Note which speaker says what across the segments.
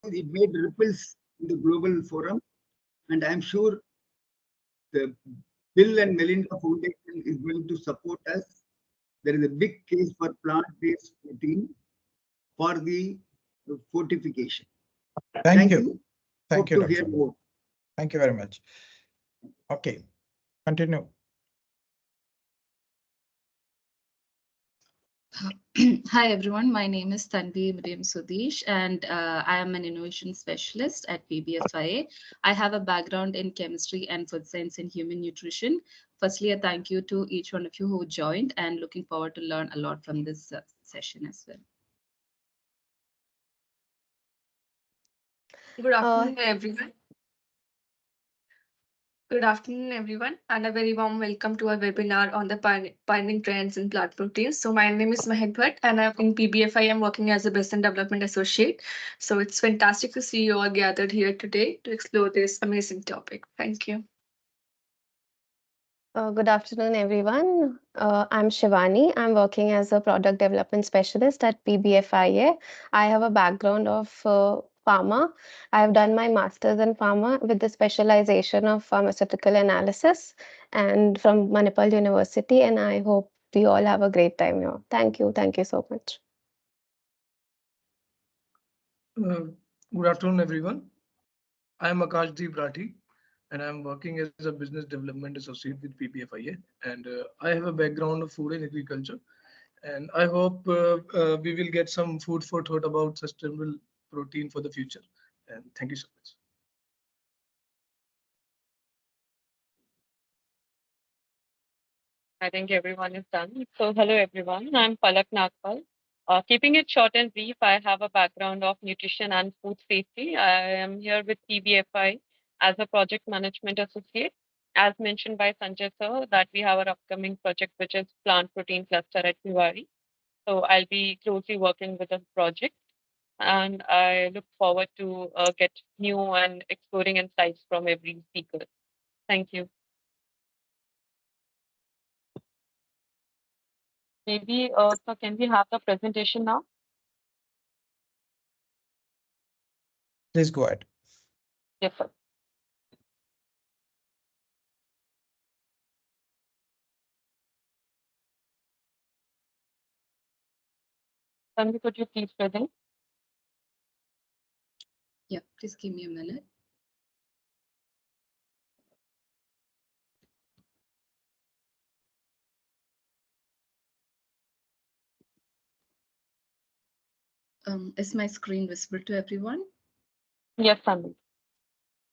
Speaker 1: it made ripples in the global forum, and I'm sure the Bill and Melinda Foundation is going to support us. There is a big case for plant-based protein for the fortification.
Speaker 2: Thank you.
Speaker 1: you.
Speaker 2: Thank
Speaker 1: Hope
Speaker 2: you,
Speaker 1: to hear
Speaker 2: Dr.
Speaker 1: more.
Speaker 2: Thank you very much. Okay, continue.
Speaker 3: Hi everyone, my name is Tanvi Miriam Sudesh and I am an innovation specialist at PBFIA. I have a background in chemistry and food science and human nutrition. Firstly, a thank you to each one of you who joined and looking forward to learn a lot from this session as well.
Speaker 4: Good afternoon, everyone. Good afternoon, everyone, and a very warm welcome to our webinar on the pioneering trends in plant proteins. So my name is Mahek Bhatt, and I'm in PBFI. I'm working as a Business Development Associate. So it's fantastic to see you all gathered here today to explore this amazing topic. Thank you.
Speaker 5: Good afternoon, everyone. I'm Shivani. I'm working as a product development specialist at PBFIA. I have a background of pharma. I have done my master's in pharma with the specialization of pharmaceutical analysis and from Manipal University. And I hope we all have a great time here. Thank you. Thank you so much.
Speaker 6: Good afternoon, everyone. I am Akashdeep Rathi, and I'm working as a business development associate with PBFIA. And I have a background of food and agriculture. And I hope we will get some food for thought about sustainable protein for the future. And thank you so much.
Speaker 7: I think everyone is done. So hello, everyone. I'm Palak Nagpal. Keeping it short and brief, I have a background of nutrition and food safety. I am here with PBFI as a project management associate. As mentioned by Sanjay sir, that we have our upcoming project, which is plant protein cluster at Bhiwadi. So I'll be closely working with the project, and I look forward to get new and exploring insights from every speaker. Thank you. Maybe, so can we have the presentation now?
Speaker 2: Please go ahead.
Speaker 7: Yes, sir. Tanvi, could you please present?
Speaker 3: Yeah, please give me a minute. Is my screen visible to everyone?
Speaker 7: Yes, Tanvi.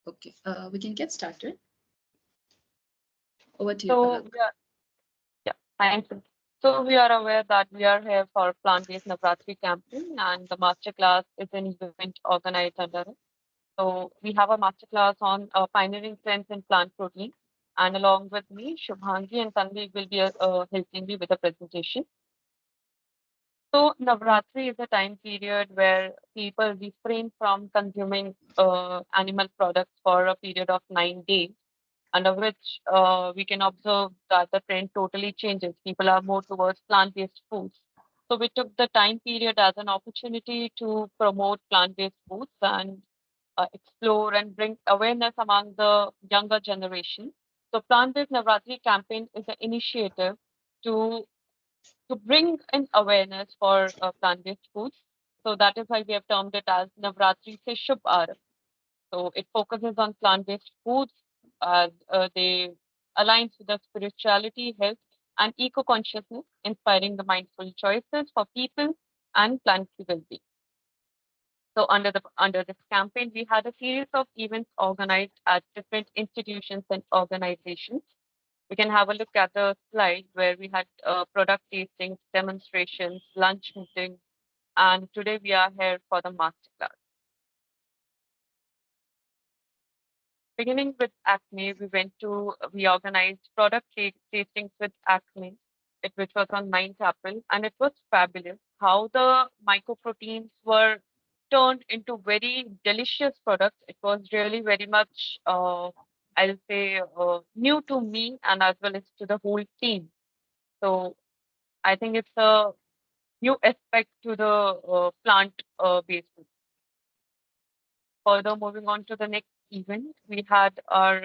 Speaker 3: Okay, we can get started. Over to you,
Speaker 7: So,
Speaker 3: Palak.
Speaker 7: yeah, thank you. So we are aware that we are here for Plant-Based Navratri Campaign, and the masterclass is an event organized under it. So we have a masterclass on pioneering trends in plant protein, and along with me, Shubhangi and Tanvi will be helping me with the presentation. So Navratri is a time period where people refrain from consuming animal products for a period of 9 days, under which we can observe that the trend totally changes. People are more towards plant-based foods. So we took the time period as an opportunity to promote plant-based foods and explore and bring awareness among the younger generation. So Plant-Based Navratri Campaign is an initiative to bring in awareness for plant-based foods. So that is why we have termed it as Navratri Se Shubharambh. So it focuses on plant-based foods as they aligns with the spirituality, health, and eco-consciousness, inspiring the mindful choices for people and planetary well-being. So under this campaign, we had a series of events organized at different institutions and organizations. We can have a look at the slide where we had product tastings, demonstrations, lunch meetings, and today we are here for the masterclass. Beginning with Acme, we organized product tastings with Acme, which was on 9th April, and it was fabulous how the mycoproteins were turned into very delicious products. It was really very much, I'll say, new to me and as well as to the whole team. So I think it's a new aspect to the plant-based food. further moving on to the next event, we had our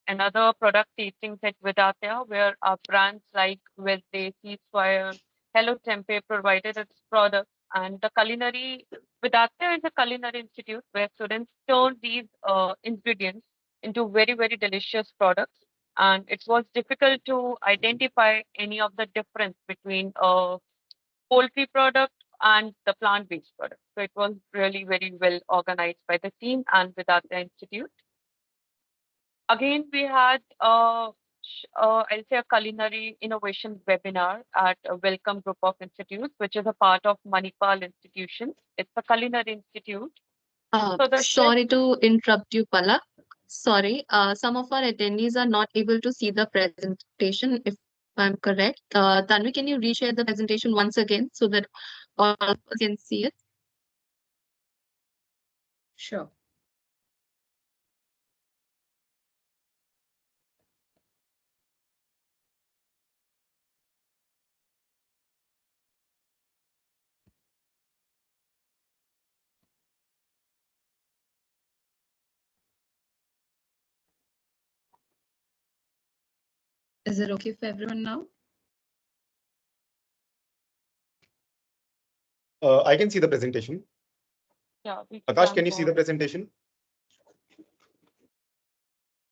Speaker 7: another product tasting at Vidya, where our brands like Vaidya, Ceasefire, Hello Tempe provided its products, and the culinary Vidya is a culinary institute where students turn these ingredients into very, very delicious products. And it was difficult to identify any of the difference between poultry product and the plant-based product. So it was really very well organized by the team and with the institute. Again, we had I'll say a culinary innovation webinar at a Welcome Group of Institutes, which is a part of Manipal Institution. It's a culinary institute. So the
Speaker 8: Sorry to interrupt you, Palak. Sorry, some of our attendees are not able to see the presentation, if I'm correct. Tanvi, can you reshare the presentation once again so that all of us can see it?
Speaker 3: Sure. Is it okay for everyone now?
Speaker 2: I can see the presentation.
Speaker 7: Yeah,
Speaker 2: Akash, can you see the presentation?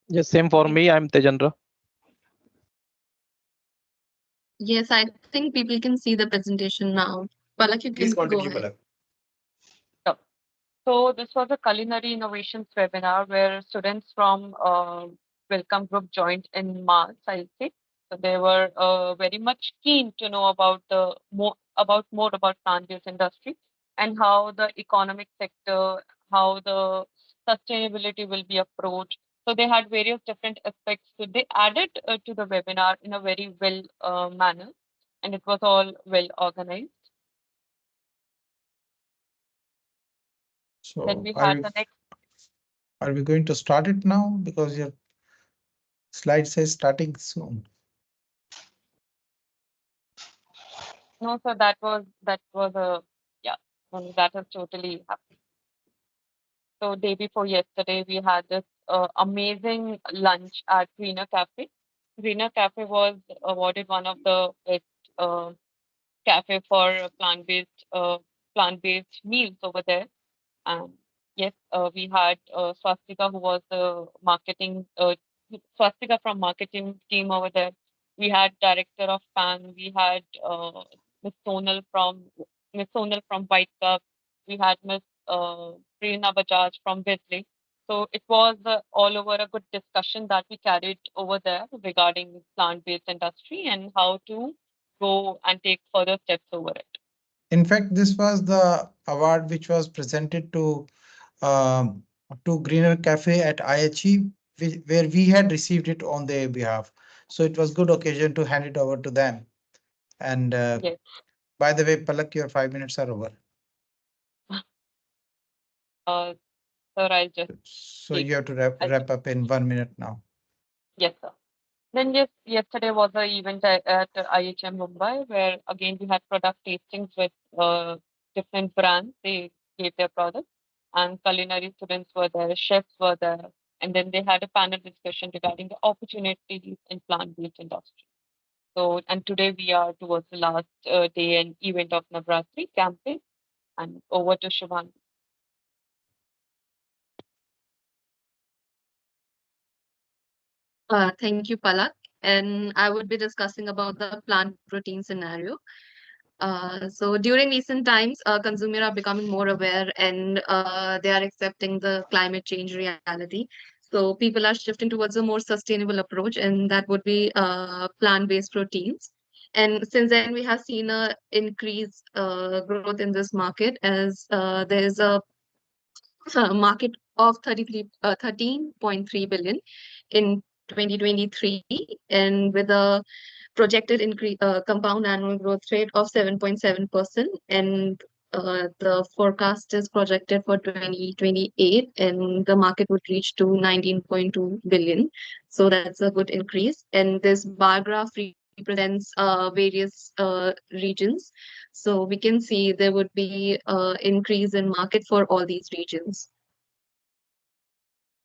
Speaker 9: Yes, same for me. I'm Tejendra.
Speaker 8: Yes, I think people can see the presentation now. Palak, you
Speaker 2: Please
Speaker 8: can go
Speaker 2: continue,
Speaker 8: ahead.
Speaker 2: Palak.
Speaker 7: So this was a culinary innovations webinar where students from Welcome Group joined in March, I'll say. So they were very much keen to know about more about plant-based industry and how the economic sector, how the sustainability will be approached. So they had various different aspects. So they added to the webinar in a very well manner, and it was all well organized. Then
Speaker 2: So
Speaker 7: we had the next.
Speaker 2: are we going to start it now? Because your slide says starting soon.
Speaker 7: No, so that was a yeah, that was totally happy. So day before yesterday, we had this amazing lunch at Greener Cafe. Greener Cafe was awarded one of the best cafe for plant-based meals over there. And yes, we had Swastika, who was the marketing Swastika from marketing team over there. We had director of PAN. We had Miss Sonal from White Cup. We had Miss Prerna Bajaj from Beverage. So it was all over a good discussion that we carried over there regarding plant-based industry and how to go and take further steps over it.
Speaker 2: In fact, this was the award which was presented to Greener Cafe at IHE, where we had received it on their behalf. So it was good occasion to hand it over to them. And
Speaker 7: Yes.
Speaker 2: by the way, Palak, your 5 minutes are over.
Speaker 7: Sir, I'll just.
Speaker 2: So you have to wrap up in 1 minute now.
Speaker 7: Yes, sir. Then yes, yesterday was an event at IHM Mumbai where again we had product tastings with different brands. They gave their products and culinary students were there, chefs were there, and then they had a panel discussion regarding the opportunities in plant-based industry. So, and today we are towards the last day and event of Navratri campaign, and over to Shubhan.
Speaker 8: Thank you, Palak. And I would be discussing about the plant protein scenario. So during recent times, consumers are becoming more aware and they are accepting the climate change reality. So people are shifting towards a more sustainable approach, and that would be plant-based proteins. And since then, we have seen a increase growth in this market as there is a market of 13.3 billion in 2023, and with a projected increase compound annual growth rate of 7.7%, and the forecast is projected for 2028 and the market would reach to 19.2 billion. So that's a good increase, and this bar graph represents various regions. So we can see there would be increase in market for all these regions.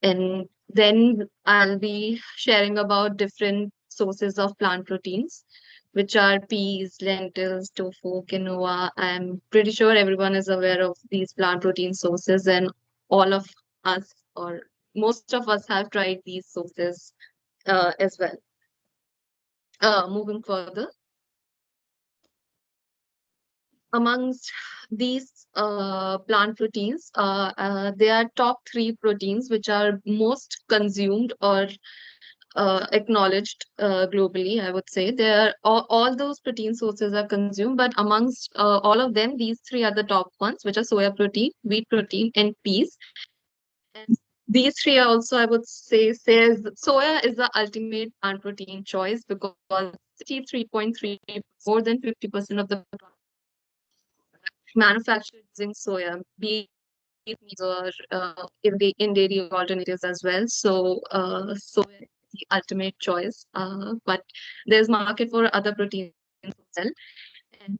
Speaker 8: And then I'll be sharing about different sources of plant proteins, which are peas, lentils, tofu, quinoa. I'm pretty sure everyone is aware of these plant protein sources, and all of us, or most of us, have tried these sources as well. Moving further, amongst these plant proteins, there are top 3 proteins which are most consumed or acknowledged globally, I would say. There are all those protein sources are consumed, but amongst all of them, these 3 are the top ones, which are soya protein, wheat protein, and peas. And these 3 are also, I would say, says soya is the ultimate plant protein choice because 63.3, more than 50% of the manufactured using soya, be it meats or in dairy alternatives as well. So soya is the ultimate choice, but there's market for other proteins as well. And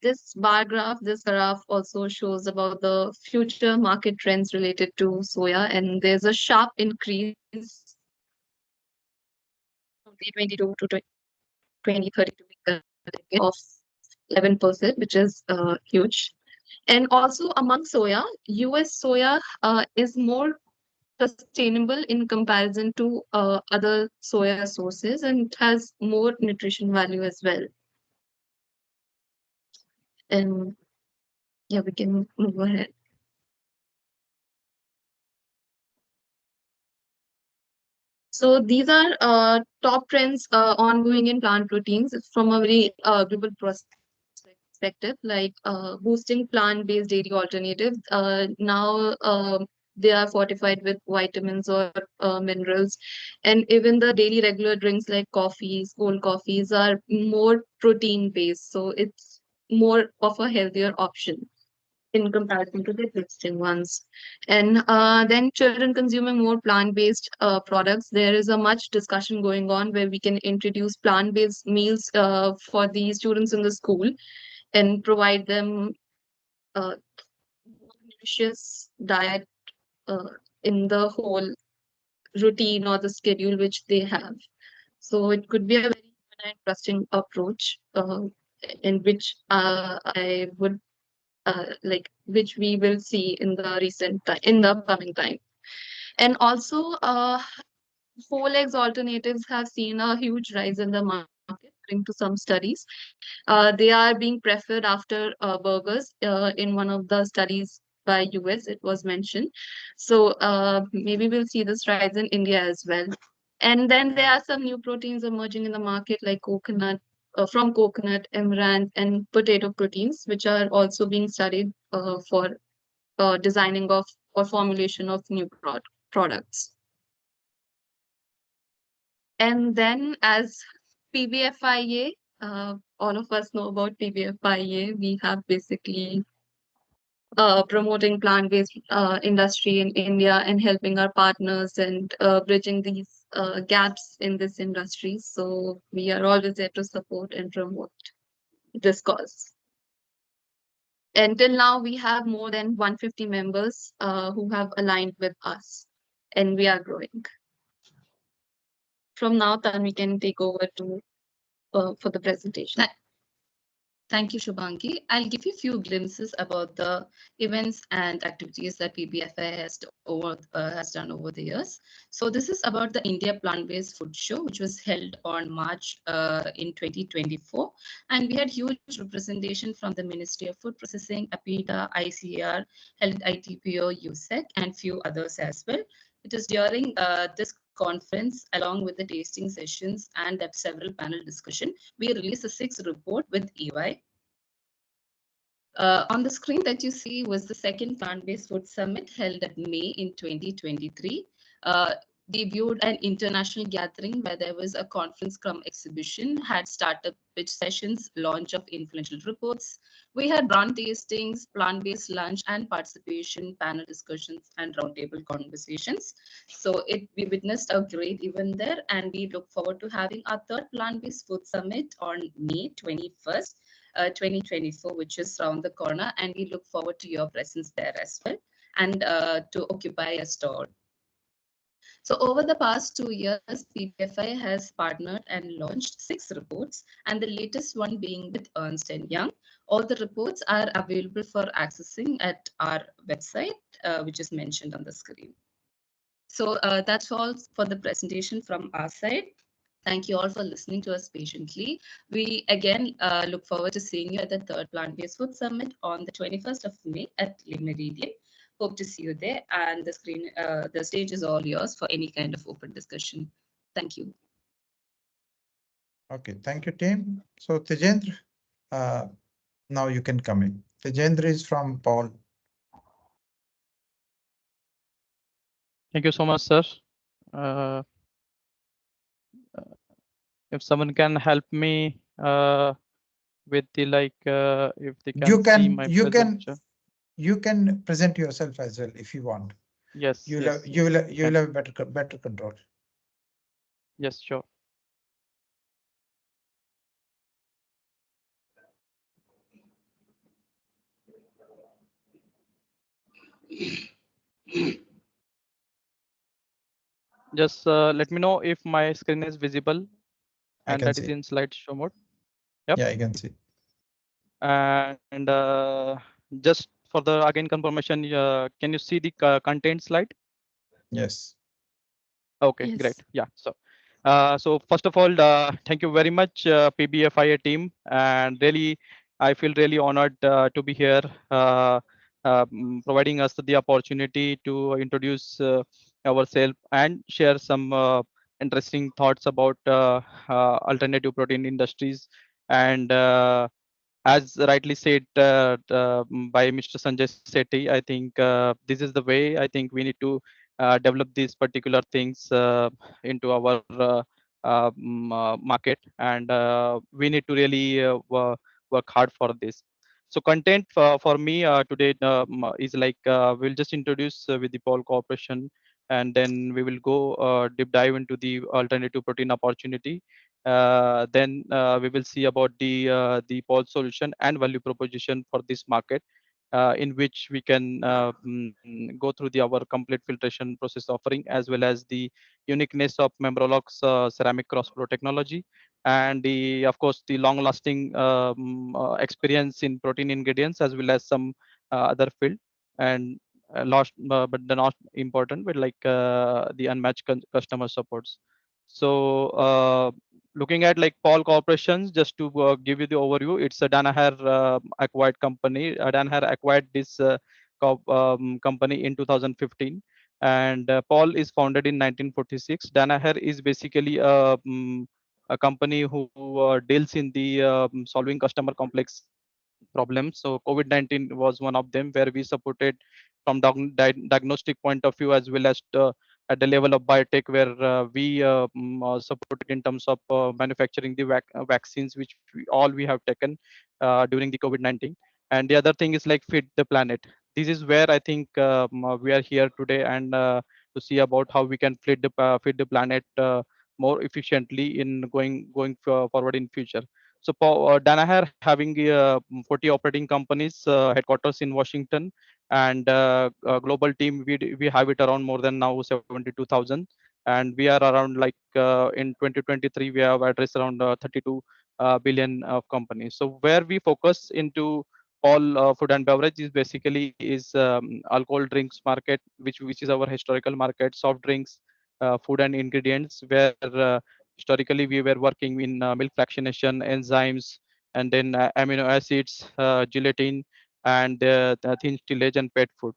Speaker 8: this graph also shows about the future market trends related to soya, and there's a sharp increase from 2022 to 2032 of 11%, which is huge. And also among soya, US soya is more sustainable in comparison to other soya sources, and it has more nutrition value as well. And yeah, we can move ahead. So these are top trends ongoing in plant proteins from a very global perspective, like boosting plant-based dairy alternatives. Now they are fortified with vitamins or minerals, and even the daily regular drinks like coffees, cold coffees are more protein-based. So it's more of a healthier option in comparison to the existing ones. And then children consuming more plant-based products, there is a much discussion going on where we can introduce plant-based meals for the students in the school and provide them a nutritious diet in the whole routine or the schedule which they have. So it could be a very interesting approach in which I would which we will see in the upcoming time. And also, whole eggs alternatives have seen a huge rise in the market, according to some studies. They are being preferred after burgers. In one of the studies by US, it was mentioned. So maybe we'll see this rise in India as well. And then there are some new proteins emerging in the market, like from coconut, amaranth, and potato proteins, which are also being studied for designing of or formulation of new products. And then as PBFIA, all of us know about PBFIA. We have basically promoting plant-based industry in India and helping our partners and bridging these gaps in this industry. So we are always there to support and promote this cause. Until now, we have more than 150 members who have aligned with us, and we are growing. From now, then we can take over to for the presentation.
Speaker 3: Thank you, Shubhangi. I'll give you a few glimpses about the events and activities that PBFI has done over the years. So this is about the India Plant-Based Food Show, which was held on March in 2024. And we had huge representation from the Ministry of Food Processing, APIDA, ICAR, Health ITPO, USEC, and few others as well. It is during this conference, along with the tasting sessions and several panel discussion, we released a 6th report with EY. On the screen that you see was the second Plant-Based Food Summit held at May in 2023. We viewed an international gathering where there was a conference cum exhibition, had startup pitch sessions, launch of influential reports. We had brand tastings, plant-based lunch, and participation, panel discussions, and roundtable conversations. So we witnessed a great event there, and we look forward to having our third Plant-Based Food Summit on May 21st, 2024, which is around the corner, and we look forward to your presence there as well, and to occupy a stall. So over the past 2 years, PBFI has partnered and launched 6 reports, and the latest one being with Ernst & Young. All the reports are available for accessing at our website, which is mentioned on the screen. So that's all for the presentation from our side. Thank you all for listening to us patiently. We again look forward to seeing you at the third Plant-Based Food Summit on the 21st of May at Le Meridian. Hope to see you there. And the stage is all yours for any kind of open discussion. Thank you.
Speaker 2: Okay, thank you, team. So Tejendra, now you can come in. Tejendra is from Pall.
Speaker 9: Thank you so much, sir. Uh, if someone can help me with the if they can see my presentation.
Speaker 2: You can present yourself as well if you want.
Speaker 9: Yes.
Speaker 2: You
Speaker 9: yes,
Speaker 2: will have better control.
Speaker 9: Yes, sure. Just let me know if my screen is visible and that is in slideshow mode. Yep.
Speaker 2: Yeah, I can see.
Speaker 9: And just for the again confirmation, can you see the content slide?
Speaker 2: Yes.
Speaker 9: Okay,
Speaker 8: Yes.
Speaker 9: great. Yeah. So first of all, thank you very much, PBFIA team, and really, I feel really honored to be here, providing us the opportunity to introduce ourselves and share some interesting thoughts about alternative protein industries. And as rightly said by Mr. Sanjay Sethi, I think this is the way I think we need to develop these particular things into our market, and we need to really work hard for this. So content for me today is we'll just introduce with the Pall Corporation, and then we will go deep dive into the alternative protein opportunity. Then we will see about the Pall solution and value proposition for this market, in which we can go through our complete filtration process offering, as well as the uniqueness of Membrolox ceramic cross flow technology, and of course the long lasting experience in protein ingredients, as well as some other field. And last but the not important, but the unmatched customer supports. So looking at Pall Corporations, just to give you the overview, it's a Danaher acquired company. Danaher acquired this company in 2015, and Pall is founded in 1946. Danaher is basically a company who deals in the solving customer complex problems. So COVID-19 was one of them, where we supported from diagnostic point of view, as well as at the level of biotech, where we supported in terms of manufacturing the vaccines, which we have taken during the COVID-19. And the other thing is feed the planet. This is where I think we are here today, and to see about how we can feed the planet more efficiently in going forward in future. So Danaher having 40 operating companies, headquarters in Washington, and global team. We have it around more than now 72,000, and we are around in 2023 we have addressed around 32 billion of companies. So where we focus into all food and beverage is basically is alcohol drinks market, which is our historical market, soft drinks, food and ingredients, where historically we were working in milk fractionation, enzymes, and then amino acids, gelatin, and the thin stillage and pet food.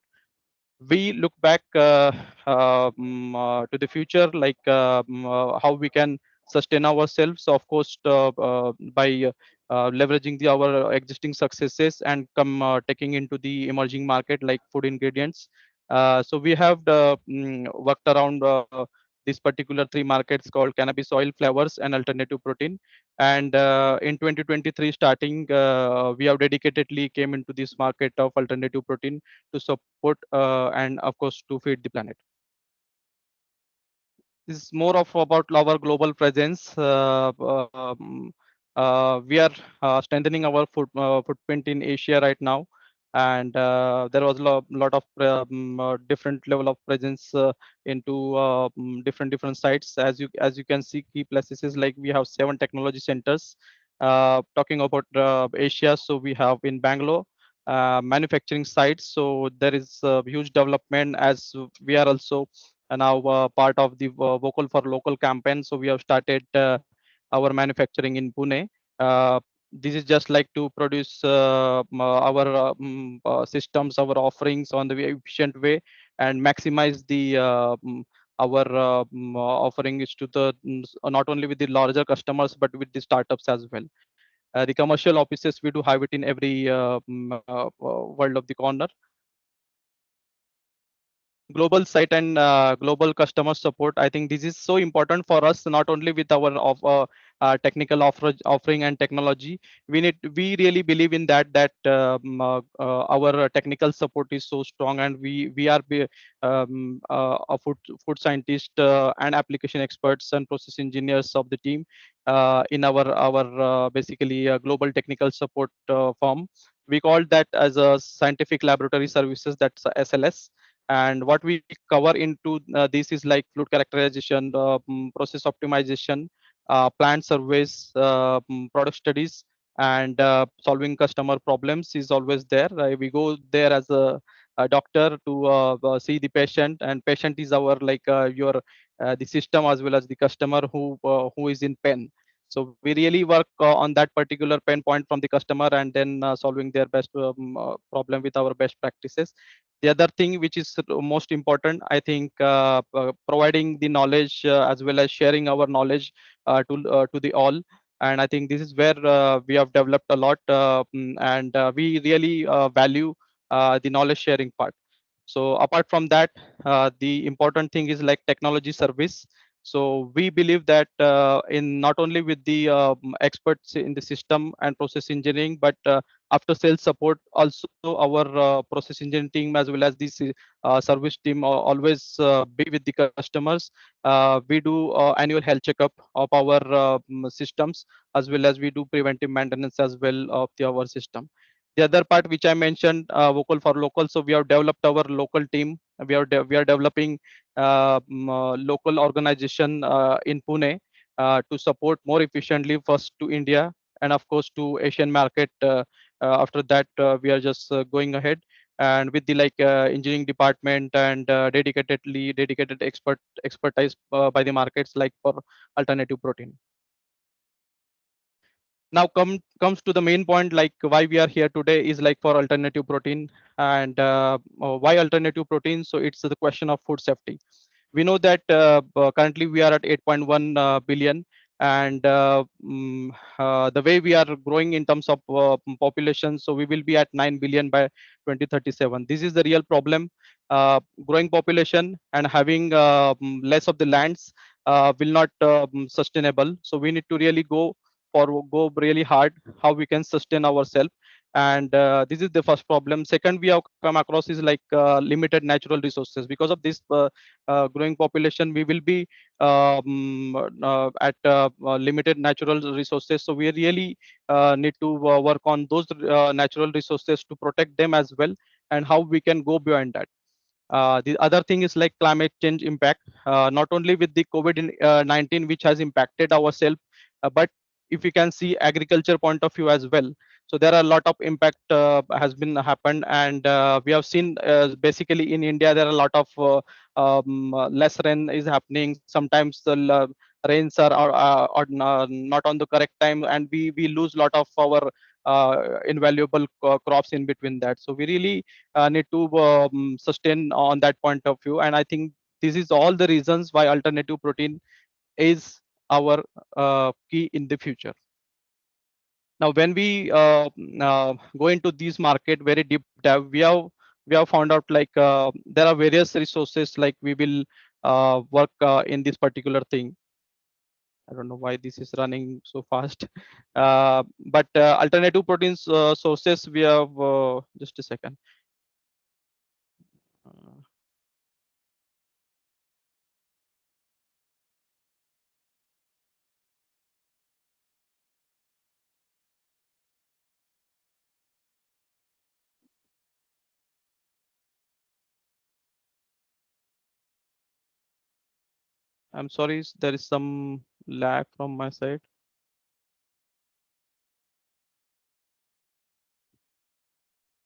Speaker 9: We look back to the future, how we can sustain ourselves, of course, by leveraging our existing successes and come taking into the emerging market like food ingredients. So we have worked around these particular three markets called cannabis oil, flavors, and alternative protein. And in 2023 starting, we have dedicatedly came into this market of alternative protein to support and of course to feed the planet. This is more of about our global presence. We are strengthening our footprint in Asia right now, and there was a lot of different level of presence into different sites. As you can see, key places is like we have 7 technology centers. Talking about Asia, so we have in Bangalore manufacturing sites. So there is huge development, as we are also now part of the Vocal for Local campaign. So we have started our manufacturing in Pune. Uh, this is just like to produce our systems, our offerings on the efficient way, and maximize the our offering is to the not only with the larger customers but with the startups as well. The commercial offices, we do have it in every world of the corner. Global site and global customer support, I think this is so important for us, not only with our technical offering and technology. We really believe in our technical support is so strong, and we are a food scientist and application experts and process engineers of the team in our basically global technical support firm. We call that as a scientific laboratory services, that's SLS. And what we cover into this is like fluid characterization, process optimization, plant surveys, product studies, and solving customer problems is always there. We go there as a doctor to see the patient, and patient is our like your the system as well as the customer who is in pain. So we really work on that particular pain point from the customer, and then solving their best problem with our best practices. The other thing which is most important, I think, providing the knowledge as well as sharing our knowledge to the all. And I think this is where we have developed a lot, and we really value the knowledge sharing part. So apart from that, the important thing is like technology service. So we believe that in not only with the experts in the system and process engineering, but after sales support also, our process engineering team as well as this service team always be with the customers. We do annual health checkup of our systems, as well as we do preventive maintenance as well of our system. The other part which I mentioned, vocal for local. So we have developed our local team. We are developing local organization in Pune to support more efficiently first to India, and of course to Asian market. After that, we are just going ahead, and with the like engineering department and dedicated expertise by the markets like for alternative protein. Now comes to the main point, like why we are here today is like for alternative protein. And why alternative protein? So it's the question of food safety. We know that currently we are at 8.1 billion, and the way we are growing in terms of population, so we will be at 9 billion by 2037. This is the real problem. Growing population and having less of the lands will not sustainable. So we need to really go really hard how we can sustain ourselves. And this is the first problem. Second, we have come across is like limited natural resources. Because of this growing population, we will be at limited natural resources. So we really need to work on those natural resources to protect them as well, and how we can go beyond that. The other thing is like climate change impact, not only with the COVID-19, which has impacted ourselves, but if you can see agriculture point of view as well. So there are a lot of impact has been happened, and we have seen basically in India there are a lot of less rain is happening. Sometimes the rains are not on the correct time, and we lose a lot of our invaluable crops in between that. So we really need to sustain on that point of view. And I think this is all the reasons why alternative protein is our key in the future. Now when we go into this market very deep dive, we have found out like there are various resources like we will work in this particular thing. I don't know why this is running so fast. But alternative proteins sources, we have just a second. Uh, I'm sorry, there is some lag from my side.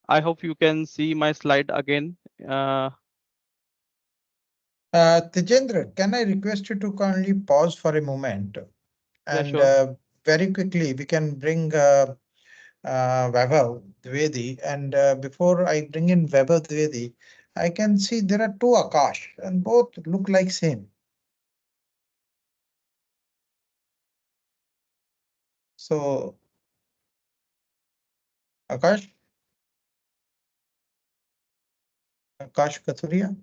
Speaker 9: I hope you can see my slide again.
Speaker 2: Tejendra, can I request you to kindly pause for a moment?
Speaker 9: Yeah,
Speaker 2: And
Speaker 9: sure.
Speaker 2: very quickly, we can bring Vaibhav Dwivedi. And before I bring in Vaibhav Dwivedi, I can see there are two Akash and both look like same. So, Akash Kathuria.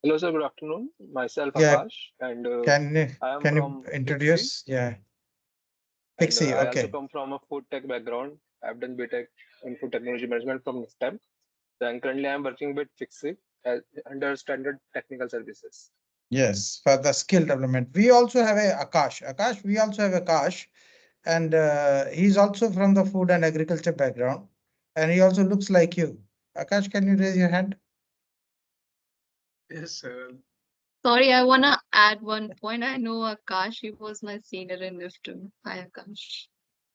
Speaker 10: Hello, sir. Good afternoon. Myself
Speaker 2: Yeah,
Speaker 10: Akash, and I am
Speaker 2: can you
Speaker 10: from Pixie,
Speaker 2: introduce? Yeah,
Speaker 10: and
Speaker 2: Pixie.
Speaker 10: I also
Speaker 2: Okay.
Speaker 10: come from a food tech background. I've done BTech in food technology management from STEM. Then currently I'm working with Pixie as, under standard technical services.
Speaker 2: Yes, for the skill development. We also have a Akash. Akash, we also have Akash, and he's also from the food and agriculture background, and he also looks like you. Akash, can you raise your hand?
Speaker 6: Yes, sir.
Speaker 8: Sorry, I wanna add one point. I know Akash, he was my senior in Nifty. Hi, Akash.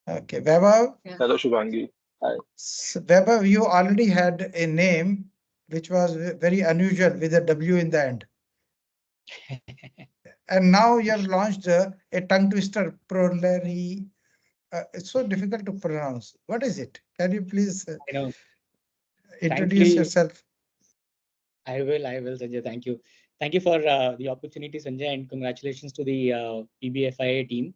Speaker 2: Okay, Vaibhav.
Speaker 8: Yeah.
Speaker 10: Hello, Shubhangi. Hi.
Speaker 2: Vaibhav, you already had a name which was very unusual with a W in the end. And now you have launched a tongue twister, Prolary. It's so difficult to pronounce. What is it? Can you please
Speaker 11: I know.
Speaker 2: introduce
Speaker 11: Frankly,
Speaker 2: yourself?
Speaker 11: I will, Sanjay. Thank you. Thank you for the opportunity, Sanjay, and congratulations to the PBFIA team.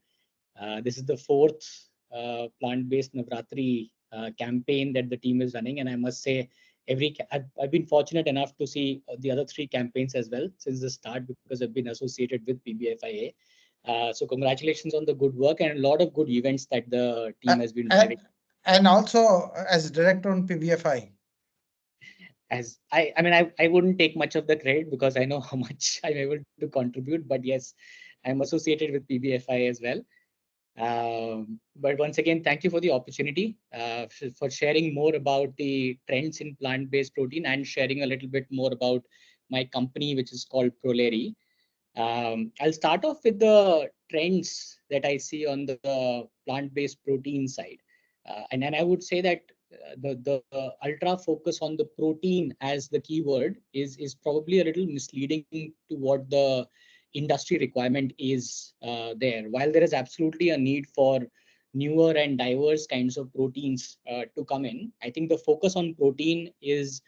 Speaker 11: This is the fourth plant-based Navratri campaign that the team is running, and I must say, I've been fortunate enough to see the other three campaigns as well since the start because I've been associated with PBFIA. So congratulations on the good work and a lot of good events that the team has been driving.
Speaker 2: And also as director on PBFI.
Speaker 11: As I wouldn't take much of the credit because I know how much I'm able to contribute, but yes, I'm associated with PBFI as well. But once again, thank you for the opportunity for sharing more about the trends in plant-based protein and sharing a little bit more about my company, which is called Prolary. I'll start off with the trends that I see on the plant-based protein side. And then I would say that the ultra focus on the protein as the keyword is probably a little misleading to what the industry requirement is there. While there is absolutely a need for newer and diverse kinds of proteins to come in, I think the focus on protein is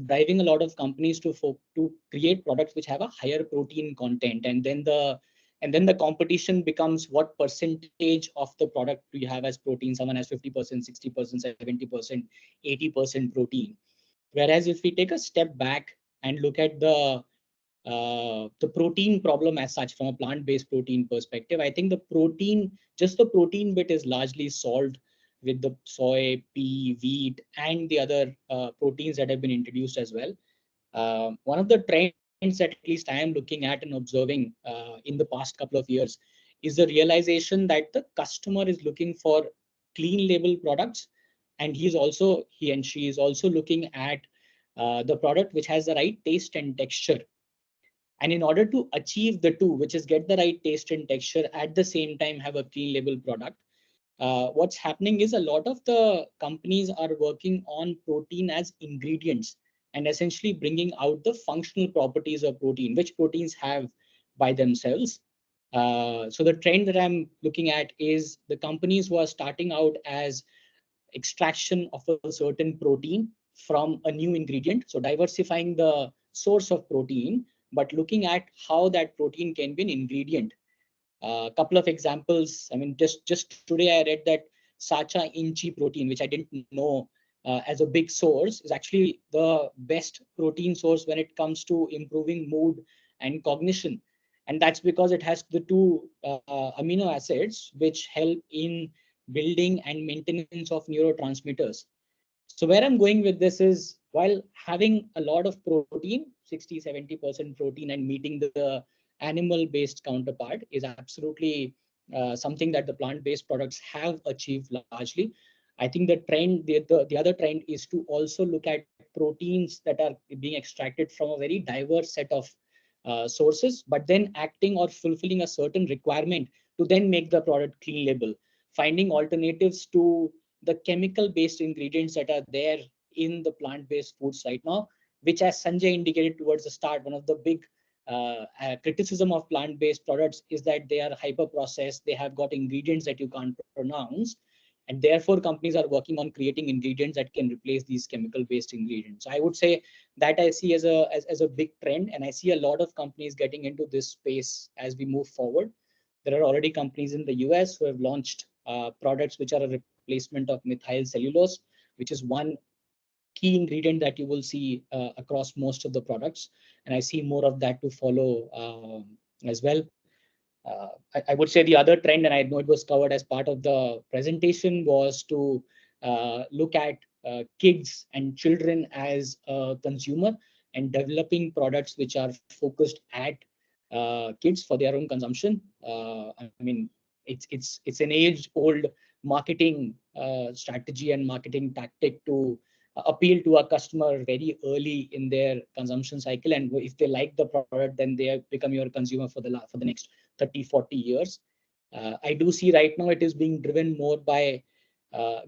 Speaker 11: driving a lot of companies to create products which have a higher protein content, and then the competition becomes what percentage of the product do you have as protein. Someone has 50%, 60%, 70%, 80% protein. Whereas if we take a step back and look at the protein problem as such from a plant-based protein perspective, I think just the protein bit is largely solved with the soy, pea, wheat, and the other proteins that have been introduced as well. One of the trends that at least I am looking at and observing in the past couple of years is the realization that the customer is looking for clean label products, and he and she is also looking at the product which has the right taste and texture. And in order to achieve the two, which is get the right taste and texture at the same time have a clean label product, what's happening is a lot of the companies are working on protein as ingredients and essentially bringing out the functional properties of protein, which proteins have by themselves. So the trend that I'm looking at is the companies who are starting out as extraction of a certain protein from a new ingredient. So diversifying the source of protein, but looking at how that protein can be an ingredient. A couple of examples. I mean, just today I read that Sacha Inchi protein, which I didn't know as a big source, is actually the best protein source when it comes to improving mood and cognition. And that's because it has the two amino acids which help in building and maintenance of neurotransmitters. So where I'm going with this is while having a lot of protein, 60, 70% protein and meeting the animal-based counterpart is absolutely something that the plant-based products have achieved largely. I think the other trend is to also look at proteins that are being extracted from a very diverse set of sources, but then acting or fulfilling a certain requirement to then make the product clean label, finding alternatives to the chemical-based ingredients that are there in the plant-based foods right now, which, as Sanjay indicated towards the start, one of the big criticism of plant-based products is that they are hyper-processed, they have got ingredients that you can't pronounce, and therefore companies are working on creating ingredients that can replace these chemical-based ingredients. So I would say that I see as a big trend, and I see a lot of companies getting into this space as we move forward. There are already companies in the US who have launched products which are a replacement of methyl cellulose, which is one key ingredient that you will see across most of the products. And I see more of that to follow as well. I would say the other trend, and I know it was covered as part of the presentation, was to look at kids and children as a consumer and developing products which are focused at kids for their own consumption. I mean, it's an age-old marketing strategy and marketing tactic to appeal to a customer very early in their consumption cycle, and if they like the product, then they become your consumer for the next 30-40 years. I do see right now it is being driven more by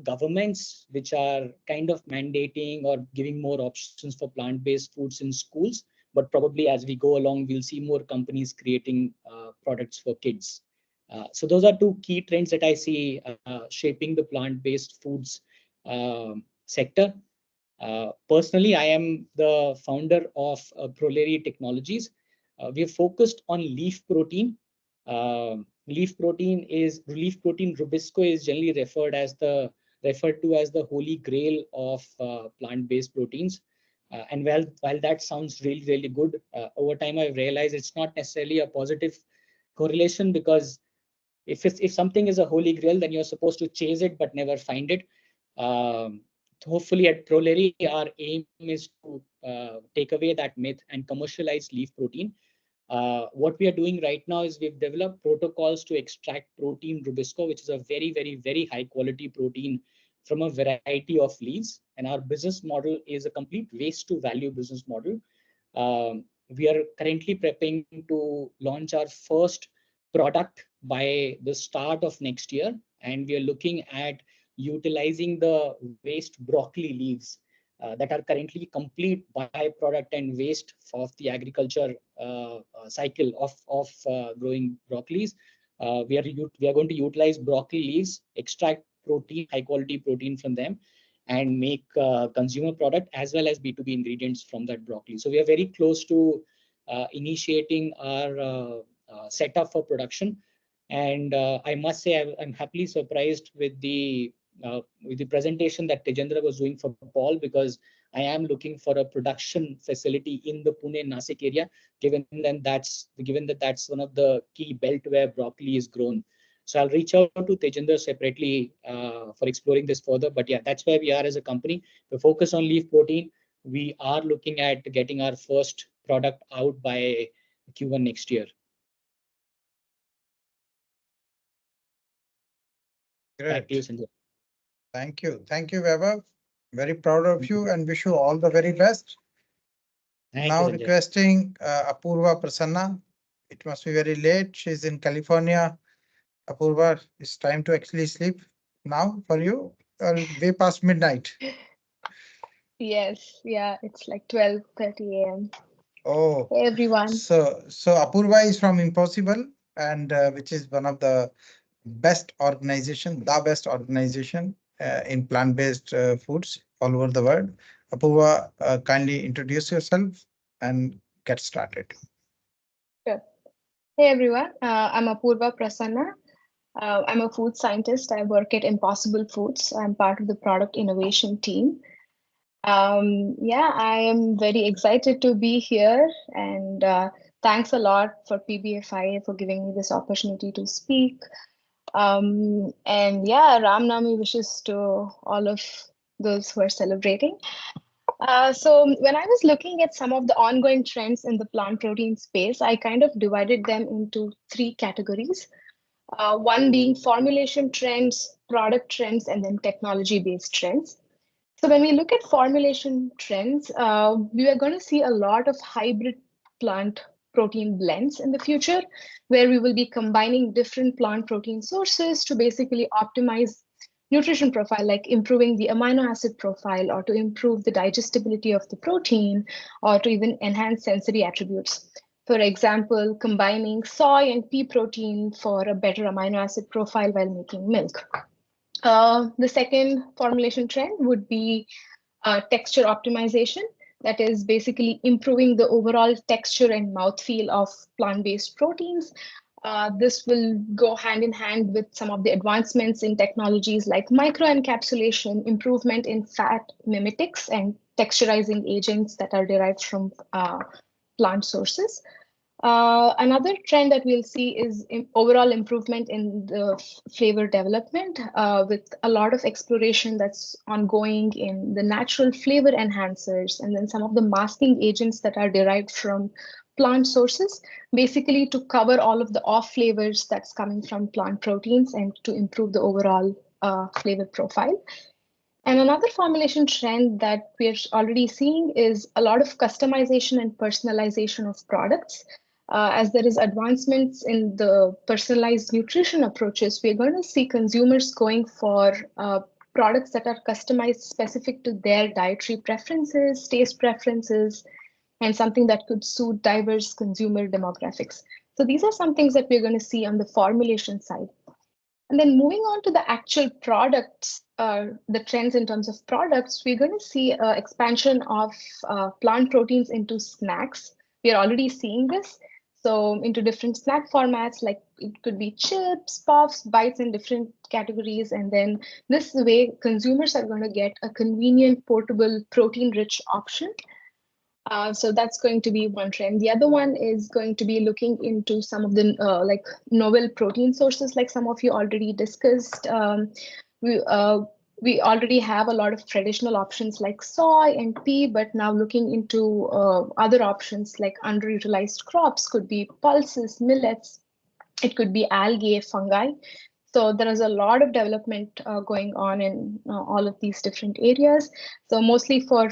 Speaker 11: governments, which are kind of mandating or giving more options for plant-based foods in schools. But probably as we go along, we'll see more companies creating products for kids. So those are two key trends that I see shaping the plant-based foods sector. Personally, I am the founder of Technologist. We are focused on leaf protein. Leaf protein rubisco is generally referred to as the holy grail of plant-based proteins. And while that sounds really, really good, over time I've realized it's not necessarily a positive correlation, because if something is a holy grail, then you're supposed to chase it but never find it. Hopefully at Proleri, our aim is to take away that myth and commercialize leaf protein. What we are doing right now is we've developed protocols to extract protein rubisco, which is a very, very, very high quality protein from a variety of leaves. And our business model is a complete waste to value business model. We are currently prepping to launch our first product by the start of next year. And we are looking at utilizing the waste broccoli leaves that are currently complete byproduct and waste of the agriculture cycle of growing broccolis. We are going to utilize broccoli leaves, extract protein, high quality protein from them, and make consumer product as well as B2B ingredients from that broccoli. So we are very close to initiating our setup for production. And I must say I'm happily surprised with the presentation that Tejendra was doing for Pall, because I am looking for a production facility in the Pune-Nasik area, given that that's one of the key belt where broccoli is grown. So I'll reach out to Tejendra separately for exploring this further. But yeah, that's where we are as a company. We focus on leaf protein. We are looking at getting our first product out by Q1 next year.
Speaker 2: Great.
Speaker 11: Back to you, Sanjay.
Speaker 2: Thank you. Thank you, Vaibhav. Very proud of you and wish you all the very best. Now requesting Apoorva Prasanna. It must be very late. She's in California. Apoorva, it's time to actually sleep now for you, or way past midnight.
Speaker 12: Yes, yeah, it's like 12:30 a.m.
Speaker 2: Oh,
Speaker 12: Hey everyone.
Speaker 2: So Apoorva is from Impossible, and which is one of the best organization in plant-based foods all over the world. Apoorva, kindly introduce yourself and get started.
Speaker 12: Sure. Hey everyone, I'm Apoorva Prasanna. I'm a food scientist. I work at Impossible Foods. I'm part of the product innovation team. Yeah, I am very excited to be here, and thanks a lot for PBFIA for giving me this opportunity to speak. And yeah, Ram Navami wishes to all of those who are celebrating. So when I was looking at some of the ongoing trends in the plant protein space, I kind of divided them into three categories. One being formulation trends, product trends, and then technology-based trends. So when we look at formulation trends, we are going to see a lot of hybrid plant protein blends in the future, where we will be combining different plant protein sources to basically optimize nutrition profile, like improving the amino acid profile, or to improve the digestibility of the protein, or to even enhance sensory attributes. For example, combining soy and pea protein for a better amino acid profile while making milk. The second formulation trend would be texture optimization. That is basically improving the overall texture and mouthfeel of plant-based proteins. This will go hand in hand with some of the advancements in technologies like microencapsulation, improvement in fat mimetics, and texturizing agents that are derived from plant sources. Another trend that we'll see is overall improvement in the flavor development, with a lot of exploration that's ongoing in the natural flavor enhancers, and then some of the masking agents that are derived from plant sources, basically to cover all of the off flavors that's coming from plant proteins and to improve the overall flavor profile. And another formulation trend that we're already seeing is a lot of customization and personalization of products. As there is advancements in the personalized nutrition approaches, we're going to see consumers going for products that are customized specific to their dietary preferences, taste preferences, and something that could suit diverse consumer demographics. So these are some things that we're going to see on the formulation side. And then moving on to the actual products, the trends in terms of products, we're going to see expansion of plant proteins into snacks. We are already seeing this. So into different snack formats, like it could be chips, puffs, bites in different categories. And then this way, consumers are going to get a convenient, portable, protein-rich option. So that's going to be one trend. The other one is going to be looking into some of the like novel protein sources, like some of you already discussed. We already have a lot of traditional options like soy and pea, but now looking into other options like underutilized crops, could be pulses, millets, it could be algae, fungi. So there is a lot of development going on in all of these different areas. So mostly for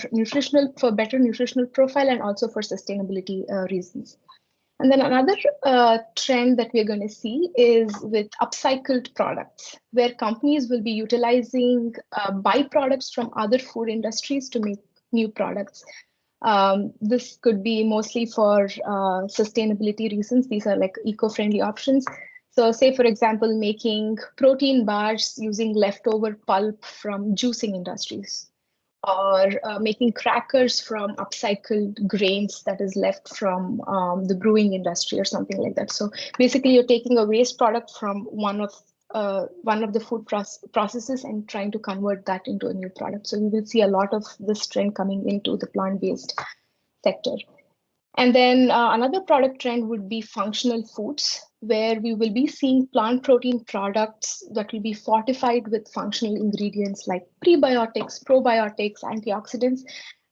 Speaker 12: better nutritional profile and also for sustainability reasons. And then another trend that we're going to see is with upcycled products, where companies will be utilizing byproducts from other food industries to make new products. This could be mostly for sustainability reasons. These are like eco-friendly options. So say, for example, making protein bars using leftover pulp from juicing industries, or making crackers from upcycled grains that is left from the brewing industry or something like that. So basically, you're taking a waste product from one of the food processes and trying to convert that into a new product. So we will see a lot of this trend coming into the plant-based sector. And then another product trend would be functional foods, where we will be seeing plant protein products that will be fortified with functional ingredients like prebiotics, probiotics, antioxidants.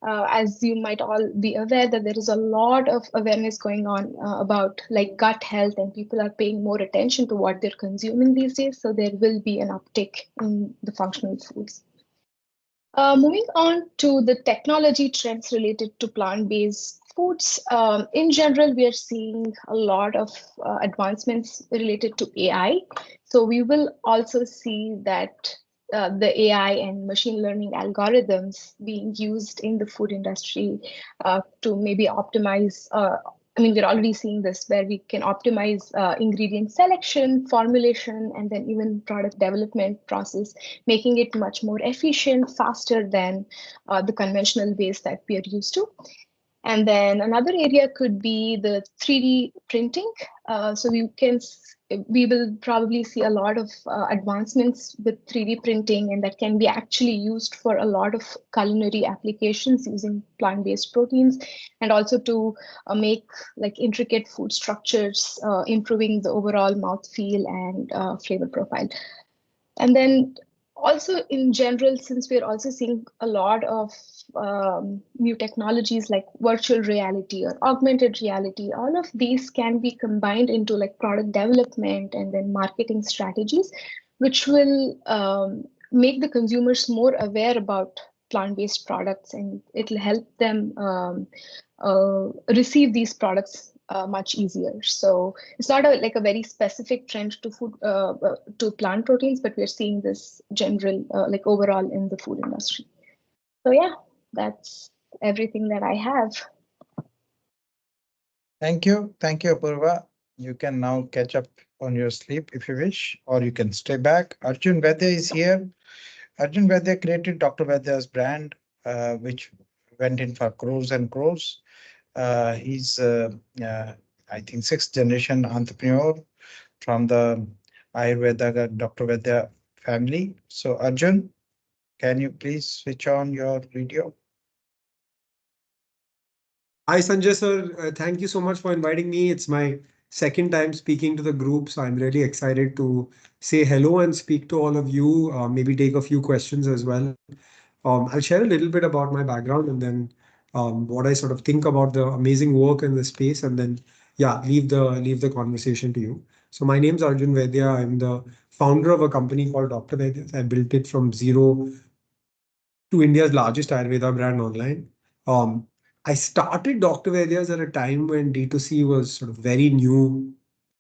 Speaker 12: As you might all be aware that there is a lot of awareness going on about like gut health, and people are paying more attention to what they're consuming these days. So there will be an uptick in the functional foods. Moving on to the technology trends related to plant-based foods. In general, we are seeing a lot of advancements related to AI. So we will also see that the AI and machine learning algorithms being used in the food industry to maybe optimize. I mean, we're already seeing this where we can optimize ingredient selection, formulation, and then even product development process, making it much more efficient, faster than the conventional ways that we are used to. And then another area could be the 3D printing. So we will probably see a lot of advancements with 3D printing, and that can be actually used for a lot of culinary applications using plant-based proteins, and also to make like intricate food structures, improving the overall mouthfeel and flavor profile. And then also in general, since we're also seeing a lot of new technologies like virtual reality or augmented reality, all of these can be combined into like product development and then marketing strategies, which will make the consumers more aware about plant-based products, and it'll help them receive these products much easier. So it's not like a very specific trend to food to plant proteins, but we're seeing this general like overall in the food industry. So yeah, that's everything that I have.
Speaker 2: Thank you, Apoorva. You can now catch up on your sleep if you wish, or you can stay back. Arjun Vaidya is here. Arjun Vaidya created Dr. Vaidya's brand, which went in for crores and crores. He's, I think, sixth generation entrepreneur from the Ayurveda Dr. Vaidya family. So, Arjun, can you please switch on your video?
Speaker 13: Hi, Sanjay sir. Thank you so much for inviting me. It's my second time speaking to the group, so I'm really excited to say hello and speak to all of you, maybe take a few questions as well. I'll share a little bit about my background and then what I sort of think about the amazing work in the space, and then yeah, leave the conversation to you. So my name's Arjun Vaidya. I'm the founder of a company called Dr. Vaidya. I built it from zero to India's largest Ayurveda brand online. Um, I started Dr. Vaidya's at a time when D2C was sort of very new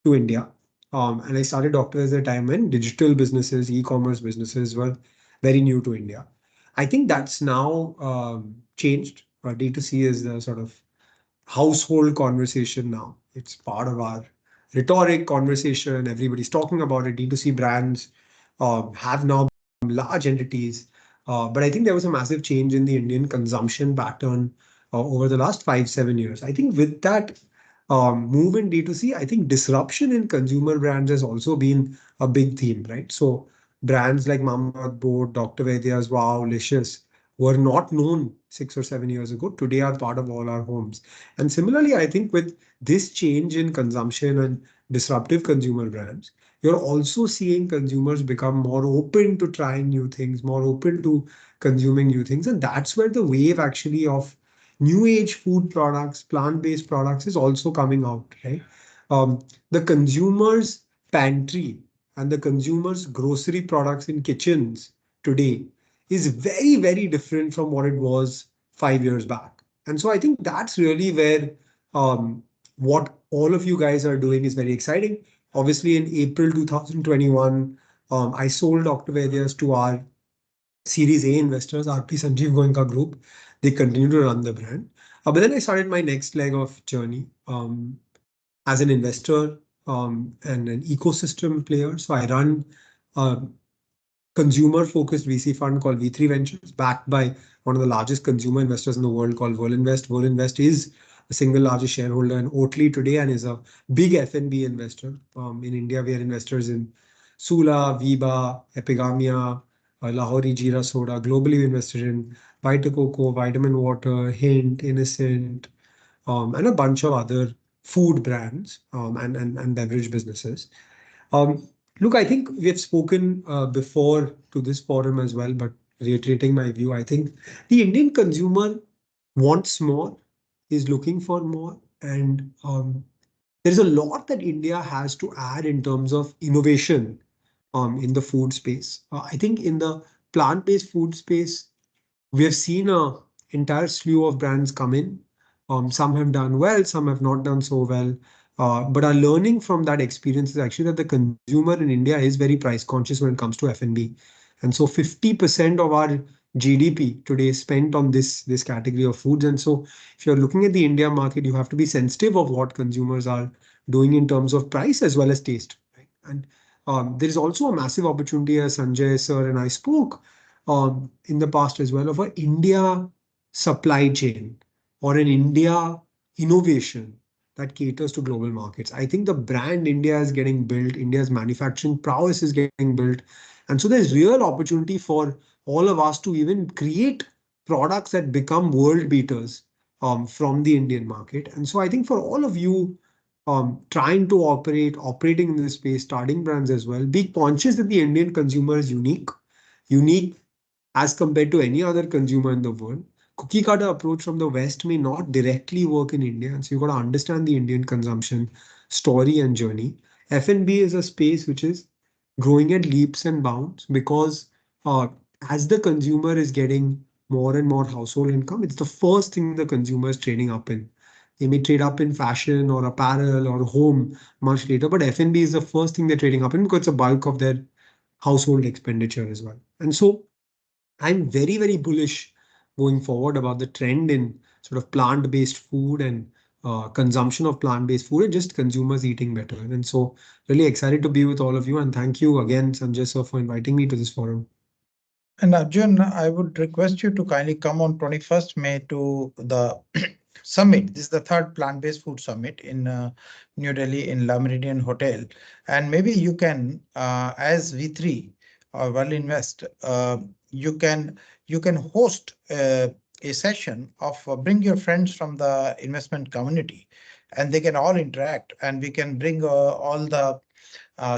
Speaker 13: to India. And I started Dr. Vaidya's at a time when digital businesses, e-commerce businesses were very new to India. I think that's now changed. D2C is the sort of household conversation now. It's part of our rhetoric conversation. Everybody's talking about it. D2C brands have now become large entities. But I think there was a massive change in the Indian consumption pattern over the last 5-7 years. I think with that move in D2C, I think disruption in consumer brands has also been a big theme, right? So brands like Mamaearth, Boat, Dr. Vaidya's, Wow, Licious were not known 6 or 7 years ago. Today are part of all our homes. And similarly, I think with this change in consumption and disruptive consumer brands, you're also seeing consumers become more open to trying new things, more open to consuming new things. And that's where the wave actually of new age food products, plant-based products is also coming out, right? The consumer's pantry and the consumer's grocery products in kitchens today is very, very different from what it was 5 years back. And so I think that's really where what all of you guys are doing is very exciting. Obviously, in April 2021, I sold Dr. Vaidya's to our Series A investors, RP Sanjeev Goenka Group. They continue to run the brand. But then I started my next leg of journey as an investor and an ecosystem player. So I run a consumer-focused VC fund called V3 Ventures, backed by one of the largest consumer investors in the world called Verlinvest. Verlinvest is the single largest shareholder in Oatly today and is a big F&B investor. In India, we are investors in Sula, Viva, Epigamia, Lahori Jeera Soda. Globally, we invested in Vita Coco, Vitamin Water, Hint, Innocent, and a bunch of other food brands and beverage businesses. Look, I think we have spoken before to this forum as well, but reiterating my view, I think the Indian consumer wants more, is looking for more, and there's a lot that India has to add in terms of innovation in the food space. I think in the plant-based food space, we have seen a entire slew of brands come in. Some have done well, some have not done so well. But our learning from that experience is actually that the consumer in India is very price conscious when it comes to F&B. And so 50% of our GDP today is spent on this category of foods. And so if you're looking at the India market, you have to be sensitive of what consumers are doing in terms of price as well as taste. Right? And there is also a massive opportunity, as Sanjay sir and I spoke in the past as well, of an India supply chain or an India innovation that caters to global markets. I think the brand India is getting built, India's manufacturing prowess is getting built. And so there's real opportunity for all of us to even create products that become world beaters from the Indian market. And so I think for all of you trying to operating in this space, starting brands as well, be conscious that the Indian consumer is unique as compared to any other consumer in the world. Cookie cutter approach from the West may not directly work in India. And so you've got to understand the Indian consumption story and journey. F&B is a space which is growing at leaps and bounds because as the consumer is getting more and more household income, it's the first thing the consumer is trading up in. They may trade up in fashion or apparel or home much later, but F&B is the first thing they're trading up in because it's a bulk of their household expenditure as well. And so I'm very, very bullish going forward about the trend in sort of plant-based food and consumption of plant-based food and just consumers eating better. And so really excited to be with all of you. And thank you again, Sanjay sir, for inviting me to this forum.
Speaker 2: And Arjun, I would request you to kindly come on 21st May to the summit. This is the third plant-based food summit in New Delhi in La Meridian Hotel. And maybe you can, as V3 or Verlinvest, you can host a session of bring your friends from the investment community, and they can all interact, and we can bring all the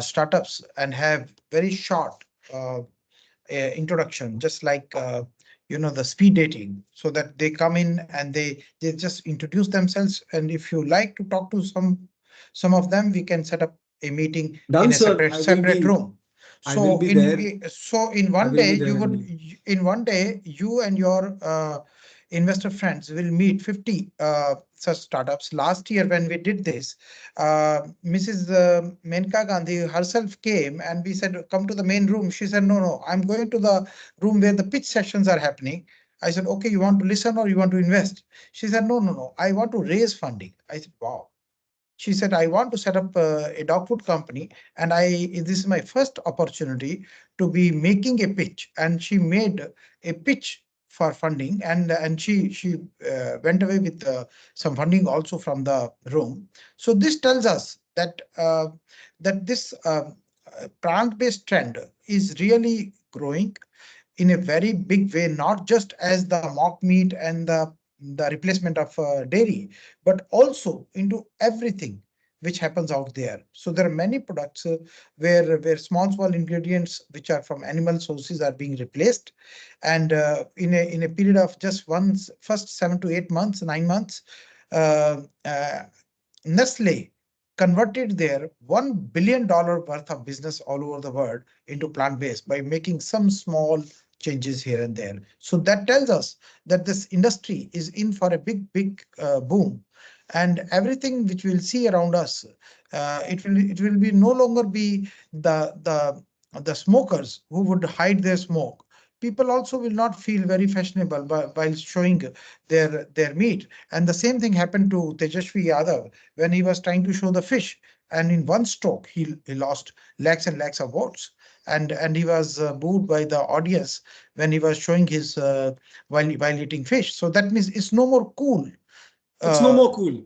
Speaker 2: startups and have very short introduction, just like the speed dating, so that they come in and they just introduce themselves. And if you like to talk to some of them, we can set up a meeting
Speaker 13: Done,
Speaker 2: in a
Speaker 13: sir.
Speaker 2: separate room.
Speaker 13: I will be there.
Speaker 2: So in
Speaker 13: I
Speaker 2: one
Speaker 13: will
Speaker 2: day
Speaker 13: be there
Speaker 2: you
Speaker 13: and
Speaker 2: would in one day you and your investor friends will meet 50 such startups. Last year when we did this, Mrs. Menka Gandhi herself came and we said, come to the main room. She said, no, I'm going to the room where the pitch sessions are happening. I said, okay, you want to listen or you want to invest? She said, no, I want to raise funding. I said, wow. She said, I want to set up a dog food company, and this is my first opportunity to be making a pitch. And she made a pitch for funding, and she went away with some funding also from the room. So this tells us that that this plant-based trend is really growing in a very big way, not just as the mock meat and the replacement of dairy, but also into everything which happens out there. So there are many products where small ingredients which are from animal sources are being replaced, and in a period of just first 7 to 8 months, 9 months, uh, uh, Nestle converted their $1 billion worth of business all over the world into plant-based by making some small changes here and there. So that tells us that this industry is in for a big boom, and everything which we'll see around us, it will be no longer be the smokers who would hide their smoke. People also will not feel very fashionable while showing their meat. And the same thing happened to Tejashwi Yadav when he was trying to show the fish, and in one stroke he lost lakhs and lakhs of votes. And he was booed by the audience when he was showing his while eating fish. So that means it's no more cool.
Speaker 13: It's no more cool.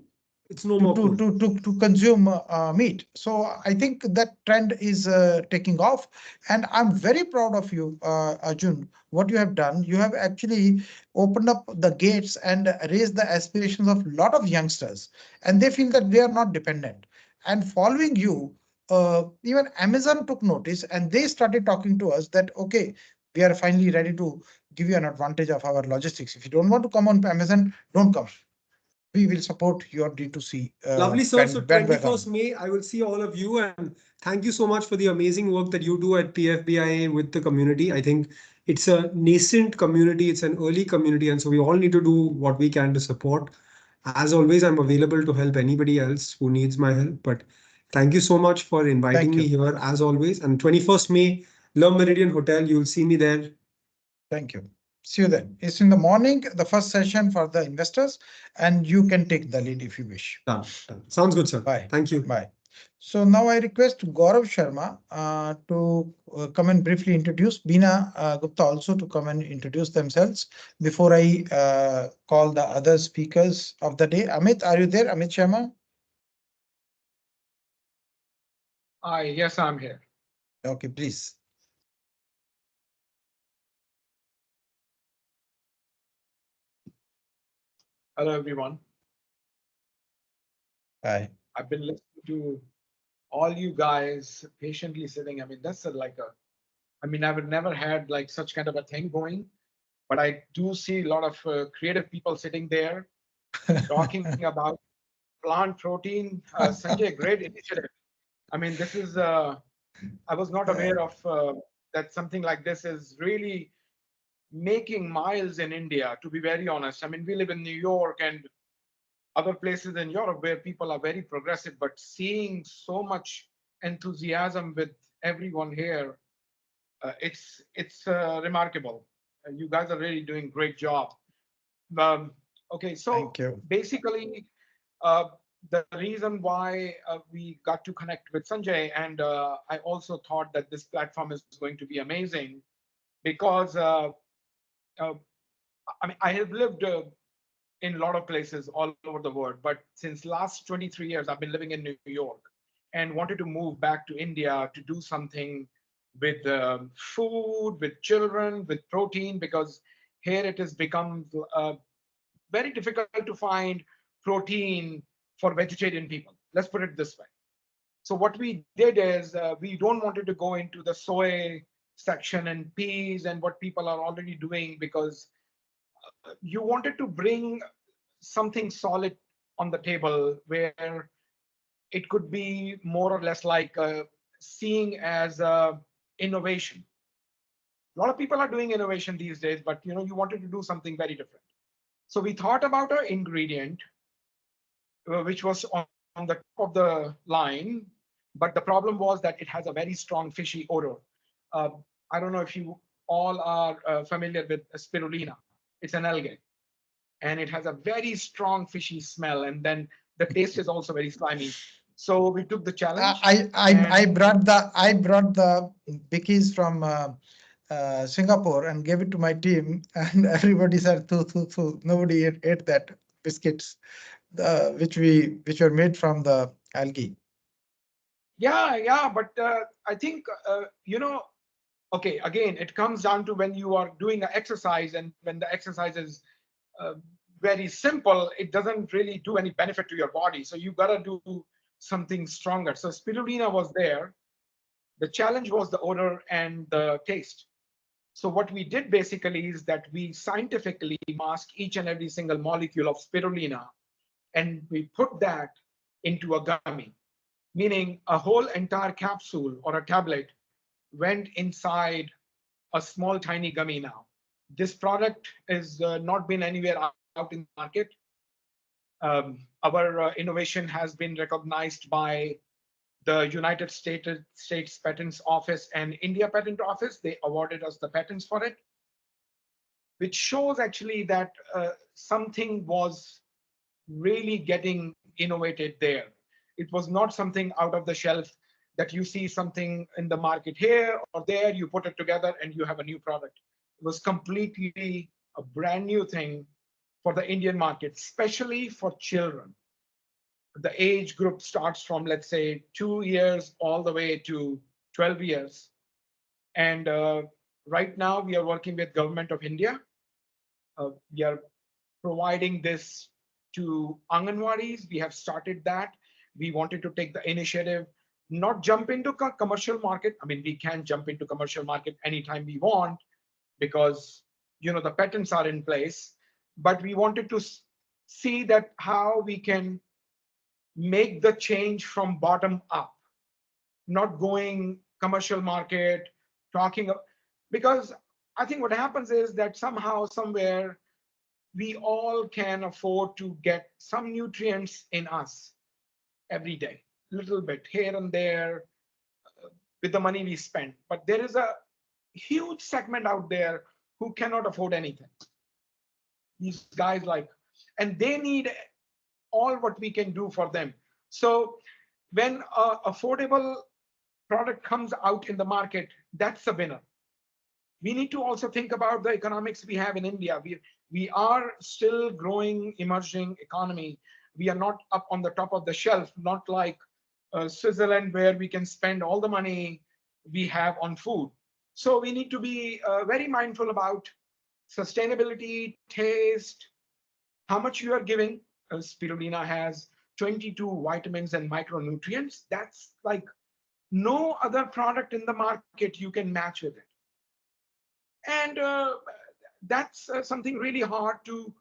Speaker 13: It's no more cool.
Speaker 2: To consume meat. So I think that trend is taking off, and I'm very proud of you, Arjun. What you have done, you have actually opened up the gates and raised the aspirations of a lot of youngsters, and they feel that they are not dependent. And following you, even Amazon took notice, and they started talking to us that, okay, we are finally ready to give you an advantage of our logistics. If you don't want to come on Amazon, don't come. We will support your D2C.
Speaker 13: Lovely, sir. So 21st May, I will see all of you, and thank you so much for the amazing work that you do at PFBIA with the community. I think it's a nascent community, it's an early community, and so we all need to do what we can to support. As always, I'm available to help anybody else who needs my help. But thank you so much for inviting me here, as always. And 21st May, La Meridian Hotel, you'll see me there.
Speaker 2: Thank you. See you then. It's in the morning, the first session for the investors, and you can take the lead if you wish.
Speaker 13: Done. Sounds good, sir.
Speaker 2: Bye.
Speaker 13: Thank you.
Speaker 2: Bye. So now I request Gaurav Sharma to come and briefly introduce Beena Gupta also to come and introduce themselves before I call the other speakers of the day. Amit, are you there? Amit Sharma?
Speaker 14: Yes, I'm here.
Speaker 2: Okay, please.
Speaker 14: Hello, everyone.
Speaker 2: Hi.
Speaker 14: I've been listening to all you guys patiently sitting. I mean, that's I mean, I've never had like such kind of a thing going, but I do see a lot of creative people sitting there talking about plant protein. Sanjay, great initiative. I mean, this is, I was not aware of that something like this is really making miles in India, to be very honest. I mean, we live in New York and other places in Europe where people are very progressive, but seeing so much enthusiasm with everyone here, it's remarkable. You guys are really doing great job. Okay, so
Speaker 2: Thank you.
Speaker 14: basically, the reason why we got to connect with Sanjay, and I also thought that this platform is going to be amazing because I mean, I have lived in a lot of places all over the world, but since last 23 years, I've been living in New York and wanted to move back to India to do something with food, with children, with protein, because here it has become very difficult to find protein for vegetarian people. Let's put it this way. So what we did is we don't wanted to go into the soy section and peas and what people are already doing, because you wanted to bring something solid on the table where it could be more or less like seeing as innovation. A lot of people are doing innovation these days, but you wanted to do something very different. So we thought about an ingredient which was on the top of the line, but the problem was that it has a very strong fishy odor. I don't know if you all are familiar with spirulina. It's an algae, and it has a very strong fishy smell, and then the taste is also very slimy. So we took the challenge.
Speaker 2: I brought the bikis from Singapore and gave it to my team, and everybody said, "Thu." Nobody ate that biscuits, which were made from the algae.
Speaker 14: Yeah, but I think okay, again, it comes down to when you are doing an exercise, and when the exercise is very simple, it doesn't really do any benefit to your body. So you gotta do something stronger. So spirulina was there. The challenge was the odor and the taste. So what we did basically is that we scientifically masked each and every single molecule of spirulina, and we put that into a gummy, meaning a whole entire capsule or a tablet went inside a small tiny gummy now. This product is not been anywhere out in the market. Our innovation has been recognized by the United States Patents Office and India Patent Office. They awarded us the patents for it, which shows actually that something was really getting innovated there. It was not something out of the shelf that you see something in the market here or there, you put it together and you have a new product. It was completely a brand new thing for the Indian market, especially for children. The age group starts from, let's say, 2 years all the way to 12 years. And right now we are working with Government of India. We are providing this to Anganwadis. We have started that. We wanted to take the initiative, not jump into commercial market. I mean, we can jump into commercial market anytime we want because the patents are in place. But we wanted to see that how we can make the change from bottom up, not going commercial market, talking, because I think what happens is that somehow, somewhere, we all can afford to get some nutrients in us every day, little bit here and there with the money we spend. But there is a huge segment out there who cannot afford anything. These guys and they need all what we can do for them. So when an affordable product comes out in the market, that's a winner. We need to also think about the economics we have in India. We are still growing, emerging economy. We are not up on the top of the shelf, not like Switzerland, where we can spend all the money we have on food. So we need to be very mindful about sustainability, taste, how much you are giving. Spirulina has 22 vitamins and micronutrients. That's like no other product in the market you can match with it. And that's something really hard to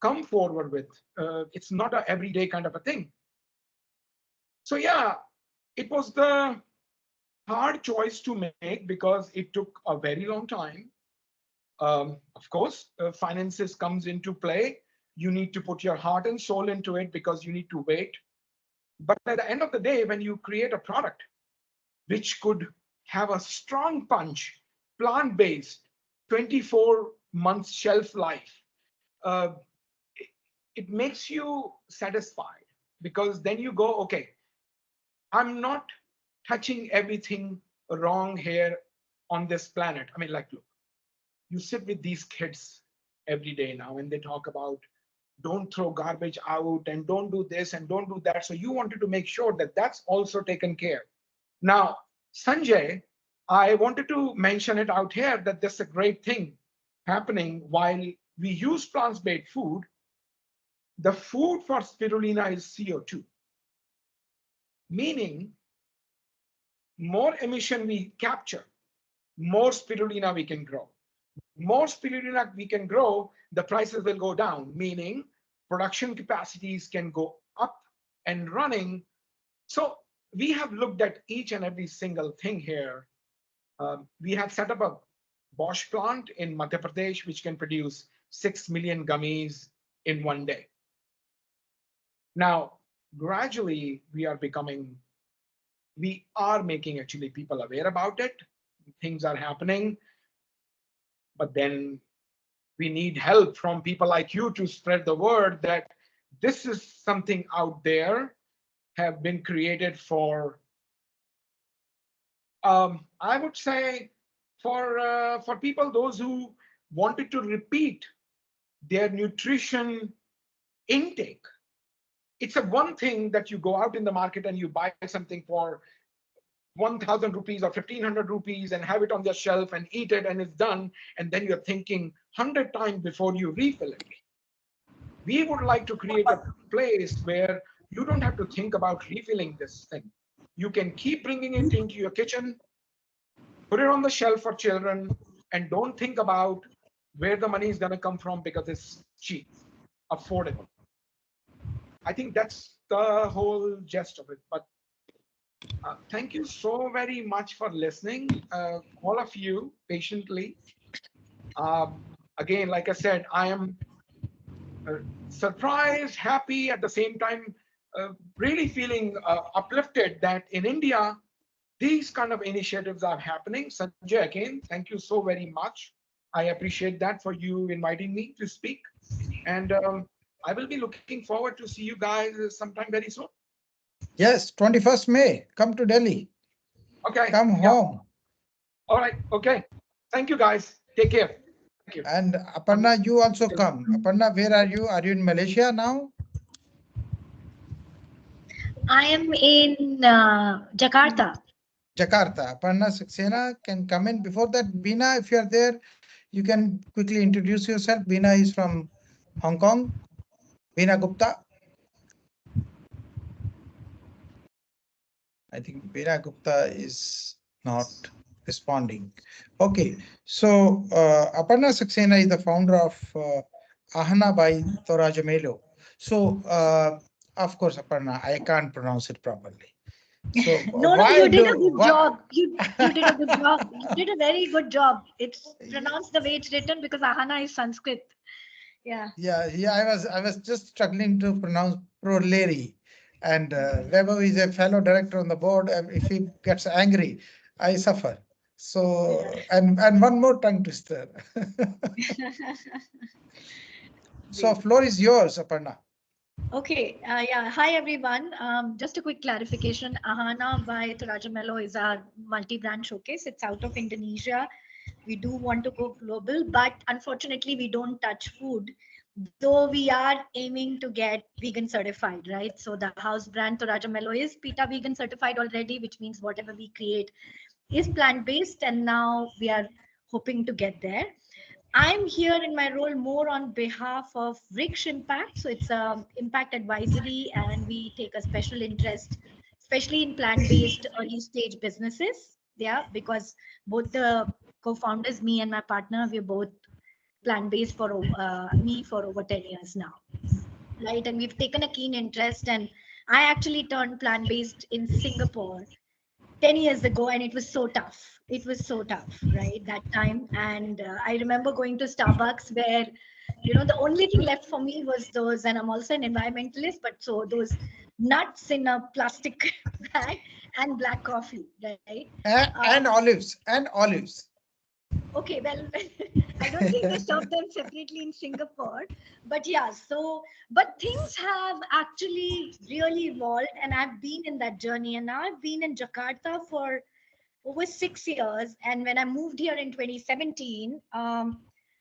Speaker 14: come forward with. It's not an everyday kind of a thing. So yeah, it was the hard choice to make because it took a very long time. Of course, finances comes into play. You need to put your heart and soul into it because you need to wait. But at the end of the day, when you create a product which could have a strong punch, plant-based, 24 months shelf life, uh, it makes you satisfied because then you go, okay, I'm not touching everything wrong here on this planet. I mean, like, look, you sit with these kids every day now and they talk about don't throw garbage out and don't do this and don't do that. So you wanted to make sure that that's also taken care. Now, Sanjay, I wanted to mention it out here that there's a great thing happening while we use plant-based food. The food for spirulina is CO2, meaning more emission we capture, more spirulina we can grow. More spirulina we can grow, the prices will go down, meaning production capacities can go up and running. So we have looked at each and every single thing here. We have set up a Bosch plant in Madhya Pradesh, which can produce 6 million gummies in one day. Now, gradually, we are making actually people aware about it. Things are happening. But then we need help from people like you to spread the word that this is something out there, have been created for, I would say, for people, those who wanted to repeat their nutrition intake. It's a one thing that you go out in the market and you buy something for 1,000 rupees or 1,500 rupees and have it on the shelf and eat it and it's done. And then you're thinking 100 times before you refill it. We would like to create a place where you don't have to think about refilling this thing. You can keep bringing it into your kitchen, put it on the shelf for children, and don't think about where the money is going to come from because it's cheap, affordable. I think that's the whole gist of it. But thank you so very much for listening, all of you, patiently. Again, like I said, I am surprised, happy, at the same time, really feeling uplifted that in India, these kind of initiatives are happening. Sanjay, again, thank you so very much. I appreciate that for you inviting me to speak. And I will be looking forward to see you guys sometime very soon.
Speaker 2: Yes, 21st May. Come to Delhi.
Speaker 14: Okay.
Speaker 2: Come home.
Speaker 14: All right. Okay. Thank you, guys. Take care. Thank you.
Speaker 2: And Aparna, you also come. Aparna, where are you? Are you in Malaysia now?
Speaker 15: I am in Jakarta.
Speaker 2: Jakarta. Aparna Saxena can come in. Before that, Beena, if you are there, you can quickly introduce yourself. Beena is from Hong Kong. Beena Gupta. I think Beena Gupta is not responding. Okay, so Aparna Saxena is the founder of Ahana by Torajamelo. So, of course, Aparna, I can't pronounce it properly. So
Speaker 15: no, you did a good job. You did a good job. You did a very good job. It's pronounced the way it's written because Ahana is Sanskrit. Yeah.
Speaker 2: I was just struggling to pronounce Proleri. And Weber is a fellow director on the board. If he gets angry, I suffer. So, and one more tongue twister. So, floor is yours, Aparna.
Speaker 15: Okay. Yeah. Hi, everyone. Just a quick clarification. Ahana by Torajamelo is our multi-brand showcase. It's out of Indonesia. We do want to go global, but unfortunately, we don't touch food. Though we are aiming to get vegan certified, right? So the house brand Torajamelo is PETA vegan certified already, which means whatever we create is plant-based, and now we are hoping to get there. I'm here in my role more on behalf of Rich Impact. So it's a impact advisory, and we take a special interest, especially in plant-based early stage businesses. Yeah, because both the co-founders, me and my partner, we're both plant-based for me for over 10 years now, right? And we've taken a keen interest, and I actually turned plant-based in Singapore 10 years ago, and it was so tough. It was so tough, right, that time. And I remember going to Starbucks where, the only thing left for me was those, and I'm also an environmentalist, but so those nuts in a plastic bag and black coffee, right?
Speaker 2: And olives, and olives.
Speaker 15: Okay, well, I don't think they serve them separately in Singapore, but yeah, but things have actually really evolved, and I've been in that journey, and now I've been in Jakarta for over 6 years. And when I moved here in 2017,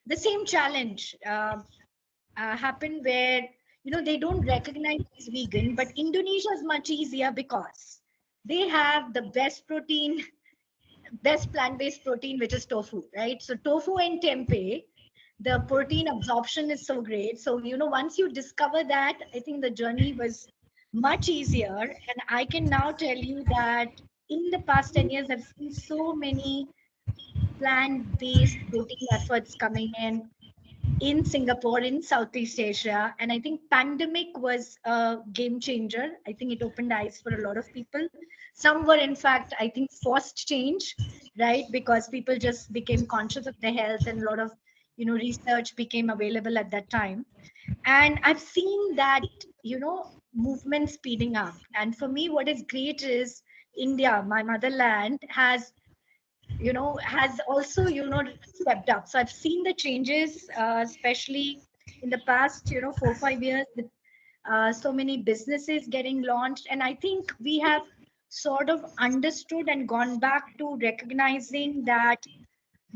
Speaker 15: the same challenge happened where, they don't recognize it's vegan, but Indonesia is much easier because they have the best plant-based protein, which is tofu, right? So tofu and tempeh, the protein absorption is so great. So, once you discover that, I think the journey was much easier. And I can now tell you that in the past 10 years, I've seen so many plant-based protein efforts coming in Singapore, in Southeast Asia. And I think pandemic was a game changer. I think it opened eyes for a lot of people. Some were, in fact, I think, forced change, right? Because people just became conscious of their health, and a lot of, research became available at that time. And I've seen that, movement speeding up. And for me, what is great is India, my motherland, has also, stepped up. So I've seen the changes, especially in the past, 4-5 years, with so many businesses getting launched. And I think we have sort of understood and gone back to recognizing that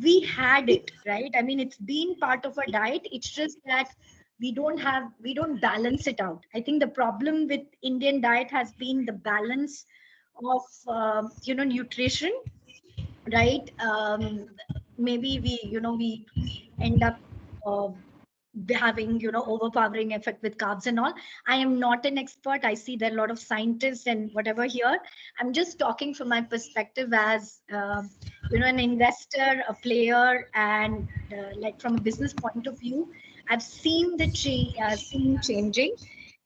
Speaker 15: we had it, right? I mean, it's been part of our diet. It's just that we don't balance it out. I think the problem with Indian diet has been the balance of, nutrition, right? Maybe we end up having, overpowering effect with carbs and all. I am not an expert. I see there are a lot of scientists and whatever here. I'm just talking from my perspective as, an investor, a player, and like from a business point of view, I've seen the scene changing.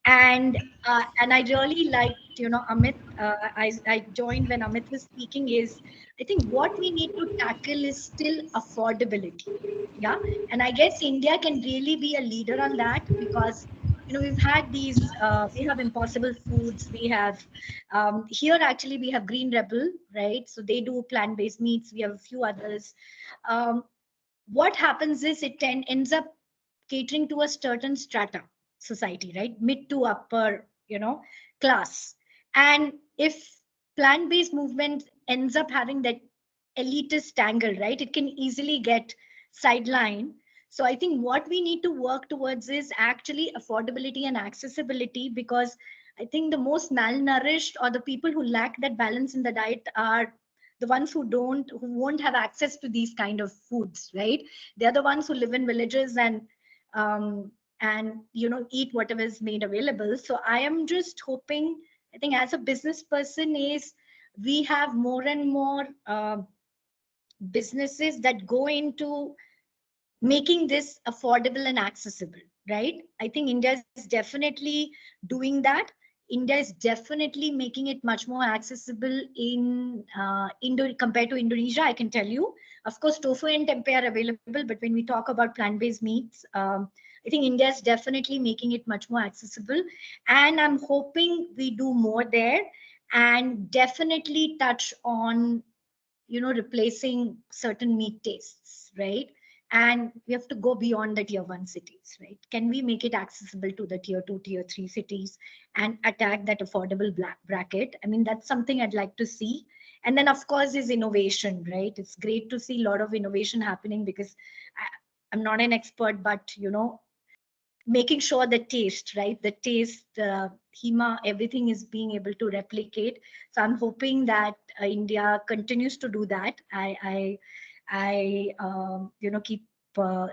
Speaker 15: And I really liked, Amit. I joined when Amit was speaking. Is I think what we need to tackle is still affordability. Yeah, and I guess India can really be a leader on that, because we've had these. We have Impossible Foods. We have here actually we have Green Rebel, right? So they do plant-based meats. We have a few others. What happens is ends up catering to a certain strata society, right? Mid to upper, class. And if plant-based movement ends up having that elitist angle, right, it can easily get sidelined. So I think what we need to work towards is actually affordability and accessibility, because I think the most malnourished, or the people who lack that balance in the diet, are the ones who won't have access to these kind of foods, right? They're the ones who live in villages and eat whatever is made available. So I am just hoping, I think as a business person, is we have more and more businesses that go into making this affordable and accessible, right? I think India is definitely doing that. India is definitely making it much more accessible in compared to Indonesia, I can tell you. Of course, tofu and tempeh are available, but when we talk about plant-based meats, I think India is definitely making it much more accessible. And I'm hoping we do more there, and definitely touch on, replacing certain meat tastes, right? And we have to go beyond the tier 1 cities, right? Can we make it accessible to the tier 2, tier 3 cities and attack that affordable bracket? I mean, that's something I'd like to see. And then, of course, is innovation, right? It's great to see a lot of innovation happening, because I'm not an expert, but, making sure the taste, right? The taste, HEMA, everything is being able to replicate. So I'm hoping that India continues to do that. I keep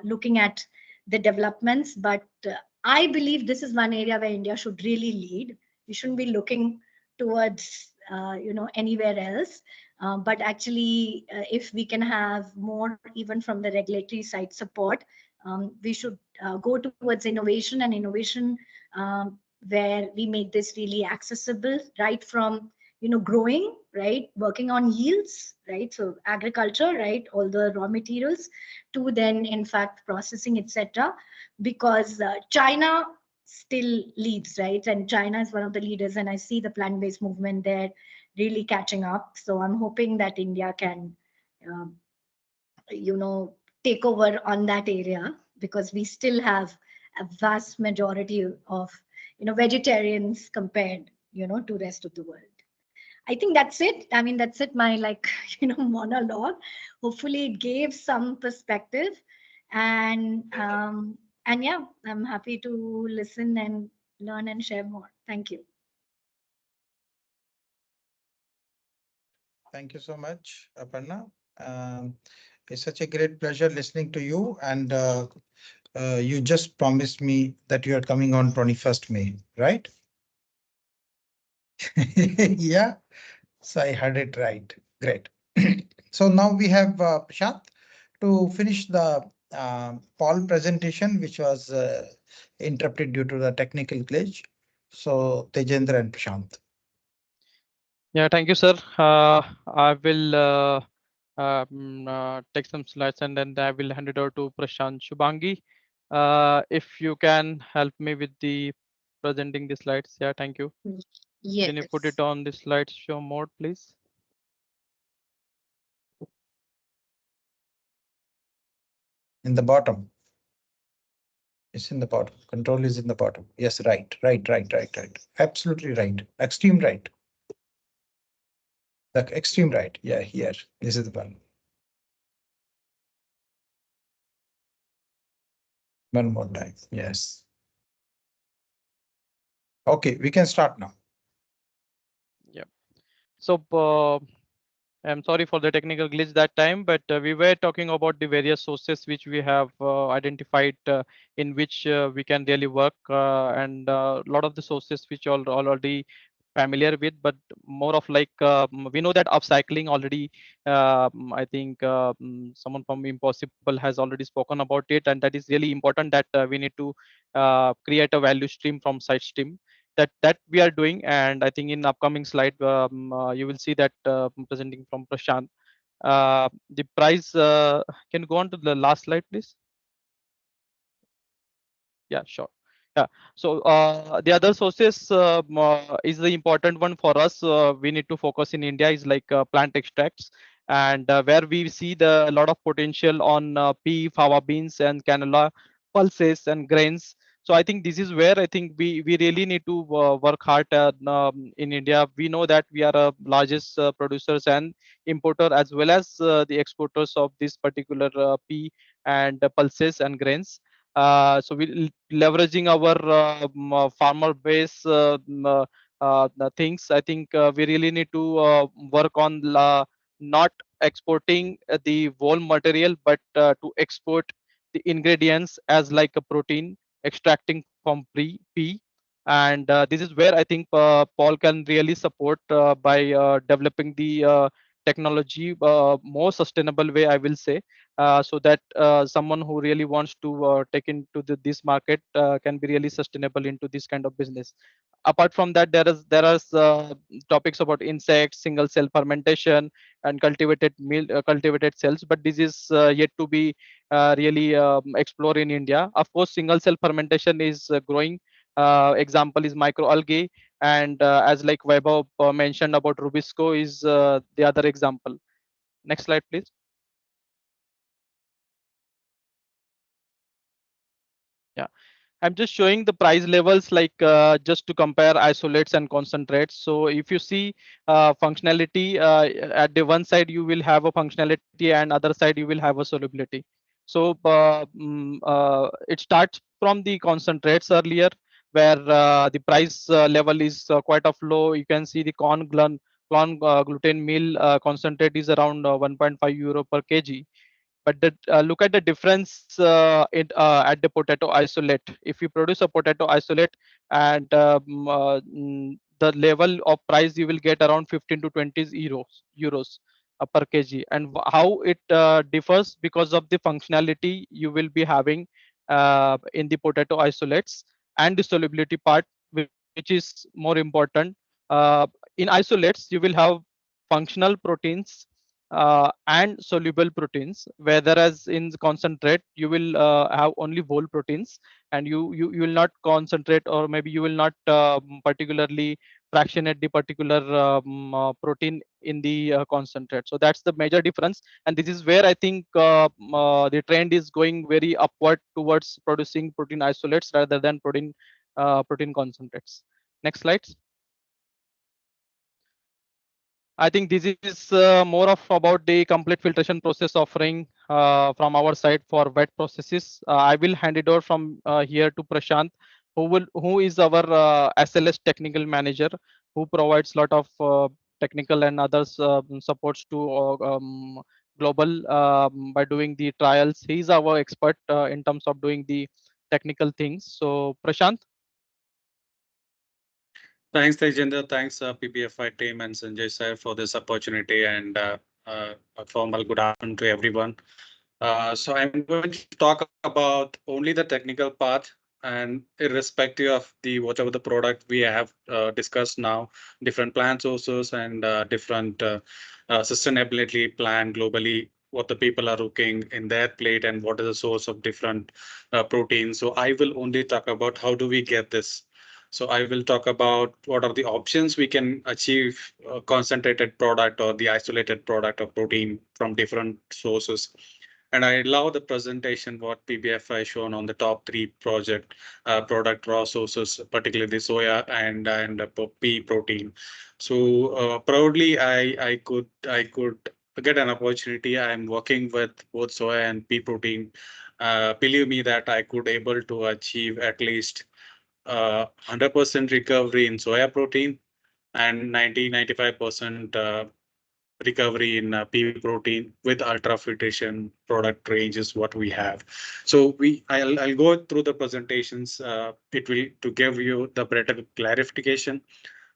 Speaker 15: looking at the developments, but I believe this is one area where India should really lead. We shouldn't be looking towards, anywhere else. But actually, if we can have more, even from the regulatory side, support, we should go towards innovation, and innovation where we make this really accessible, right from, growing right, working on yields, right? So agriculture, right, all the raw materials, to then in fact processing, etc. Because China still leads, right? And China is one of the leaders, and I see the plant-based movement there really catching up. So I'm hoping that India can, um, take over on that area, because we still have a vast majority of, vegetarians compared, to rest of the world. I think that's it. I mean, that's it, my like, monologue. Hopefully it gave some perspective. And yeah, I'm happy to listen and learn and share more. Thank you.
Speaker 2: Thank you so much, Aparna. It's such a great pleasure listening to you. And you just promised me that you are coming on 21st May, right? Yeah, so I heard it right. Great. So now we have Prashant to finish the Pall presentation, which was interrupted due to the technical glitch. So Tejendra and Prashant.
Speaker 9: Yeah, thank you, sir. I will take some slides and then I will hand it over to Prashant Shubhangi. If you can help me with the presenting the slides. Yeah, thank you.
Speaker 8: Yes.
Speaker 9: Can you put it on the slideshow mode, please?
Speaker 2: In the bottom. It's in the bottom. Control is in the bottom. Yes, right. Absolutely right. Extreme right. The extreme right. Yeah, here. This is the one. One more time. Yes. Okay, we can start now.
Speaker 9: Yeah. So I'm sorry for the technical glitch that time, but we were talking about the various sources which we have identified in which we can really work, and a lot of the sources which are already familiar with, but more of like we know that upcycling already. I think someone from Impossible has already spoken about it, and that is really important that we need to create a value stream from side stream that we are doing. And I think in upcoming slide you will see that presenting from Prashant. The price, can you go on to the last slide, please? Yeah, sure. Yeah. So the other sources is the important one for us. We need to focus in India is like plant extracts, and where we see the a lot of potential on pea, fava beans, and canola pulses and grains. So I think this is where I think we really need to work hard in India. We know that we are largest producers and importer as well as the exporters of this particular pea and pulses and grains. So we leveraging our farmer base the things. I think we really need to work on not exporting the whole material, but to export the ingredients as like a protein extracting from pea. And this is where I think Paul can really support by developing the technology more sustainable way, I will say, so that someone who really wants to take into this market can be really sustainable into this kind of business. Apart from that, there are topics about insects, single cell fermentation, and cultivated cells, but this is yet to be really explored in India. Of course, single cell fermentation is growing. Example is microalgae, and as like Vaibhav mentioned about Rubisco is the other example. Next slide, please. Yeah, I'm just showing the price levels like just to compare isolates and concentrates. So if you see functionality at the one side, you will have a functionality and other side you will have a solubility. So it starts from the concentrates earlier, where the price level is quite of low. You can see the corn gluten meal concentrate is around 1.5 euro per kg. But look at the difference at the potato isolate. If you produce a potato isolate, and the level of price you will get around 15 to 20 euros per kg. And how it differs because of the functionality you will be having in the potato isolates and the solubility part, which is more important. In isolates, you will have functional proteins and soluble proteins, whereas in concentrate you will have only whole proteins, and you will not concentrate, or maybe you will not particularly fractionate the particular protein in the concentrate. So that's the major difference, and this is where I think the trend is going very upward towards producing protein isolates rather than protein concentrates. Next slide. I think this is more of about the complete filtration process offering from our side for wet processes. I will hand it over from here to Prashant, who is our SLS technical manager, who provides a lot of technical and others supports to global by doing the trials. He's our expert in terms of doing the technical things. So Prashant.
Speaker 16: Thanks, Tejendra. Thanks, PBFI team and Sanjay sir for this opportunity, and a formal good afternoon to everyone. So I'm going to talk about only the technical part, and irrespective of the whatever the product we have discussed now, different plant sources and different sustainability plan globally, what the people are looking in their plate and what is the source of different proteins. So I will only talk about how do we get this. So I will talk about what are the options we can achieve a concentrated product or the isolated product of protein from different sources. And I love the presentation what PBFI shown on the top three product raw sources, particularly the soya and pea protein. So proudly I could get an opportunity. I'm working with both soya and pea protein. Believe me that I could able to achieve at least 100% recovery in soya protein and 95% recovery in pea protein with ultra filtration product range is what we have. So I'll go through the presentations. It will to give you the better clarification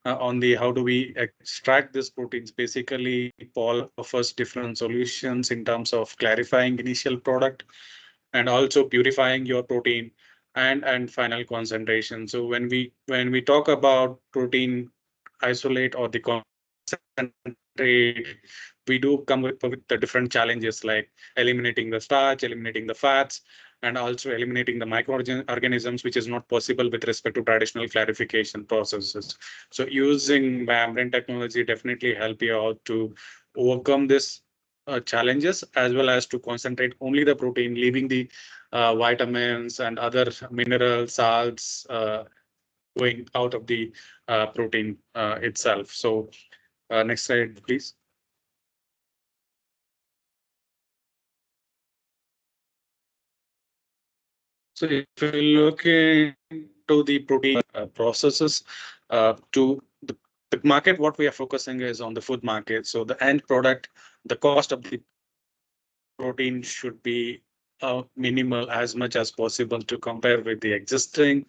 Speaker 16: on the how do we extract these proteins. Basically, Paul offers different solutions in terms of clarifying initial product and also purifying your protein and final concentration. So when we talk about protein isolate or the concentrate, we do come with the different challenges like eliminating the starch, eliminating the fats, and also eliminating the microorganisms, which is not possible with respect to traditional clarification processes. So using membrane technology definitely help you out to overcome this challenges, as well as to concentrate only the protein, leaving the vitamins and other mineral salts going out of the protein itself. So next slide, please. So if you look into the protein processes to the market, what we are focusing is on the food market. So the end product, the cost of the protein should be minimal as much as possible to compare with the existing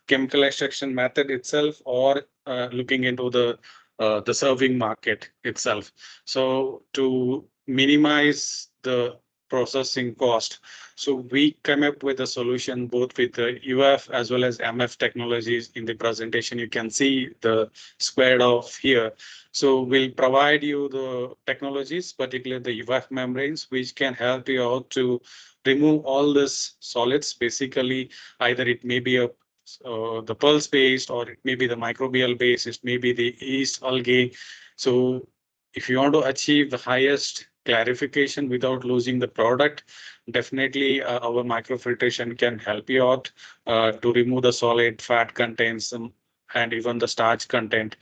Speaker 16: chemical extraction method itself, or looking into the serving market itself. So to minimize the processing cost, so we come up with a solution both with the UF as well as MF technologies. In the presentation, you can see the squared off here. So we'll provide you the technologies, particularly the UF membranes, which can help you out to remove all this solids. Basically, either it may be the pulse based, or it may be the microbial based, it may be the yeast algae. So if you want to achieve the highest clarification without losing the product, definitely our microfiltration can help you out to remove the solid fat contents and even the starch content,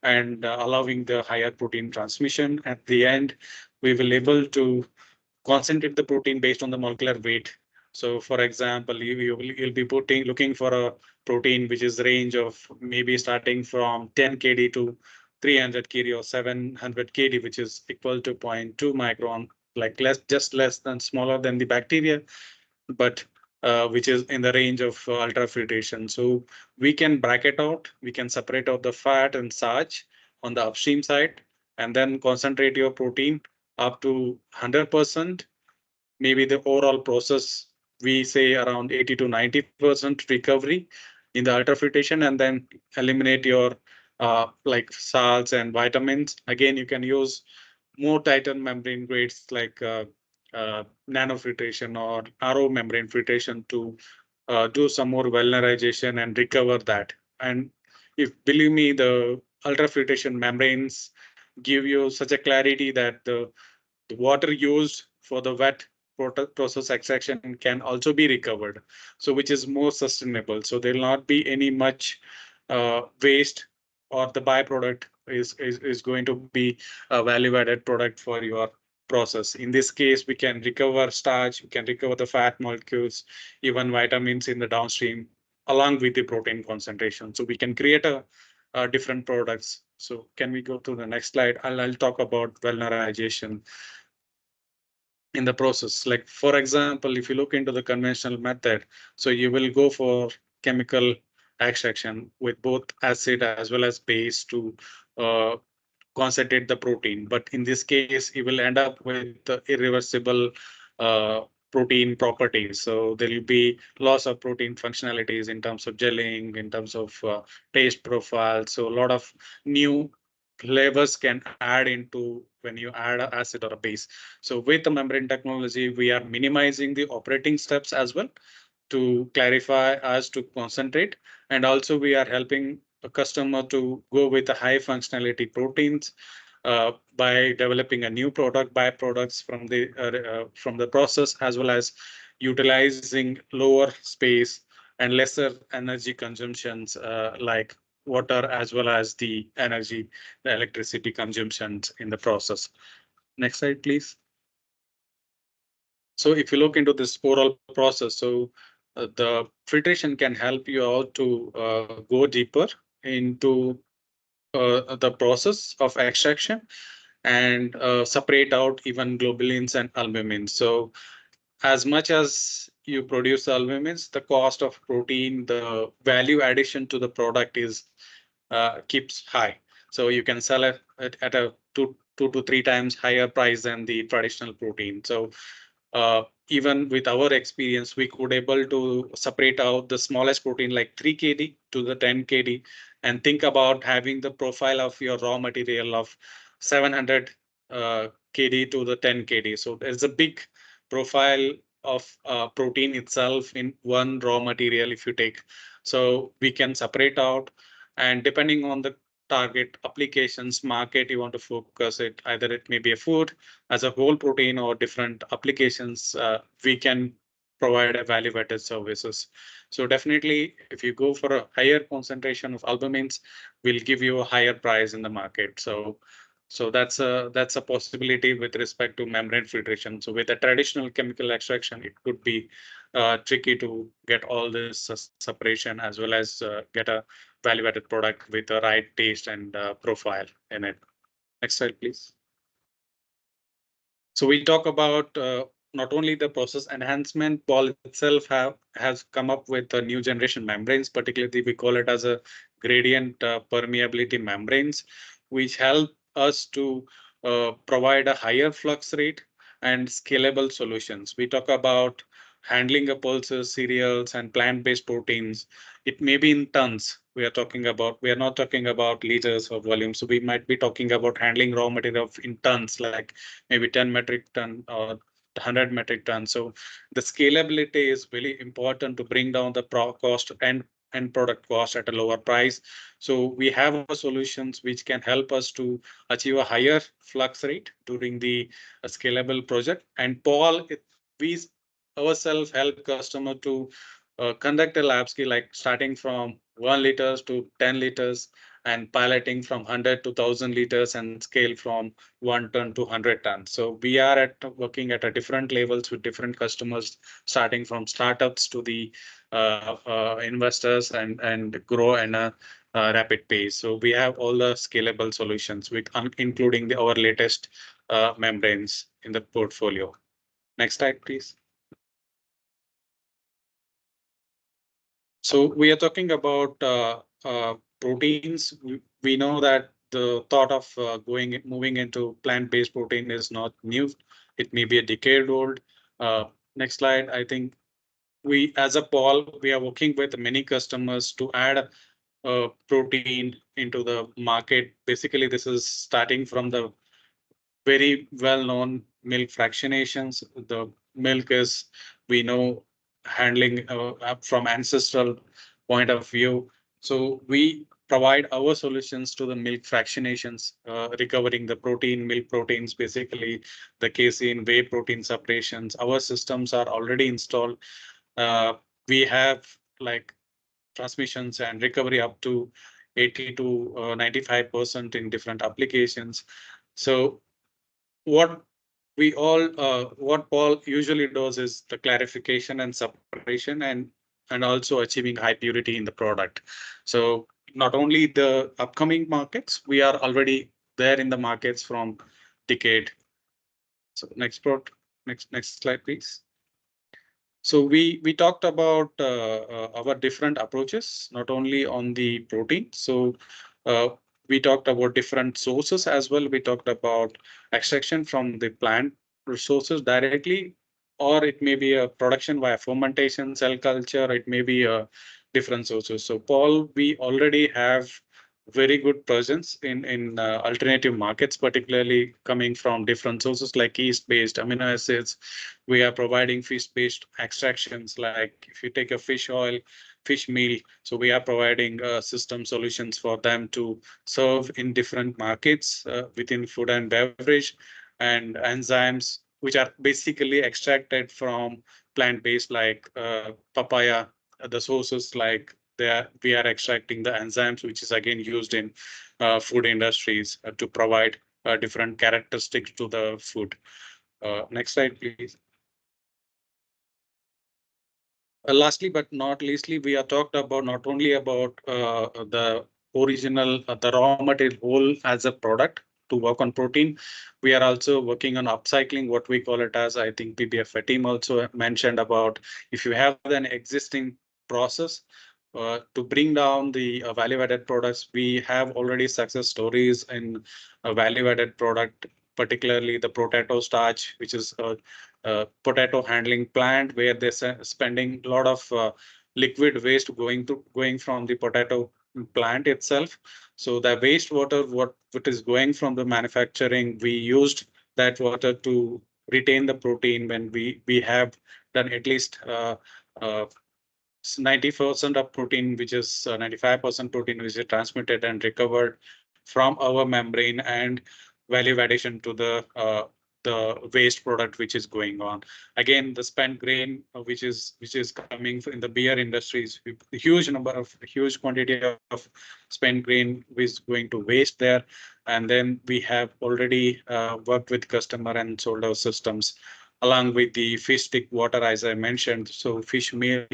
Speaker 16: and allowing the higher protein transmission. At the end, we will able to concentrate the protein based on the molecular weight. So for example, you'll be looking for a protein which is range of maybe starting from 10 kd to 300 kd or 700 kd, which is equal to 0.2 micron, like just less than smaller than the bacteria, but which is in the range of ultrafiltration. So we can bracket out, we can separate out the fat and starch on the upstream side, and then concentrate your protein up to 100%. Maybe the overall process, we say around 80 to 90% recovery in the ultrafiltration, and then eliminate your like salts and vitamins. Again, you can use more tighter membrane grades like nanofiltration or RO membrane filtration to do some more velarization and recover that. And if believe me, the ultrafiltration membranes give you such a clarity that the water used for the wet process extraction can also be recovered, so which is more sustainable. So there will not be any much waste, or the byproduct is going to be a value added product for your process. In this case, we can recover starch, we can recover the fat molecules, even vitamins in the downstream, along with the protein concentration. So we can create different products. So can we go to the next slide? I'll talk about valorization in the process. Like for example, if you look into the conventional method, so you will go for chemical extraction with both acid as well as base to uh, concentrate the protein. But in this case, you will end up with the irreversible uh, protein properties. So there will be loss of protein functionalities in terms of gelling, in terms of taste profile. So a lot of new flavors can add into when you add an acid or a base. So with the membrane technology, we are minimizing the operating steps as well to clarify as to concentrate. And also we are helping a customer to go with the high functionality proteins by developing a new product, byproducts from the process, as well as utilizing lower space and lesser energy consumptions like water, as well as the energy, the electricity consumptions in the process. Next slide, please. So if you look into this overall process, so the filtration can help you out to go deeper into the process of extraction and separate out even globulins and albumins. So as much as you produce albumins, the cost of protein, the value addition to the product is keeps high. So you can sell it at a two to three times higher price than the traditional protein. So even with our experience, we could able to separate out the smallest protein like 3 kd to the 10 kd, and think about having the profile of your raw material of 700 kd to the 10 kd. So there's a big profile of protein itself in one raw material if you take. So we can separate out, and depending on the target applications market you want to focus it, either it may be a food as a whole protein or different applications, we can provide a value-added services. So definitely, if you go for a higher concentration of albumins, we'll give you a higher price in the market. So that's a possibility with respect to membrane filtration. So with a traditional chemical extraction, it could be tricky to get all this separation as well as get a value-added product with the right taste and profile in it. Next slide, please. So we talk about not only the process enhancement, Pall itself has come up with a new generation membranes, particularly we call it as a gradient permeability membranes, which help us to provide a higher flux rate and scalable solutions. We talk about handling of pulses, cereals, and plant-based proteins. It may be in tons. We are not talking about liters or volume. So we might be talking about handling raw material in tons, like maybe 10 metric ton or 100 metric ton. So the scalability is really important to bring down the cost and product cost at a lower price. So we have solutions which can help us to achieve a higher flux rate during the scalable project. And Pall, we ourselves help customer to conduct a lab scale, like starting from 1 liters to 10 liters and piloting from 100 to 1000 liters and scale from 1 ton to 100 tons. So we are working at a different levels with different customers, starting from startups to the investors and grow in a rapid pace. So we have all the scalable solutions with including our latest membranes in the portfolio. Next slide, please. So we are talking about proteins. We know that the thought of moving into plant-based protein is not new. It may be a decade old. Next slide. I think we, as a Pall, we are working with many customers to add protein into the market. Basically, this is starting from the very well-known milk fractionations. The milk is, we know, handling up from ancestral point of view. So we provide our solutions to the milk fractionations, recovering the protein, milk proteins, basically the casein, whey protein separations. Our systems are already installed. We have like transmissions and recovery up to 80 to 95% in different applications. So what Pall usually does is the clarification and separation and also achieving high purity in the product. So not only the upcoming markets, we are already there in the markets from decade. So next slide, please. So we talked about our different approaches, not only on the protein. So uh, we talked about different sources as well. We talked about extraction from the plant resources directly, or it may be a production via fermentation, cell culture. It may be different sources. So Paul, we already have very good presence in alternative markets, particularly coming from different sources like yeast-based amino acids. We are providing fish-based extractions, like if you take a fish oil, fish meal. So we are providing system solutions for them to serve in different markets within food and beverage, and enzymes which are basically extracted from plant-based like papaya. The sources like we are extracting the enzymes, which is again used in food industries to provide different characteristics to the food. Next slide, please. Lastly, but not leastly, we are talked about not only about the original, the raw material whole as a product to work on protein. We are also working on upcycling, what we call it as, I think PBFIA team also mentioned about, if you have an existing process to bring down the value-added products, we have already success stories in a value-added product, particularly the potato starch, which is potato handling plant where they're spending a lot of liquid waste going from the potato plant itself. So the wastewater, what is going from the manufacturing, we used that water to retain the protein when we have done at least 90% of protein, which is 95% protein, which is transmitted and recovered from our membrane, and value addition to the waste product which is going on. Again, the spent grain, which is coming in the beer industries, huge quantity of spent grain is going to waste there. And then we have already worked with customer and sold our systems along with the fish stick water, as I mentioned. So fish meal,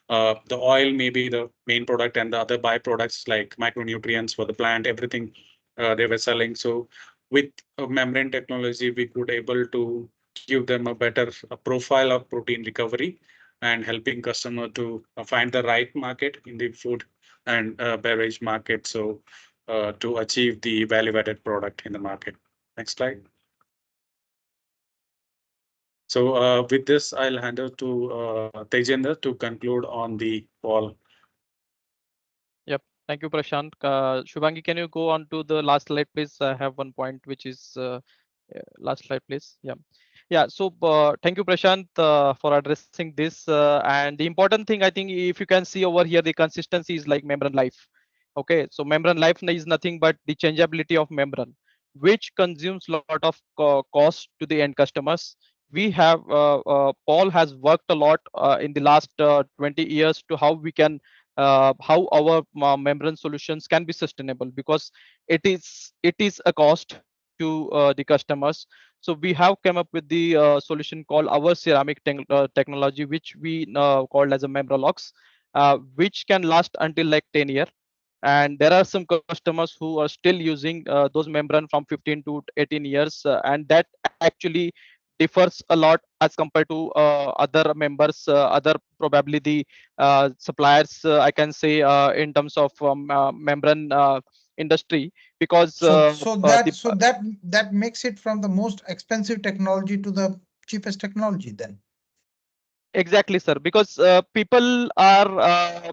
Speaker 16: the oil may be the main product, and the other byproducts like micronutrients for the plant, everything they were selling. So with membrane technology, we could able to give them a better profile of protein recovery and helping customer to find the right market in the food and beverage market. So to achieve the value-added product in the market. Next slide. So with this, I'll hand over to Tejendra to conclude on the Pall.
Speaker 9: Yep. Thank you, Prashant. Shubhangi, can you go on to the last slide, please? I have one point, which is last slide, please. Yeah. Yeah. So thank you, Prashant, for addressing this. And the important thing, I think, if you can see over here, the consistency is like membrane life. Okay. So membrane life is nothing but the changeability of membrane, which consumes a lot of cost to the end customers. We have Paul has worked a lot in the last 20 years to how we can how our membrane solutions can be sustainable, because it is a cost to the customers. So we have come up with the solution called our ceramic technology, which we called as a membralox, which can last until like 10 years. And there are some customers who are still using those membrane from 15 to 18 years, and that actually differs a lot as compared to other members, other probably the suppliers, I can say, in terms of membrane industry, because
Speaker 2: that makes it from the most expensive technology to the cheapest technology then.
Speaker 9: Exactly, sir. Because people are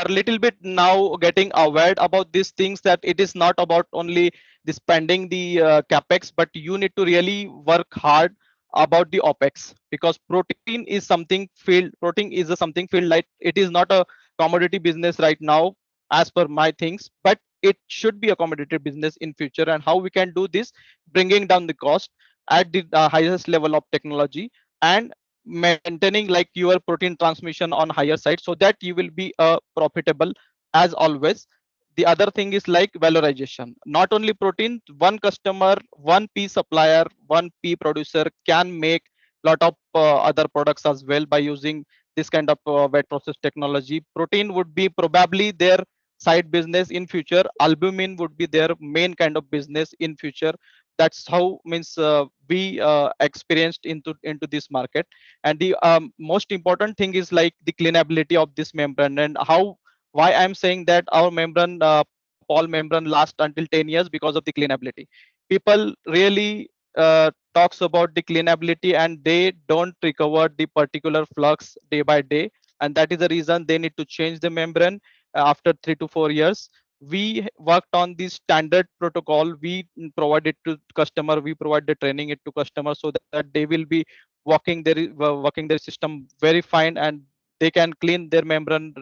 Speaker 9: little bit now getting aware about these things, that it is not about only the spending the capex, but you need to really work hard about the opex, because protein is something field. Protein is a something field, like it is not a commodity business right now, as per my things, but it should be a commodity business in future. And how we can do this, bringing down the cost at the highest level of technology, and maintaining like your protein transmission on higher side, so that you will be profitable as always. The other thing is like valorization, not only protein. One customer, one pea supplier, one pea producer can make lot of other products as well by using this kind of wet process technology. Protein would be probably their side business in future. Albumin would be their main kind of business in future. That's how means we experienced into this market. And the most important thing is like the cleanability of this membrane, and how, why I'm saying that our membrane, Pall membrane, last until 10 years because of the cleanability. People really talks about the cleanability, and they don't recover the particular flux day by day, and that is the reason they need to change the membrane after 3 to 4 years. We worked on the standard protocol. We provide it to customer. We provide the training it to customer, so that they will be working their system very fine, and they can clean their membrane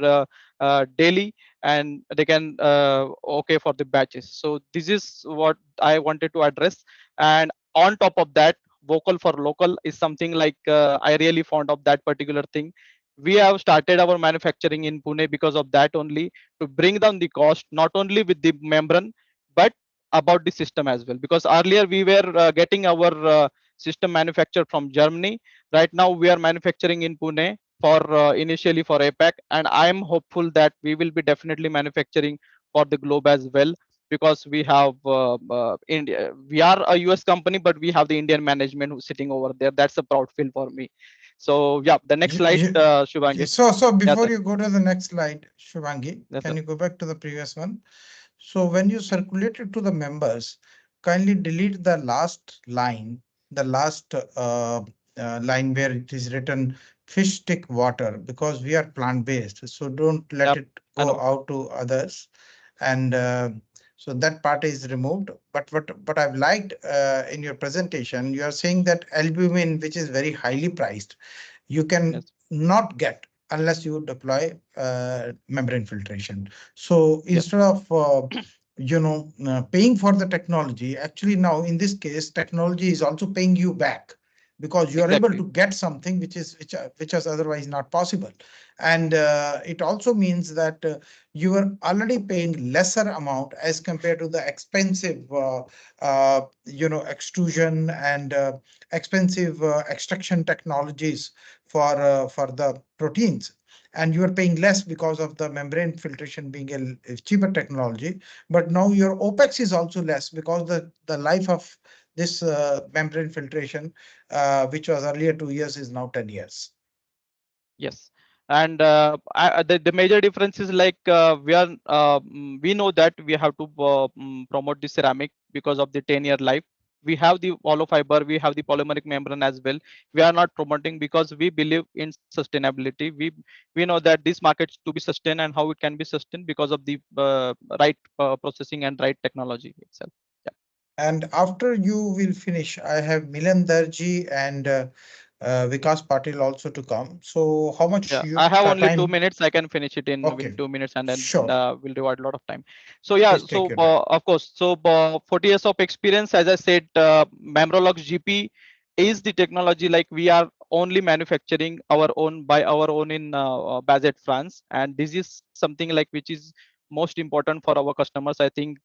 Speaker 9: daily, and they can okay for the batches. So this is what I wanted to address. And on top of that, vocal for local is something like I really fond of that particular thing. We have started our manufacturing in Pune because of that only, to bring down the cost, not only with the membrane, but about the system as well. Because earlier we were getting our system manufactured from Germany. Right now we are manufacturing in Pune for initially for APAC, and I am hopeful that we will be definitely manufacturing for the globe as well, because we have India. We are a US company, but we have the Indian management who's sitting over there. That's a proud feel for me. So yeah, the next slide, Shubhangi.
Speaker 2: So
Speaker 9: Yeah,
Speaker 2: before
Speaker 9: sir.
Speaker 2: you go to the next slide, Shubhangi,
Speaker 9: Yes,
Speaker 2: can
Speaker 9: sir.
Speaker 2: you go back to the previous one? So when you circulate it to the members, kindly delete the last line, the last line where it is written fish stick water, because we are plant-based. So don't let
Speaker 9: Yep,
Speaker 2: it
Speaker 9: I
Speaker 2: go
Speaker 9: know.
Speaker 2: out to others. And so that part is removed. But what I've liked in your presentation, you are saying that albumin, which is very highly priced, you can
Speaker 9: Yes.
Speaker 2: not get unless you deploy membrane filtration. So
Speaker 9: Yes.
Speaker 2: instead of paying for the technology, actually now in this case, technology is also paying you back, because you are able
Speaker 9: Exactly.
Speaker 2: to get something which was otherwise not possible. And it also means that you are already paying lesser amount as compared to the expensive extrusion and expensive extraction technologies for the proteins, and you are paying less because of the membrane filtration being a cheaper technology. But now your OPEX is also less, because the life of this membrane filtration, which was earlier 2 years, is now 10 years.
Speaker 9: Yes. And the major difference is like we know that we have to promote the ceramic because of the 10-year life. We have the hollow fiber, we have the polymeric membrane as well. We are not promoting because we believe in sustainability. We know that this market to be sustained, and how it can be sustained because of the right processing and right technology itself. Yeah.
Speaker 2: And after you will finish, I have Milan Darji and Vikas Patil also to come. So how much
Speaker 9: Yeah, I have only
Speaker 2: time?
Speaker 9: 2 minutes. I can finish it in within
Speaker 2: Okay,
Speaker 9: 2 minutes, and then
Speaker 2: sure.
Speaker 9: we'll divide a lot of time. So yeah,
Speaker 2: Please take
Speaker 9: so
Speaker 2: your time.
Speaker 9: of course, so 40 years of experience, as I said, Memrolux GP is the technology. Like we are only manufacturing our own by our own in Bazet, France, and this is something like which is most important for our customers. I think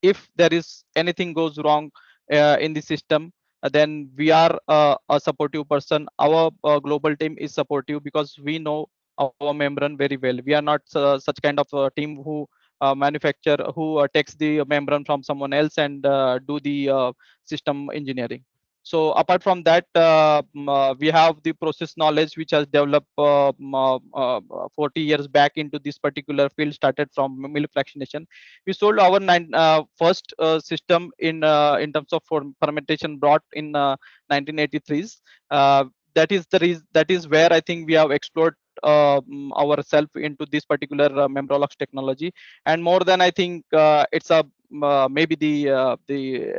Speaker 9: if there is anything goes wrong in the system, then we are a supportive person. Our global team is supportive because we know our membrane very well. We are not such kind of team who manufacture, who takes the membrane from someone else and do the system engineering. So apart from that, we have the process knowledge which has developed 40 years back into this particular field. Started from milk fractionation. We sold our first system in terms of fermentation brought in 1983s. that is where I think we have explored ourselves into this particular membrolox technology. And more than I think it's a maybe the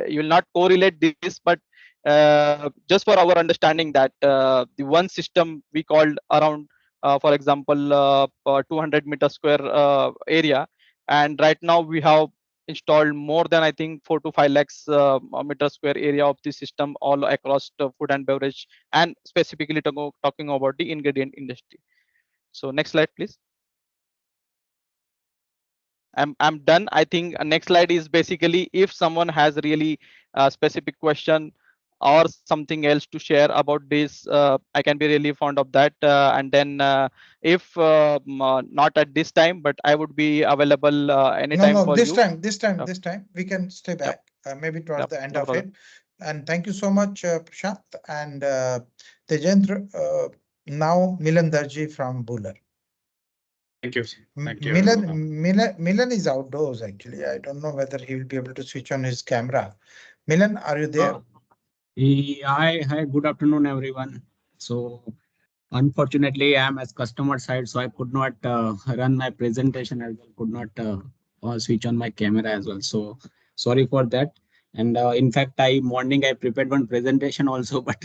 Speaker 9: you will not correlate this, but just for our understanding that the one system we called around for example 200 meter square area, and right now we have installed more than I think 4 to 5 lakhs meter square area of the system all across the food and beverage, and specifically talking about the ingredient industry. So next slide, please. I'm done. I think next slide is basically if someone has really a specific question or something else to share about this, I can be really fond of that. And then if not at this time, but I would be available anytime for
Speaker 2: this
Speaker 9: you.
Speaker 2: This time we can stay back, maybe towards the end
Speaker 9: no
Speaker 2: of
Speaker 9: problem.
Speaker 2: it. And thank you so much, Prashant and Tejendra. Now Milan Darji from Buhler.
Speaker 16: Thank you. Thank you.
Speaker 2: Milan is outdoors actually. I don't know whether he will be able to switch on his camera. Milan, are you there?
Speaker 17: Hi, good afternoon, everyone. So, unfortunately, I am as customer side, so I could not run my presentation as well, could not switch on my camera as well. So, sorry for that. And in fact, morning I prepared one presentation also, but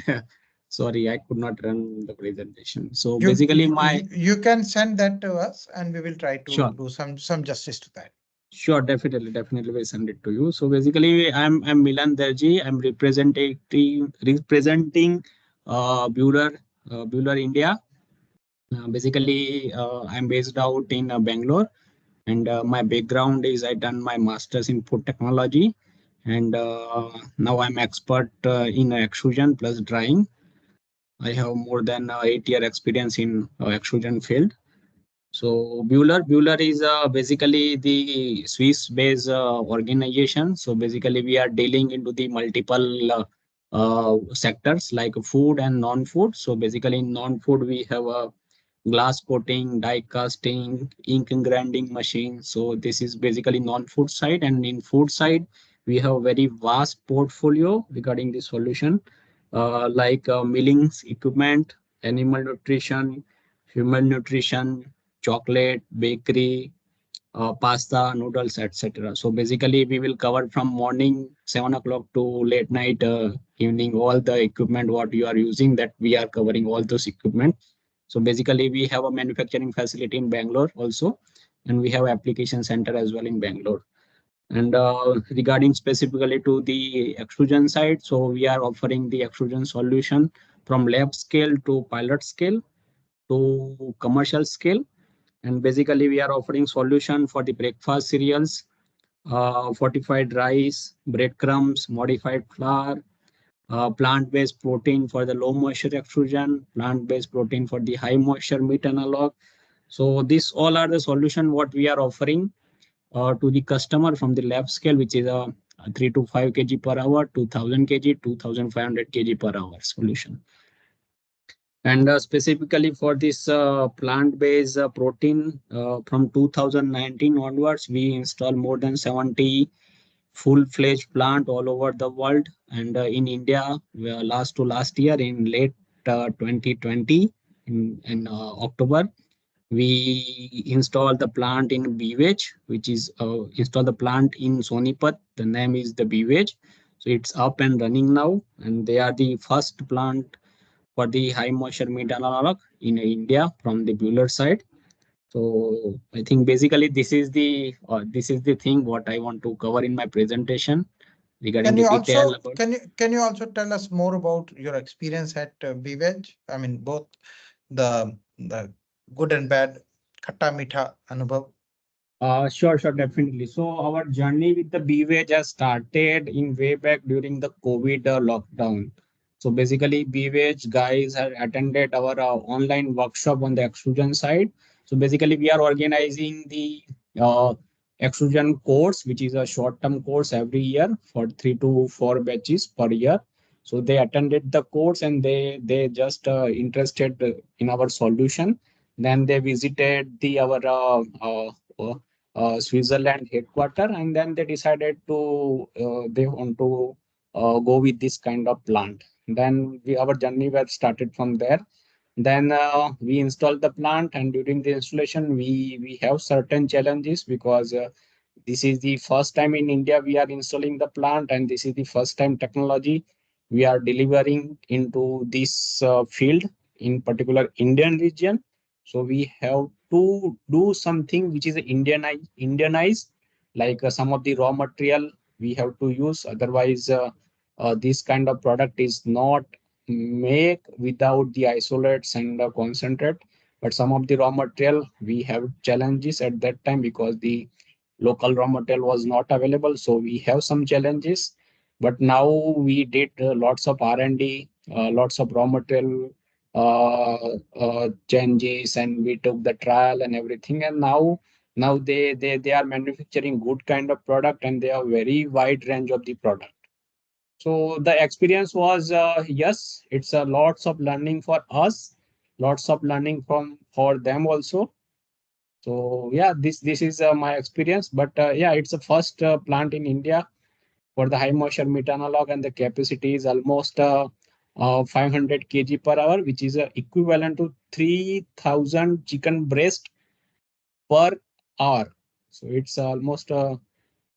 Speaker 17: sorry, I could not run the presentation. So basically,
Speaker 2: you can send that to us, and we will try to
Speaker 17: Sure.
Speaker 2: do some justice to that.
Speaker 17: Sure, definitely will send it to you. So basically, I'm Milan Darji. I'm representing Buhler India. Basically, I'm based out in Bangalore, and my background is I done my masters in food technology, and now I'm expert in extrusion plus drying. I have more than 8 year experience in extrusion field. So Buhler is basically the Swiss-based organization. So basically, we are dealing into the multiple sectors like food and non-food. So basically, in non-food, we have a glass coating, die casting, ink grinding machine. So this is basically non-food side, and in food side, we have very vast portfolio regarding the solution, like millings equipment, animal nutrition, human nutrition, chocolate, bakery, pasta, noodles, etc. So basically, we will cover from morning 7 o'clock to late night, evening, all the equipment what you are using, that we are covering all those equipment. So basically, we have a manufacturing facility in Bangalore also, and we have application center as well in Bangalore. And regarding specifically to the extrusion side, so we are offering the extrusion solution from lab scale to pilot scale to commercial scale. And basically, we are offering solution for the breakfast cereals, fortified rice, breadcrumbs, modified flour, plant-based protein for the low moisture extrusion, plant-based protein for the high moisture meat analog. So these all are the solution what we are offering to the customer from the lab scale, which is a 3 to 5 kg per hour, 2000 kg, 2500 kg per hour solution. And specifically for this plant-based protein, from 2019 onwards, we install more than 70 full-fledged plant all over the world. And in India, last year in late 2020, in October, we installed the plant in Beverage, which is install the plant in Sonipat. The name is the Beverage. So it's up and running now, and they are the first plant for the high moisture meat analog in India from the Buhler side. So I think basically this is the thing what I want to cover in my presentation regarding the detail.
Speaker 2: Can you also tell us more about your experience at Beverage? I mean, both the good and bad, khatta meetha anubhav.
Speaker 17: Sure, definitely. So our journey with the Beverage has started in way back during the COVID lockdown. So basically, Beverage guys have attended our online workshop on the extrusion side. So basically, we are organizing the extrusion course, which is a short-term course every year for 3 to 4 batches per year. So they attended the course and they just interested in our solution. Then they visited our Switzerland headquarter, and then they decided to they want to go with this kind of plant. Then our journey was started from there. Then we installed the plant, and during the installation, we have certain challenges because this is the first time in India we are installing the plant, and this is the first time technology we are delivering into this field, in particular Indian region. So we have to do something which is Indianized, like some of the raw material we have to use. Otherwise, this kind of product is not make without the isolates and the concentrate. But some of the raw material we have challenges at that time because the local raw material was not available, so we have some challenges. But now we did lots of R&D, lots of raw material changes, and we took the trial and everything, and now they are manufacturing good kind of product, and they have very wide range of the product. So the experience was, yes, it's a lots of learning for us, lots of learning for them also. So yeah, this is my experience. But yeah, it's the first plant in India for the high moisture metanolog, and the capacity is almost 500 kg per hour, which is equivalent to 3,000 chicken breast per hour. So it's almost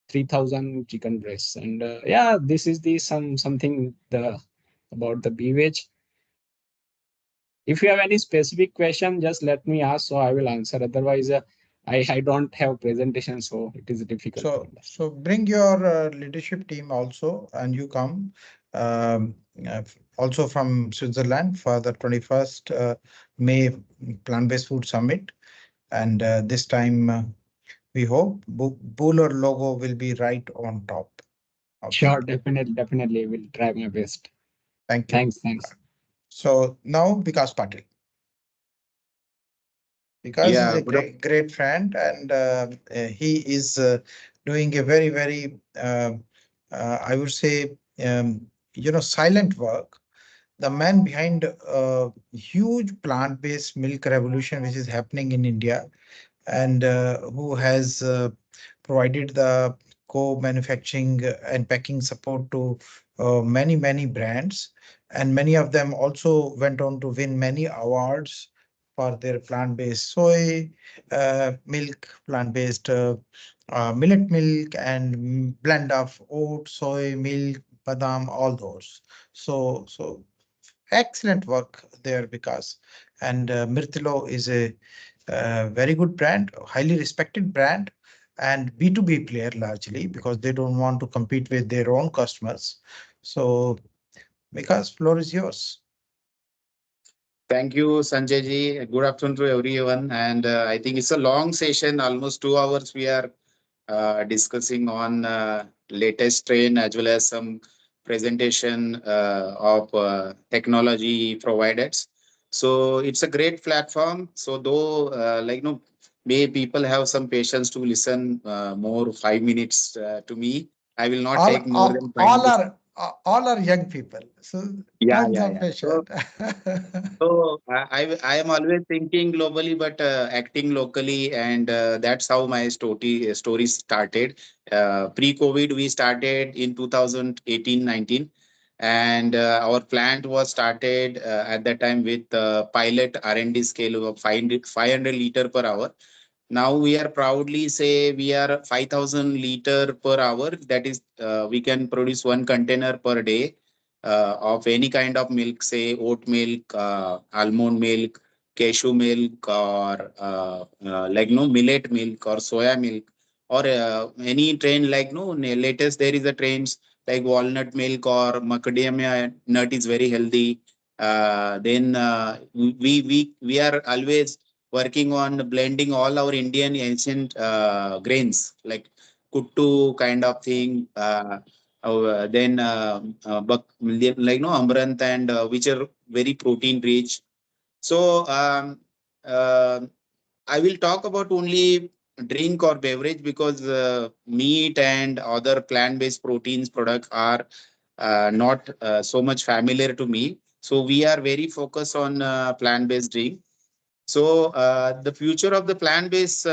Speaker 17: 3,000 chicken breasts. And yeah, this is the something about the beverage. If you have any specific question, just let me ask, so I will answer. Otherwise, I don't have presentation, so it is difficult.
Speaker 2: So bring your leadership team also, and you come also from Switzerland for the 21st May Plant-Based Food Summit. And this time, we hope Buhler logo will be right on top.
Speaker 17: Sure, definitely will try my best.
Speaker 2: Thank you.
Speaker 17: Thanks.
Speaker 2: So now Vikas Patil. Vikas is a great friend, and he is doing a very I would say silent work. The man behind a huge plant-based milk revolution which is happening in India, and who has provided the co-manufacturing and packing support to many brands, and many of them also went on to win many awards for their plant-based soy milk, plant-based millet milk, and blend of oat, soy, milk, badam, all those. So excellent work there, because and Mirtilo is a very good brand, highly respected brand, and B2B player largely, because they don't want to compete with their own customers. So Vikas, floor is yours.
Speaker 18: Thank you, Sanjay ji. Good afternoon to everyone. And I think it's a long session, almost 2 hours. We are discussing on latest trend as well as some presentation of technology providers. So it's a great platform. So though, may people have some patience to listen more 5 minutes to me. I will not take more than 5 minutes.
Speaker 2: All are young people, so have some patience.
Speaker 18: So I am always thinking globally, but acting locally, and that's how my story started. Pre-COVID, we started in 2018-19, and our plant was started at that time with pilot R&D scale of 500 liter per hour. Now we are proudly say we are 5,000 liter per hour. That is, we can produce one container per day of any kind of milk, say oat milk, almond milk, cashew milk, or millet milk or soya milk, or any trend like latest there is a trends like walnut milk or macadamia nut is very healthy. Then we are always working on blending all our Indian ancient grains like kuttu kind of thing. Then amaranth, and which are very protein rich. So I will talk about only drink or beverage, because meat and other plant-based proteins products are not so much familiar to me. So we are very focused on plant-based drink. So the future of the plant-based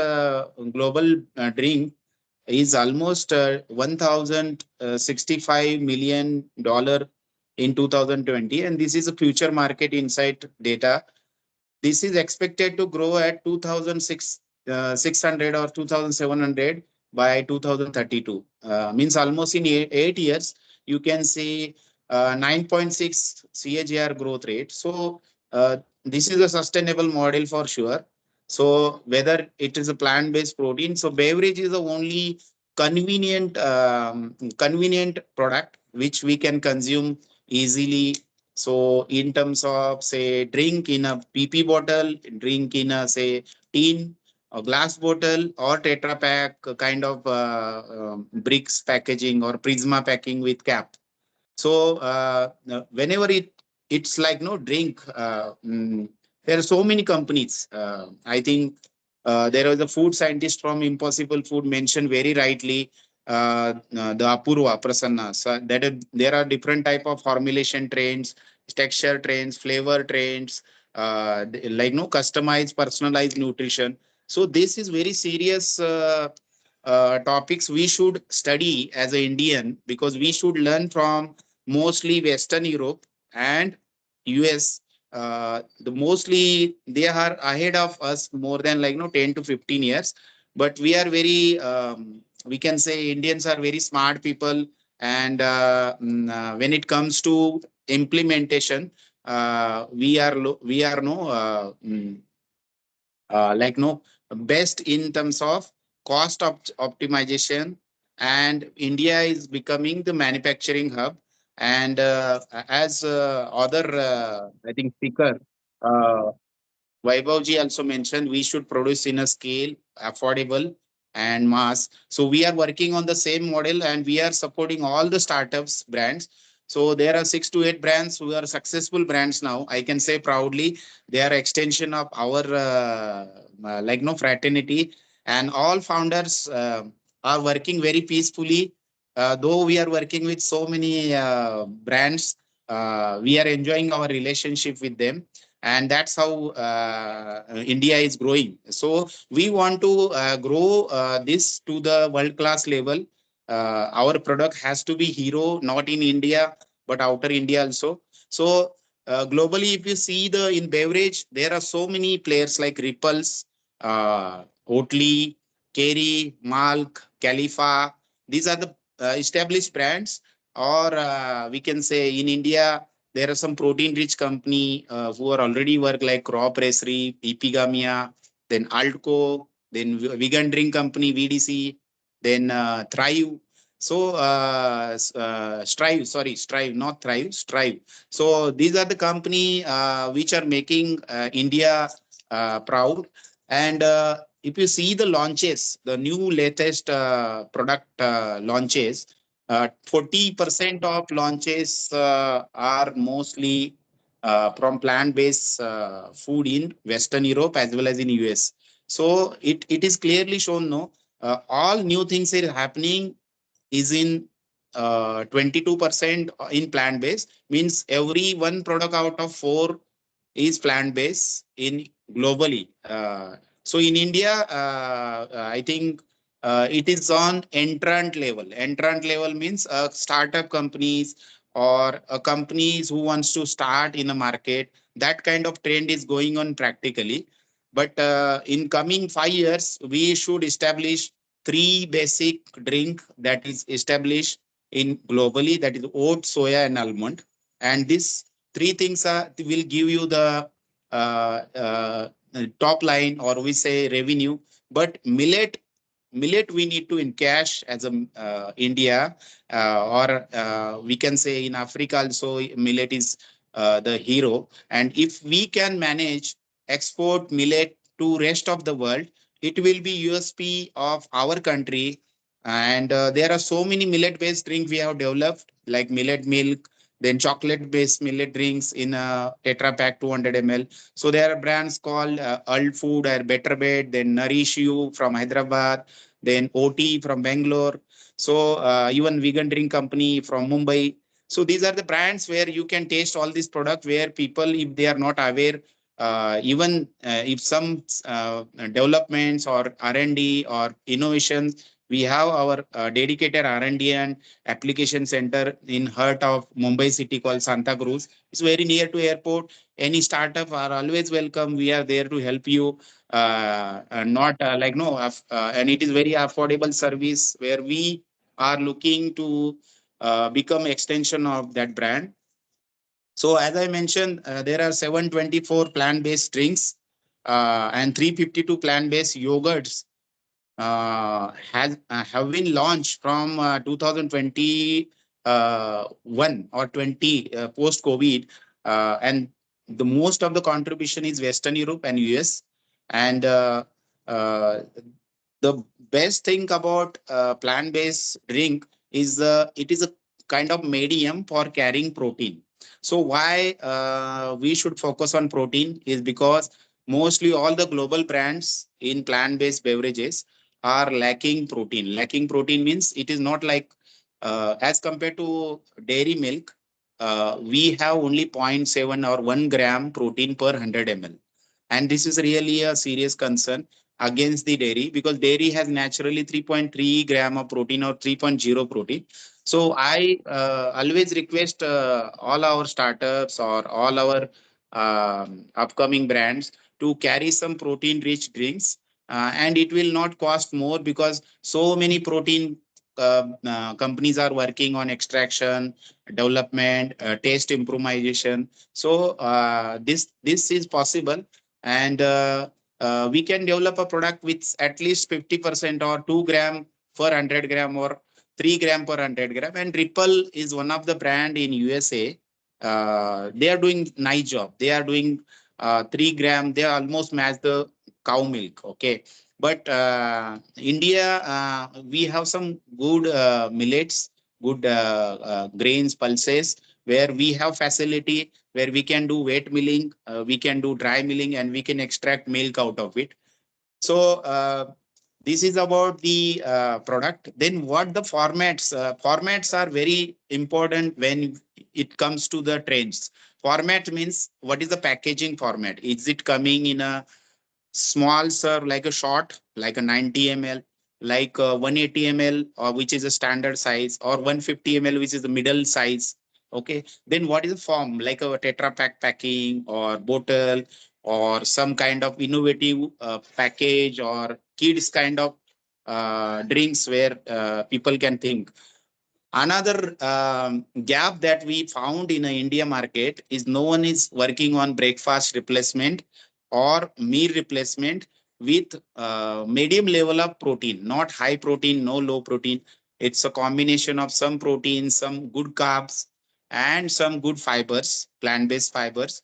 Speaker 18: global drink is almost $1,065 million in 2020, and this is a future market insight data. This is expected to grow at 2,600 or 2,700 by 2032. Means almost in 8 years, you can see 9.6 CAGR growth rate. So this is a sustainable model for sure. So whether it is a plant-based protein, so beverage is the only convenient product which we can consume easily. So in terms of say drink in a PP bottle, drink in a say tin or glass bottle or Tetra Pak kind of bricks packaging or Prisma packing with cap. So whenever it's like no drink, there are so many companies. I think there was a food scientist from Impossible Food mentioned very rightly the Apoorva Prasanna. So there are different type of formulation trends, texture trends, flavor trends, like no customized, personalized nutrition. So this is very serious topics we should study as an Indian, because we should learn from mostly Western Europe and US. The mostly they are ahead of us more than like 10 to 15 years, but we are very we can say Indians are very smart people, and when it comes to implementation, we are no like no best in terms of cost optimization, and India is becoming the manufacturing hub. And as other I think speaker Vaibhavji also mentioned, we should produce in a scale, affordable and mass. So we are working on the same model, and we are supporting all the startups brands. So there are 6 to 8 brands who are successful brands now. I can say proudly they are extension of our like no fraternity, and all founders are working very peacefully. Though we are working with so many brands, we are enjoying our relationship with them, and that's how India is growing. So we want to grow this to the world class level. Our product has to be hero, not in India but outer India also. So globally, if you see the in beverage, there are so many players like Ripples, Oatly, Kerry, Malk, Khalifa. These are the established brands. Or we can say in India, there are some protein rich company who are already work like Crop Racery, Epigamia, then Altco, then vegan drink company VDC, then Thrive. So Strive, not Thrive, Strive. So these are the company which are making India proud. And if you see the launches, the new latest product launches, 40% of launches are mostly from plant-based food in Western Europe as well as in US. So it is clearly shown, no, all new things are happening is in 22% in plant-based, means every one product out of 4 is plant-based in globally. So in India, I think it is on entrant level. Entrant level means startup companies or companies who wants to start in a market. That kind of trend is going on practically. But in coming 5 years, we should establish 3 basic drink that is established in globally, that is oat, soya, and almond. And this 3 things will give you the top line, or we say revenue. But millet we need to encash as a India, or we can say in Africa also millet is the hero. And if we can manage export millet to rest of the world, it will be USP of our country. And there are so many millet based drinks we have developed, like millet milk, then chocolate based millet drinks in a Tetra Pak 200 ml. So there are brands called Alt Food or Better Bed, then Nourish You from Hyderabad, then OT from Bangalore. So even vegan drink company from Mumbai. So these are the brands where you can taste all these products, where people, if they are not aware, even if some developments or R&D or innovations We have our dedicated R&D and application center in heart of Mumbai city called Santa Cruz. It's very near to airport. Any startup are always welcome. We are there to help you. Not like no, and it is very affordable service where we are looking to become extension of that brand. So as I mentioned, there are 724 plant-based drinks and 352 plant-based yogurts have been launched from 2020 one or 20 post COVID, and the most of the contribution is Western Europe and US. And uh, the best thing about plant-based drink is it is a kind of medium for carrying protein. So why we should focus on protein is because mostly all the global brands in plant-based beverages are lacking protein. Lacking protein means it is not like as compared to dairy milk, we have only 0.7 or 1 gram protein per 100 ml. And this is really a serious concern against the dairy, because dairy has naturally 3.3 gram of protein or 3.0 protein. So I always request all our startups or all our upcoming brands to carry some protein rich drinks, and it will not cost more because so many protein companies are working on extraction, development, taste improvisation. So this is possible, and we can develop a product with at least 50% or 2 gram per 100 gram or 3 gram per 100 gram. And Ripple is one of the brand in USA. They are doing nice job. They are doing 3 gram. They almost match the cow milk. Okay. But India, we have some good millets, good grains, pulses, where we have facility where we can do wet milling, we can do dry milling, and we can extract milk out of it. So this is about the product. Then what the formats? Formats are very important when it comes to the trends. Format means what is the packaging format? Is it coming in a small serve like a shot, like a 90 ml, like 180 ml, or which is a standard size, or 150 ml, which is the middle size? Okay, then what is the form, like a tetra pack packing or bottle, or some kind of innovative package, or kids kind of drinks where people can think. Another gap that we found in the India market is no one is working on breakfast replacement or meal replacement with medium level of protein, not high protein, no low protein. It's a combination of some protein, some good carbs, and some good fibers, plant-based fibers,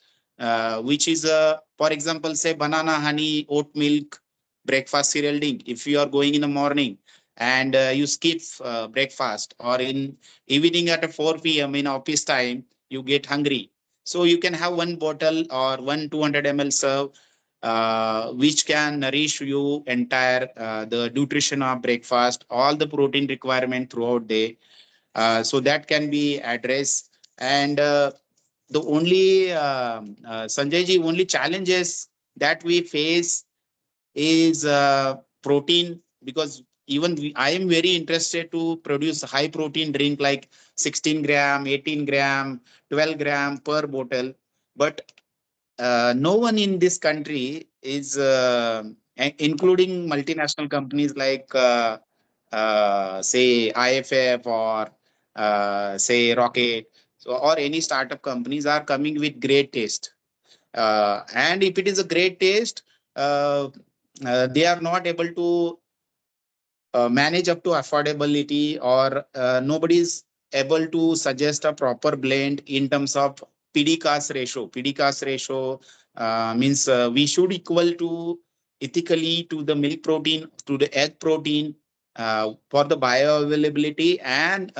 Speaker 18: which is, for example, say banana, honey, oat milk, breakfast cereal drink. If you are going in the morning and you skip breakfast, or in evening at 4 p.m. in office time, you get hungry. So you can have one bottle or one 200 ml serve, which can nourish you entire the nutrition of breakfast, all the protein requirement throughout day. So that can be addressed. And the only Sanjay ji, only challenges that we face is protein, because even I am very interested to produce high protein drink like 16 gram, 18 gram, 12 gram per bottle. But no one in this country is, including multinational companies like say IFF or say Rocket, so, or any startup companies are coming with great taste. And if it is a great taste, uh, they are not able to manage up to affordability, or nobody's able to suggest a proper blend in terms of PDCAS ratio. PDCAS ratio means we should equal to ethically to the milk protein, to the egg protein, for the bioavailability and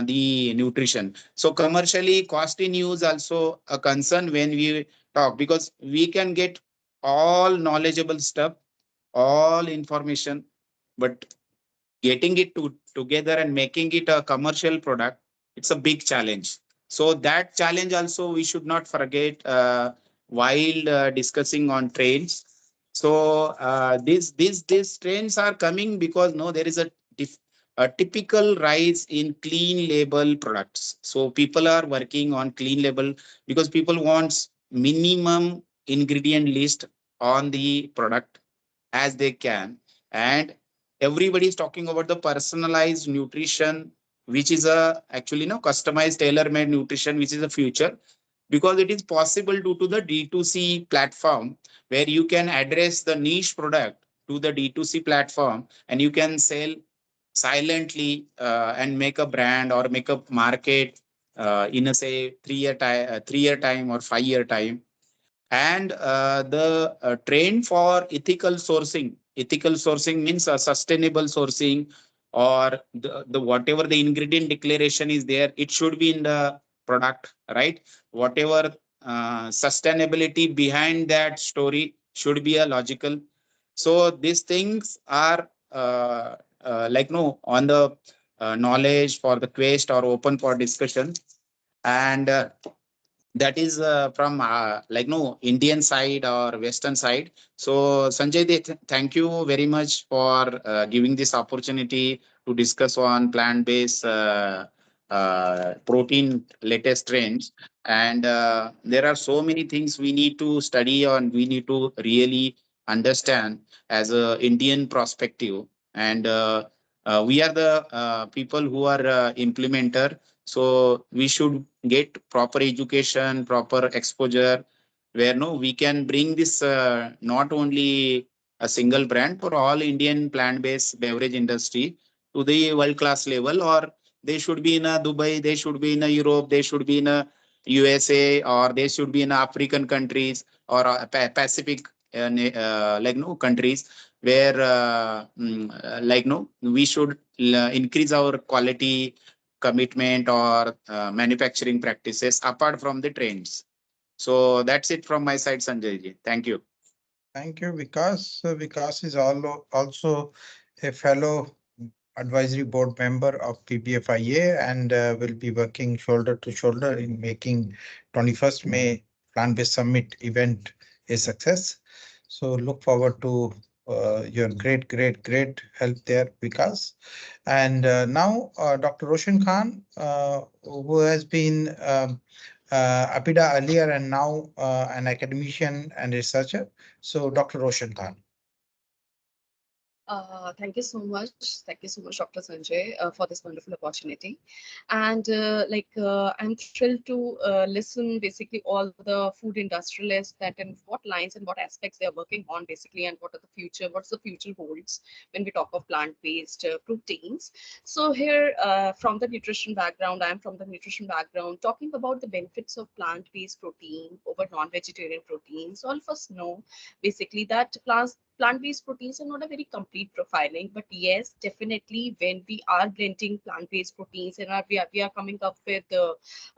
Speaker 18: the nutrition. So commercially, cost in use also a concern when we talk, because we can get all knowledgeable stuff, all information, but getting it together and making it a commercial product, it's a big challenge. So that challenge also we should not forget while discussing on trends. So these trends are coming because no, there is a a typical rise in clean label products. So people are working on clean label because people wants minimum ingredient list on the product as they can. And everybody is talking about the personalized nutrition, which is a actually customized tailor-made nutrition, which is a future, because it is possible due to the D2C platform, where you can address the niche product to the D2C platform and you can sell silently and make a brand or make a market in a say 3 year time or 5 year time. And the trend for ethical sourcing means sustainable sourcing, or the whatever the ingredient declaration is there, it should be in the product, right? Whatever sustainability behind that story should be a logical. So these things are like no on the knowledge for the quest or open for discussion. And that is from like no Indian side or Western side. So Sanjay, thank you very much for giving this opportunity to discuss on plant-based protein latest trends. And there are so many things we need to study on, we need to really understand as a Indian perspective. And we are the people who are implementer, so we should get proper education, proper exposure, where no we can bring this not only a single brand for all Indian plant-based beverage industry to the world-class level, or they should be in a Dubai, they should be in a Europe, they should be in a USA, or they should be in African countries or Pacific like no countries, where like no we should increase our quality commitment or manufacturing practices apart from the trends. So that's it from my side, Sanjay ji. Thank you.
Speaker 2: Thank you, Vikas. Vikas is also a fellow advisory board member of PBFIA and will be working shoulder to shoulder in making 21st May Plant-Based Summit event a success. So look forward to your great help there, Vikas. And now Dr. Roshan Khan, who has been APIDA earlier and now an academician and researcher. So Dr. Roshan Khan.
Speaker 19: Thank you so much. Thank you so much, Dr. Sanjay, for this wonderful opportunity. And I'm thrilled to listen basically all the food industrialists that in what lines and what aspects they are working on basically, and what's the future holds when we talk of plant-based proteins. So here from the nutrition background, I'm from the nutrition background, talking about the benefits of plant-based protein over non-vegetarian proteins. All of us know basically that plant-based proteins are not a very complete profiling, but yes, definitely when we are blending plant-based proteins and we are coming up with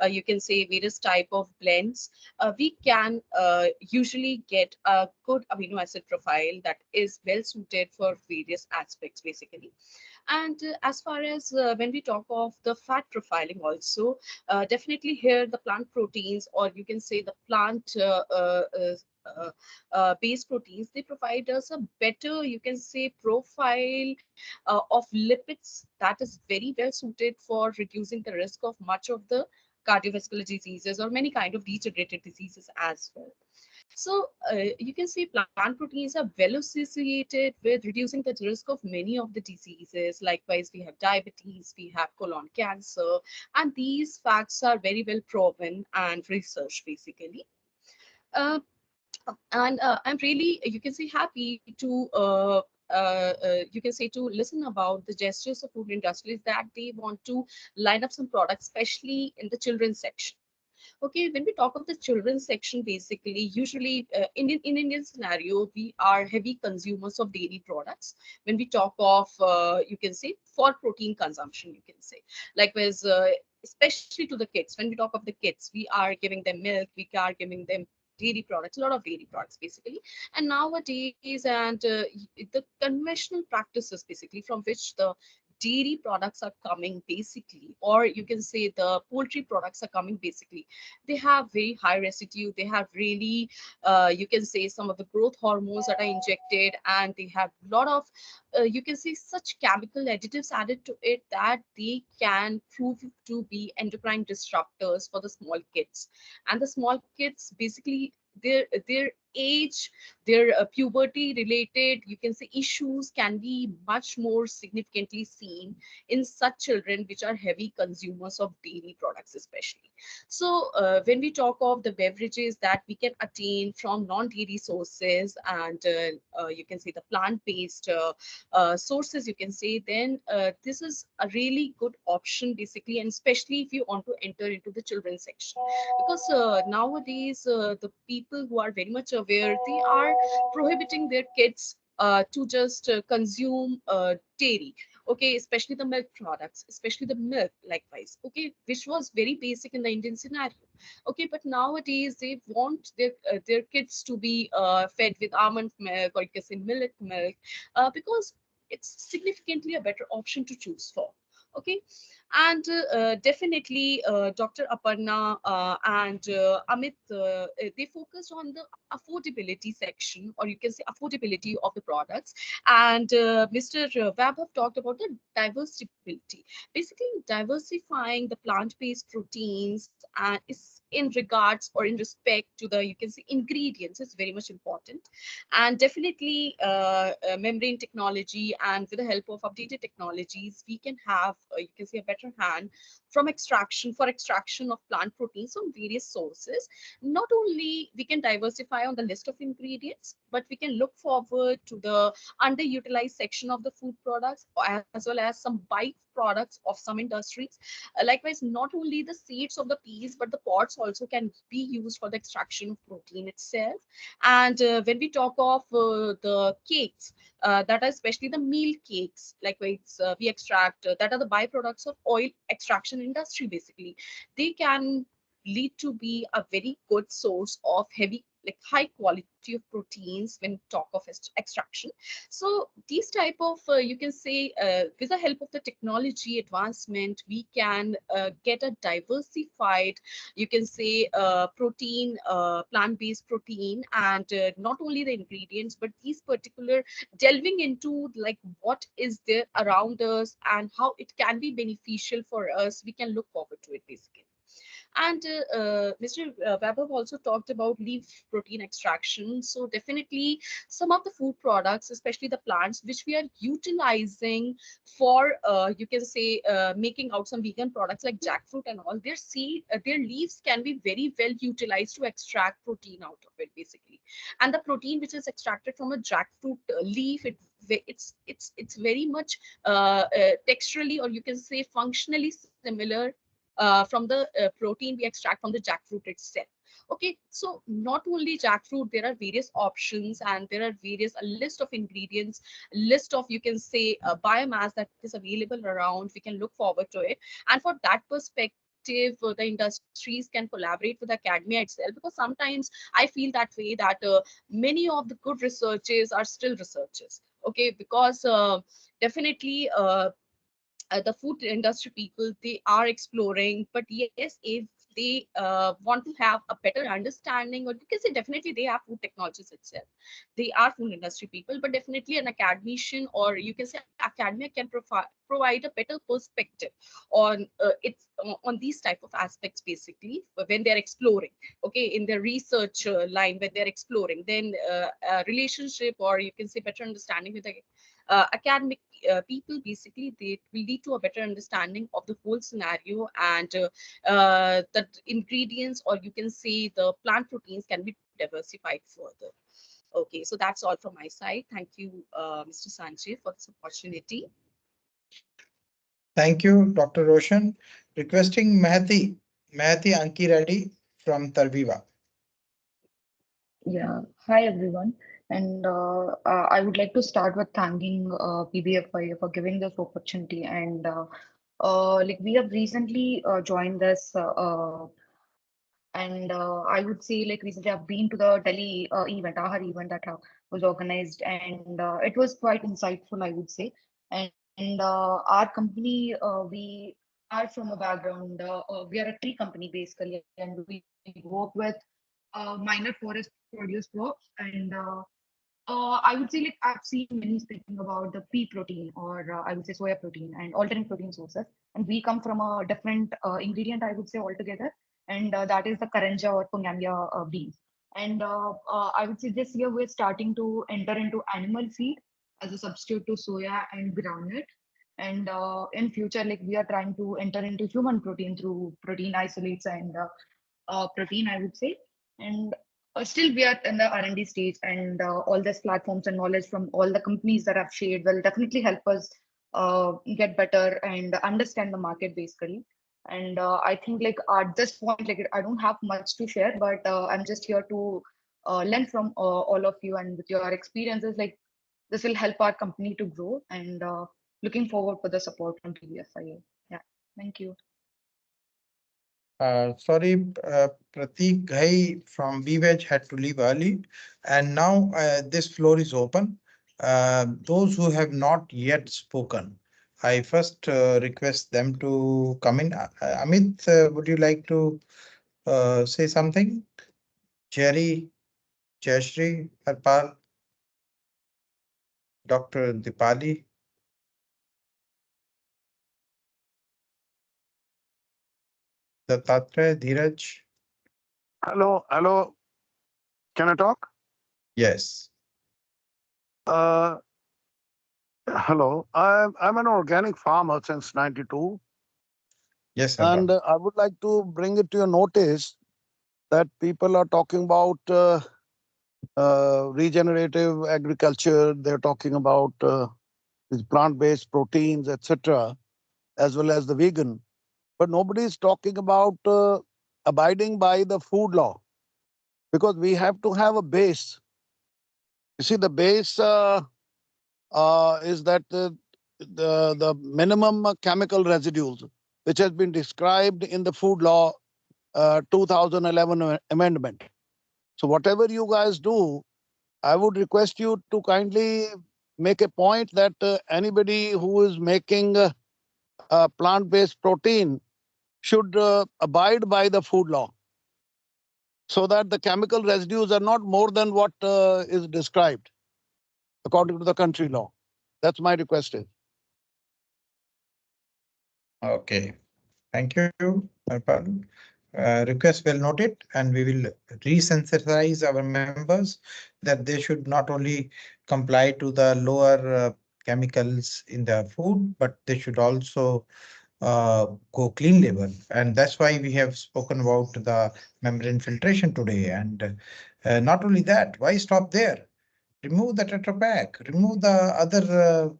Speaker 19: you can say various type of blends, we can usually get a good amino acid profile that is well suited for various aspects basically. And as far as when we talk of the fat profiling also, definitely here the plant proteins, or you can say the plant based proteins, they provide us a better, you can say, profile of lipids that is very well suited for reducing the risk of much of the cardiovascular diseases or many kind of degenerative diseases as well. So you can see plant proteins are well associated with reducing the risk of many of the diseases. Likewise, we have diabetes, we have colon cancer, and these facts are very well proven and researched basically. And I'm really, you can say, happy to you can say to listen about the gestures of food industries that they want to line up some products, especially in the children's section. Okay, when we talk of the children's section, basically, usually in Indian scenario, we are heavy consumers of dairy products. When we talk of, you can say, for protein consumption, you can say. Likewise, especially to the kids, when we talk of the kids, we are giving them milk, we are giving them dairy products, a lot of dairy products basically. And nowadays, and the conventional practices basically from which the dairy products are coming basically, or you can say the poultry products are coming basically, they have very high residue. They have really, you can say, some of the growth hormones that are injected, and they have a lot of, you can say, such chemical additives added to it that they can prove to be endocrine disruptors for the small kids. And the small kids basically, their age, their puberty related, you can say, issues can be much more significantly seen in such children which are heavy consumers of dairy products especially. So when we talk of the beverages that we can attain from non-dairy sources, and you can say the plant-based sources, you can say, then this is a really good option basically, and especially if you want to enter into the children's section, because nowadays the people who are very much aware, they are prohibiting their kids to just consume dairy, okay, especially the milk products, especially the milk likewise, okay, which was very basic in the Indian scenario. Okay, but nowadays they want their kids to be fed with almond milk, or you can say milk, because it's significantly a better option to choose for. Okay, and definitely Dr. Aparna and Amit, they focused on the affordability section, or you can say affordability of the products, and Mr. Vaibhav talked about the diversibility. Basically, diversifying the plant-based proteins is in regards or in respect to the, you can say, ingredients is very much important. And definitely membrane technology, and with the help of updated technologies, we can have, you can say, a better hand from extraction of plant proteins from various sources. Not only we can diversify on the list of ingredients, but we can look forward to the underutilized section of the food products, as well as some byproducts of some industries. Likewise, not only the seeds of the peas, but the pods also can be used for the extraction of protein itself. And when we talk of the cakes, that are especially the meal cakes, likewise, we extract, that are the byproducts of oil extraction industry basically. They can lead to be a very good source of heavy, like high quality of proteins when talk of extraction. So these type of, you can say, with the help of the technology advancement, we can get a diversified, you can say, protein, plant-based protein, and not only the ingredients, but these particular delving into like what is there around us and how it can be beneficial for us, we can look forward to it basically. And Mr. Vaibhav also talked about leaf protein extraction. So definitely some of the food products, especially the plants, which we are utilizing for, you can say, making out some vegan products like jackfruit and all, their seed, their leaves can be very well utilized to extract protein out of it basically. And the protein which is extracted from a jackfruit leaf, it's very much texturally, or you can say functionally similar from the protein we extract from the jackfruit itself. Okay, so not only jackfruit, there are various options, and there are various, a list of ingredients, list of, you can say, biomass that is available around. We can look forward to it, and for that perspective, the industries can collaborate with academia itself, because sometimes I feel that way, that many of the good researchers are still researchers. Okay, because definitely the food industry people, they are exploring, but yes, if they want to have a better understanding, or you can say definitely they are food technologists itself, they are food industry people, but definitely an academician, or you can say academia, can provide a better perspective on on these type of aspects basically when they're exploring, okay, in their research line, when they're exploring, then a relationship, or you can say better understanding with the academic people basically, they will lead to a better understanding of the whole scenario, and the ingredients, or you can say the plant proteins, can be diversified further. Okay, so that's all from my side. Thank you, Mr. Sanjay, for this opportunity.
Speaker 2: Thank you, Dr. Roshan. Requesting Meheti Anki Reddy from Tarviva.
Speaker 20: Yeah, hi everyone. And I would like to start with thanking PBFIA for giving this opportunity. And like we have recently joined this, and I would say like recently I've been to the Delhi event, Ahar event that was organized, and it was quite insightful, I would say. And And our company, we are from a background, we are a tree company basically, and we work with minor forest produce crops. And I would say, like, I've seen many speaking about the pea protein, or I would say soya protein and alternate protein sources. And we come from a different ingredient, I would say, altogether. And that is the karanja or pungamia beans. And I would say this year we're starting to enter into animal feed as a substitute to soya and groundnut. And in future, like, we are trying to enter into human protein through protein isolates and protein, I would say. And still we are in the R&D stage, and all these platforms and knowledge from all the companies that I've shared will definitely help us get better and understand the market basically. And I think, like, at this point, like, I don't have much to share, but I'm just here to learn from all of you, and with your experiences, like, this will help our company to grow. And looking forward for the support from PBFIA. Yeah, thank you.
Speaker 2: Sorry, Pratik Ghai from Beverage had to leave early, and now this floor is open. Those who have not yet spoken, I first request them to come in. Amit, would you like to say something? Jerry, Jayashree, Harpal, Dr. Dipali. Dattatreya, Dheeraj.
Speaker 21: Hello. Can I talk?
Speaker 2: Yes.
Speaker 21: Hello. I'm an organic farmer since '92.
Speaker 2: Yes,
Speaker 21: and I would like to bring it to your notice that people are talking about regenerative agriculture. They're talking about these plant-based proteins, etc., as well as the vegan. But nobody is talking about abiding by the food law, because we have to have a base. You see, the base is that the minimum chemical residues, which has been described in the food law 2011 amendment. So whatever you guys do, I would request you to kindly make a point that anybody who is making plant-based protein should abide by the food law, so that the chemical residues are not more than what is described according to the country law. That's my request.
Speaker 2: Okay. Thank you, Harpal. Request well noted, and we will resensitize our members that they should not only comply to the lower chemicals in their food, but they should also go clean label. And that's why we have spoken about the membrane filtration today. And not only that, why stop there? Remove the Tetra Pak, remove the other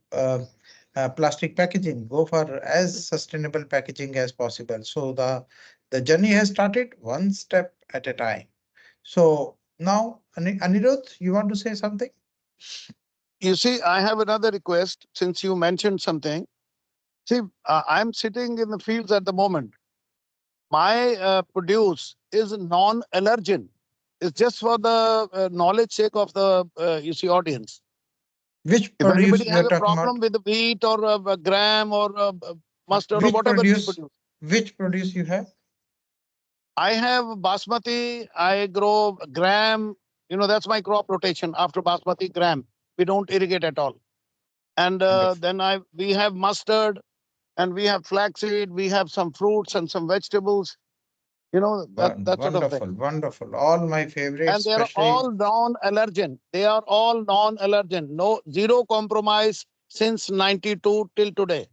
Speaker 2: plastic packaging, go for as sustainable packaging as possible. So the journey has started one step at a time. So now, Anirudh, you want to say something?
Speaker 21: You see, I have another request since you mentioned something. See, I'm sitting in the fields at the moment. My produce is non-allergen. It's just for the knowledge sake of the you see audience.
Speaker 2: Which
Speaker 21: If
Speaker 2: produce
Speaker 21: anybody
Speaker 2: you
Speaker 21: has
Speaker 2: are
Speaker 21: a
Speaker 2: talking
Speaker 21: problem
Speaker 2: about?
Speaker 21: with the wheat or a gram or mustard or
Speaker 2: Which
Speaker 21: whatever you
Speaker 2: produce?
Speaker 21: produce.
Speaker 2: Which produce you have?
Speaker 21: I have basmati. I grow gram. You know, that's my crop rotation after basmati gram. We don't irrigate at all. And then we have mustard, and we have flaxseed. We have some fruits and some vegetables. You know, that sort of thing.
Speaker 2: Wonderful. All my favorites,
Speaker 21: And they are
Speaker 2: especially.
Speaker 21: all non-allergen. They are all non-allergen. No, zero compromise since '92 till today.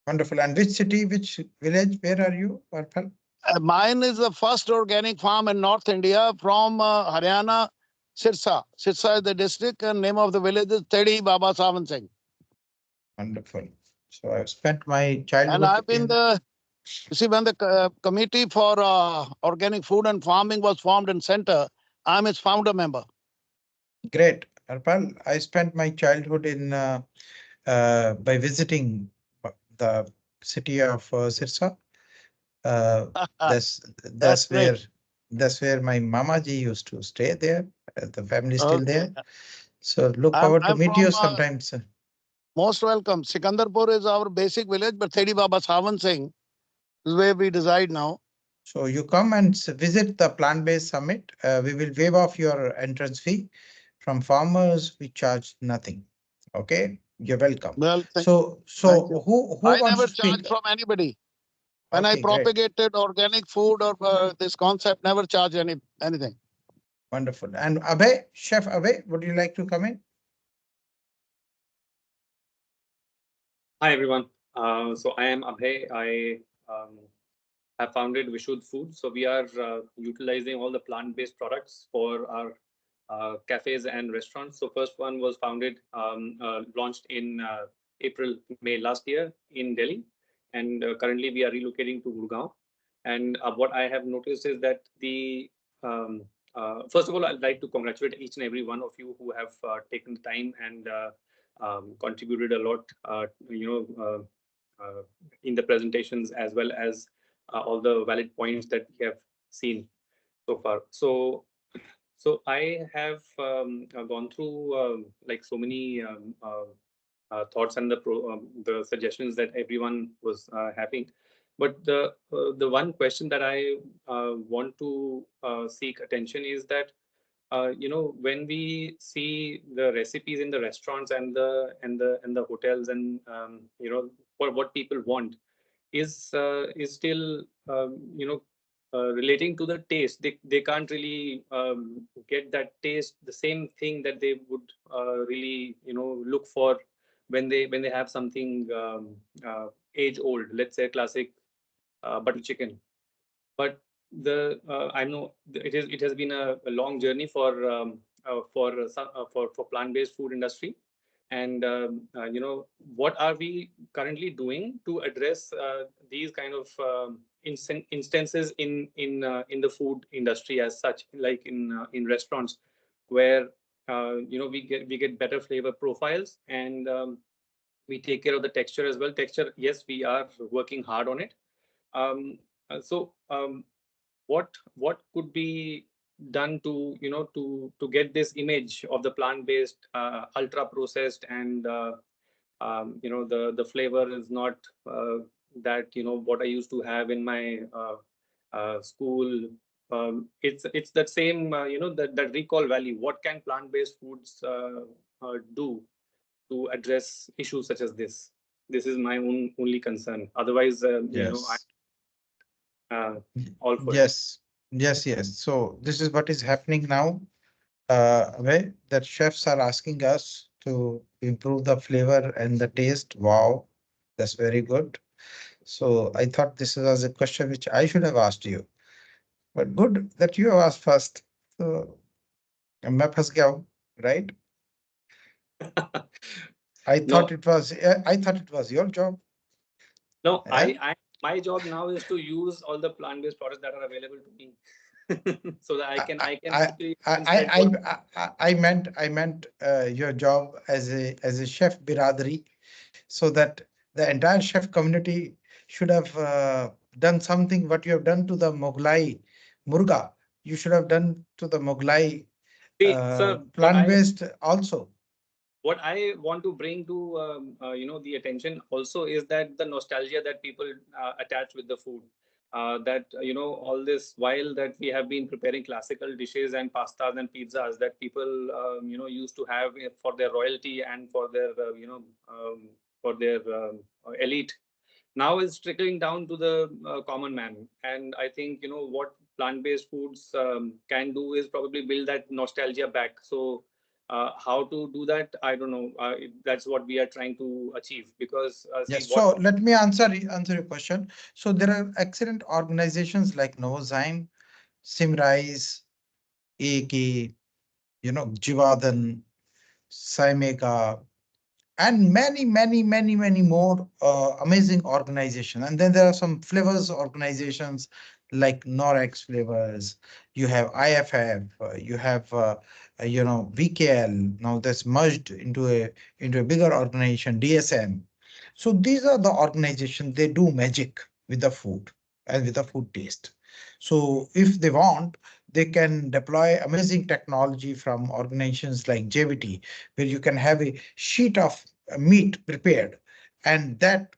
Speaker 2: Wonderful. And which city, which village, where are you, Harpal?
Speaker 21: Mine is the first organic farm in North India from Haryana, Sirsa. Sirsa is the district, and name of the village is Tedi Baba Sawan Singh.
Speaker 2: Wonderful. So I've spent my childhood.
Speaker 21: And I've been you see, when the committee for organic food and farming was formed in center, I'm its founder member.
Speaker 2: Great. Harpal, I spent my childhood in by visiting the city of Sirsa. That's where my Mama ji used to stay there. The family is still there. So look forward to meet you sometimes.
Speaker 21: Most welcome. Sikandarpur is our basic village, but Thedi Baba Sawan Singh is where we reside now.
Speaker 2: So you come and visit the plant-based summit. We will waive off your entrance fee. From farmers, we charge nothing. Okay, you're welcome.
Speaker 21: Well,
Speaker 2: So
Speaker 21: thank you.
Speaker 2: who
Speaker 21: I
Speaker 2: wants
Speaker 21: never
Speaker 2: to speak?
Speaker 21: charge from anybody. When I
Speaker 2: Okay, great.
Speaker 21: propagated organic food or this concept, never charge anything.
Speaker 2: Wonderful. And Abhay, Chef Abhay, would you like to come in?
Speaker 1: Hi everyone. So I am Abhay. I have founded Vishuddh Food. So we are utilizing all the plant-based products for our cafes and restaurants. So first one was founded, launched in April, May last year in Delhi, and currently we are relocating to Gurgaon. And what I have noticed is that the first of all, I'd like to congratulate each and every one of you who have taken the time and contributed a lot, in the presentations, as well as all the valid points that we have seen so far. So I have gone through like so many thoughts and the suggestions that everyone was having. But the one question that I want to seek attention is that when we see the recipes in the restaurants and the hotels, and what people want is still relating to the taste. They can't really get that taste, the same thing that they would really look for when they have something age old, let's say classic butter chicken. But I know it has been a long journey for plant-based food industry. And what are we currently doing to address these kind of instances in the food industry as such, like in restaurants, where we get better flavor profiles, and we take care of the texture as well. Texture, yes, we are working hard on it. So what could be done to to get this image of the plant-based, ultra processed, and the flavor is not that what I used to have in my school. It's that same that recall value. What can plant-based foods do to address issues such as this? This is my only concern. Otherwise,
Speaker 2: Yes.
Speaker 1: all for it.
Speaker 2: Yes. So this is what is happening now. Abhay, that chefs are asking us to improve the flavor and the taste. Wow, that's very good. So I thought this was a question which I should have asked you, but good that you have asked first. So मैं फंस गया हूँ, right? I thought it was your job.
Speaker 1: No,
Speaker 2: Yeah?
Speaker 1: my job now is to use all the plant-based products that are available to me, so that I can actually
Speaker 2: I meant your job as a chef biradari, so that the entire chef community should have done something what you have done to the Mughlai murga. You should have done to the Mughlai
Speaker 1: sir,
Speaker 2: plant-based also.
Speaker 1: what I want to bring to the attention also is that the nostalgia that people attach with the food. That all this while that we have been preparing classical dishes and pastas and pizzas that people used to have for their royalty and for their elite, now is trickling down to the common man. And I think what plant-based foods can do is probably build that nostalgia back. So how to do that, I don't know. That's what we are trying to achieve, because
Speaker 2: Yes, so let me answer your question. So there are excellent organizations like Novozyme, Simrise, AK, Jivadan, Saimeka, and many more amazing organizations. And then there are some flavors organizations like Norex Flavors. You have IFF. You have VKL. Now that's merged into a bigger organization, DSM. So these are the organizations. They do magic with the food and with the food taste. So if they want, they can deploy amazing technology from organizations like JVT, where you can have a sheet of meat prepared, and that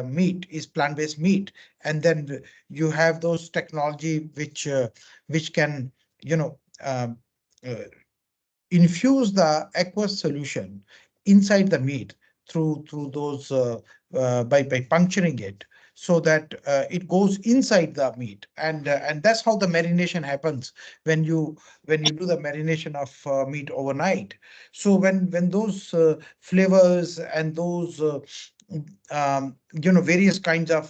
Speaker 2: meat is plant-based meat, and then you have those technology which can, you know, uh, infuse the aqueous solution inside the meat through those by puncturing it, so that it goes inside the meat, and that's how the marination happens when you do the marination of meat overnight. So when those flavors and those you know, various kinds of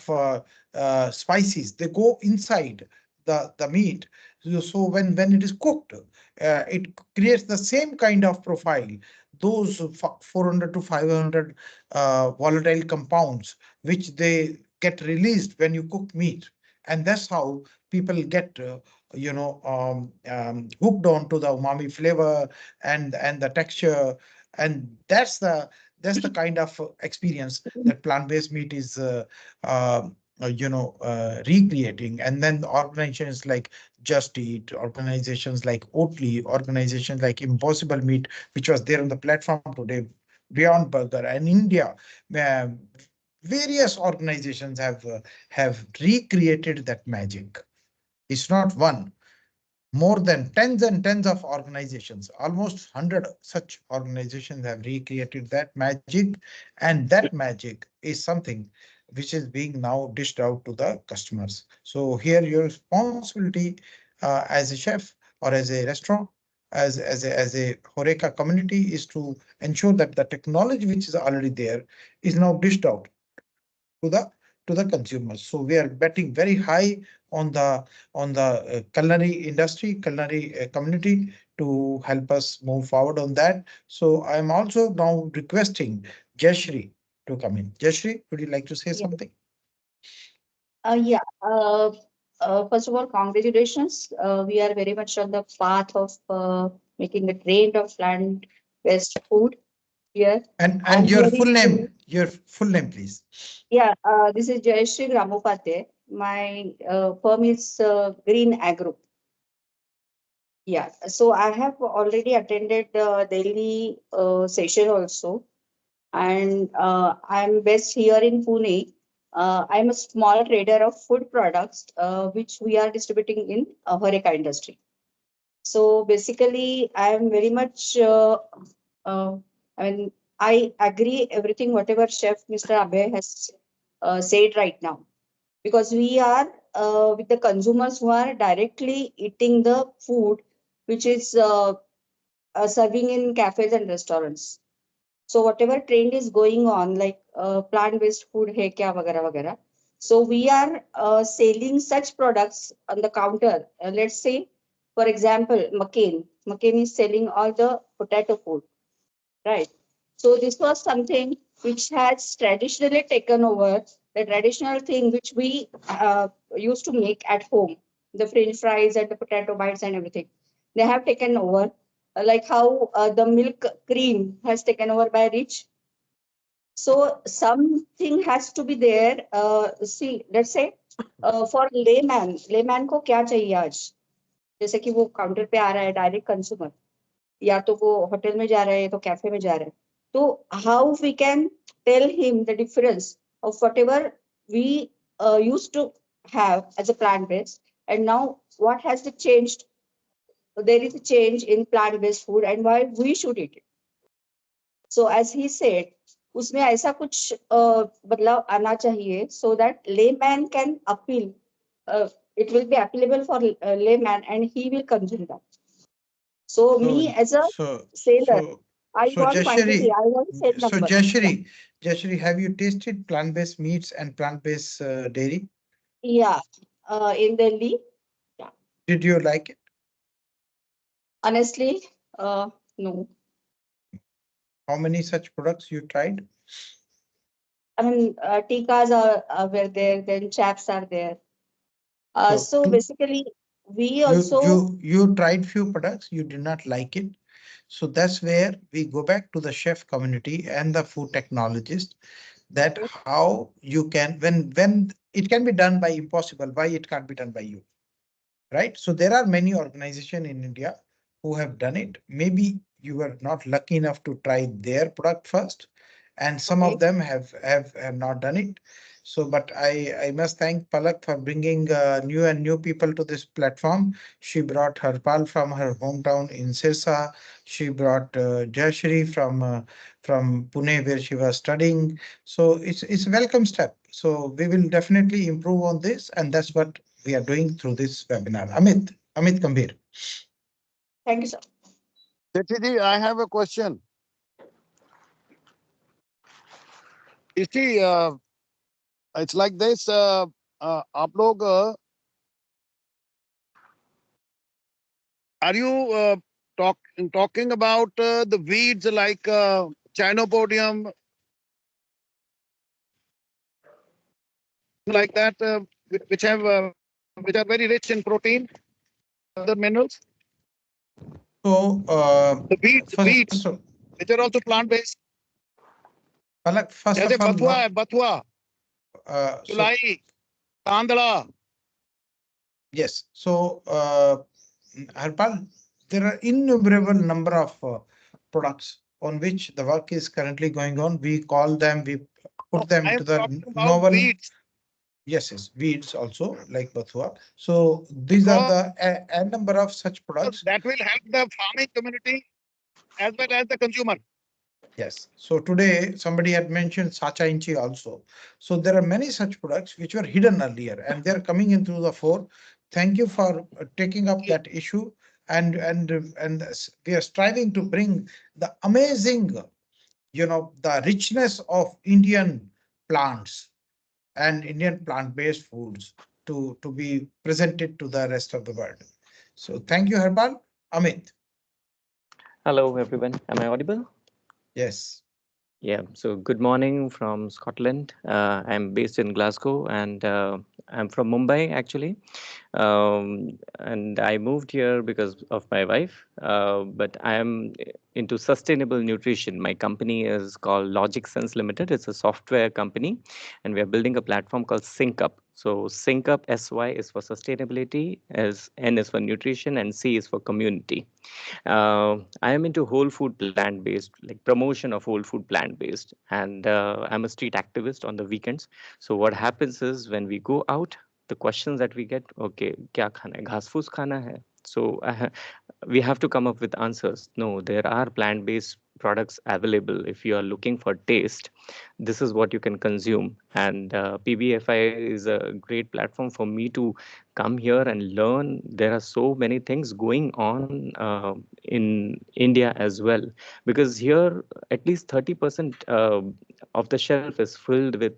Speaker 2: spices, they go inside the meat. So when it is cooked, it creates the same kind of profile, those 400 to 500 volatile compounds which they get released when you cook meat, and that's how people get you know, hooked on to the umami flavor and the texture, and that's the kind of experience that plant-based meat is you know, recreating. And then organizations like Just Eat, organizations like Oatly, organizations like Impossible Meat, which was there on the platform today, Beyond Burger, and India, uh, various organizations have recreated that magic. It's not one, more than tens and tens of organizations, almost 100 such organizations have recreated that magic, and that magic is something which is being now dished out to the customers. So here your responsibility as a chef or as a restaurant, as a Horeca community, is to ensure that the technology which is already there is now dished out to the consumers. So we are betting very high on the culinary industry, culinary community, to help us move forward on that. So I am also now requesting Jayashree to come in. Jayashree, would you like to say
Speaker 4: Yeah.
Speaker 2: something?
Speaker 4: Yeah. First of all, congratulations. We are very much on the path of making a trend of plant-based food here.
Speaker 2: And
Speaker 4: I'm
Speaker 2: your
Speaker 4: hearing,
Speaker 2: full name, please.
Speaker 4: yeah, this is Jayashree Gramopate. My firm is Green Agro. Yeah, so I have already attended the daily session also, and I'm based here in Pune. I'm a small trader of food products, which we are distributing in Horeca industry. So basically, I'm very much, I mean, I agree everything whatever Chef Mr. Abhay has said right now, because we are with the consumers who are directly eating the food which is serving in cafes and restaurants. So whatever trend is going on, like plant-based food hai kya vagara vagara. So we are selling such products on the counter. Let's say, for example, McCain. McCain is selling all the potato food, right? So this was something which has traditionally taken over the traditional thing which we used to make at home, the French fries and the potato bites and everything. They have taken over, like how the milk cream has taken over by Rich. So something has to be there. See, let's say for layman को क्या चाहिए आज? जैसे कि वो counter पे आ रहा है डायरेक्ट कंज्यूमर, या तो वो होटल में जा रहा है, तो कैफे में जा रहा है. तो how we can tell him the difference of whatever we used to have as a plant-based, and now what has it changed? There is a change in plant-based food and why we should eat it. So as he said, उसमें ऐसा कुछ बदलाव आना चाहिए so that layman can appeal. It will be applicable for layman and he will consume that. So me as a seller, I want quantity. I want set number.
Speaker 2: Jayashree, have you tasted plant-based meats and plant-based dairy?
Speaker 4: Yeah, in Delhi. Yeah.
Speaker 2: Did you like it?
Speaker 4: Honestly, no.
Speaker 2: How many such products you tried?
Speaker 4: I mean, tikas were there, then chaps are there. So basically, we also
Speaker 2: you tried few products, you did not like it. So that's where we go back to the chef community and the food technologist, that how you can, when it can be done by Impossible, why it can't be done by you, right? So there are many organizations in India who have done it. Maybe you were not lucky enough to try their product first, and some of them have not done it. So, but I must thank Palak for bringing new people to this platform. She brought Harpal from her hometown in Sirsa. She brought Jayashri from Pune, where she was studying. So it's a welcome step. So we will definitely improve on this, and that's what we are doing through this webinar. Amit Gambhir.
Speaker 4: Thank you, sir.
Speaker 21: Sethi, I have a question. You see, it's like this. आप लोग are you talking about the weeds like cyanopodium, like that, which are very rich in protein, other minerals?
Speaker 2: So
Speaker 21: the weeds, which are also plant-based.
Speaker 2: Palak, first
Speaker 21: जैसे
Speaker 2: of all,
Speaker 21: बथुआ है, बथुआ, जुलाई, तांदड़ा.
Speaker 2: Yes. So, Harpal, there are innumerable number of products on which the work is currently going on. We call them, we put them to the novel.
Speaker 21: Weeds.
Speaker 2: Yes, weeds also like Bathua. So these are the a number of such products.
Speaker 21: That will help the farming community as well as the consumer.
Speaker 2: Yes. So today somebody had mentioned Sacha Inchi also. So there are many such products which were hidden earlier and they're coming into the fore. Thank you for taking up that issue. And we are striving to bring the amazing, the richness of Indian plants and Indian plant-based foods to be presented to the rest of the world. So thank you, Harpal. Amit.
Speaker 5: Hello, everyone. Am I audible?
Speaker 2: Yes.
Speaker 5: Yeah, so good morning from Scotland. I'm based in Glasgow and I'm from Mumbai actually. And I moved here because of my wife, but I am into sustainable nutrition. My company is called Logic Sense Limited. It's a software company and we are building a platform called Sync Up. So Sync Up, SY is for sustainability, as N is for nutrition and C is for community. I am into whole food plant-based, like promotion of whole food plant-based, and I'm a street activist on the weekends. So what happens is when we go out, the questions that we get, okay, kya khana hai? Ghas foos khana hai? So we have to come up with answers. No, there are plant-based products available. If you are looking for taste, this is what you can consume. And PBFIA is a great platform for me to come here and learn. There are so many things going on in India as well, because here at least 30% of the shelf is filled with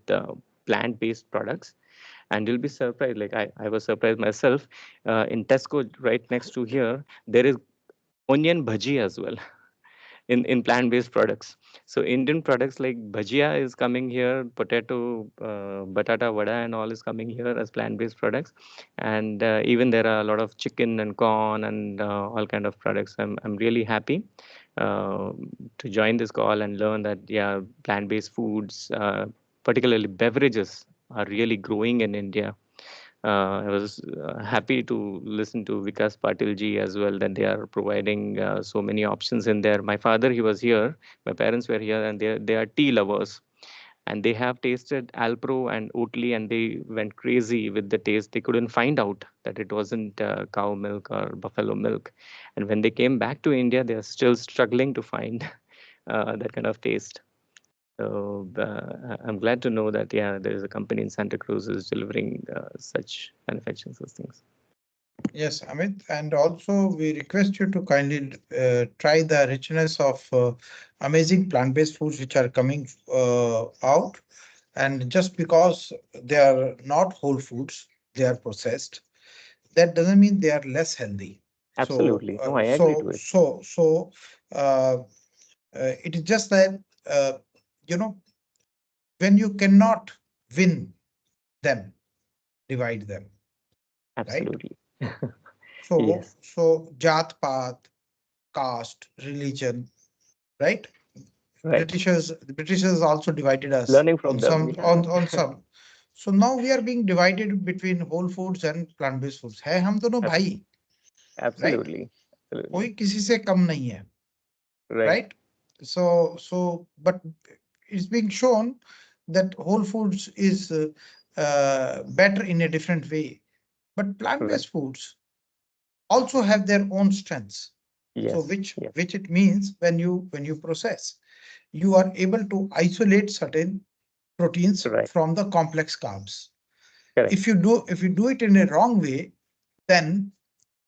Speaker 5: plant-based products. And you'll be surprised, like I was surprised myself, in Tesco right next to here, there is onion bhaji as well in plant-based products. So Indian products like bhajia is coming here, potato, batata vada and all is coming here as plant-based products. And even there are a lot of chicken and corn and all kind of products. I'm really happy to join this call and learn that, yeah, plant-based foods, particularly beverages, are really growing in India. I was happy to listen to Vikas Patil ji as well, that they are providing so many options in there. My father, he was here, my parents were here, and they are tea lovers. And they have tasted Alpro and Oatly, and they went crazy with the taste. They couldn't find out that it wasn't cow milk or buffalo milk. And when they came back to India, they are still struggling to find that kind of taste. So I'm glad to know that, yeah, there is a company in Santa Cruz is delivering such manufacturing things.
Speaker 2: Yes, Amit, and also we request you to kindly try the richness of amazing plant-based foods which are coming out. And just because they are not whole foods, they are processed, that doesn't mean they are less healthy.
Speaker 5: Absolutely.
Speaker 2: So,
Speaker 5: no, I agree to it.
Speaker 2: It is just that, when you cannot win them, divide them.
Speaker 5: Absolutely.
Speaker 2: Right?
Speaker 5: Yes.
Speaker 2: So Jat Paat, caste, religion, right?
Speaker 5: Right.
Speaker 2: The Britishers also divided us
Speaker 5: Learning from
Speaker 2: on
Speaker 5: them.
Speaker 2: on some. So now we are being divided between whole foods and plant-based foods. है हम दोनों भाई.
Speaker 5: Absolutely.
Speaker 2: कोई किसी से कम नहीं है.
Speaker 5: Right.
Speaker 2: Right? So but it's being shown that whole foods is better in a different way. But plant-based foods also have their own strengths. So which it means when you process, you are able to isolate certain proteins from the complex carbs. If you do it in a wrong way, then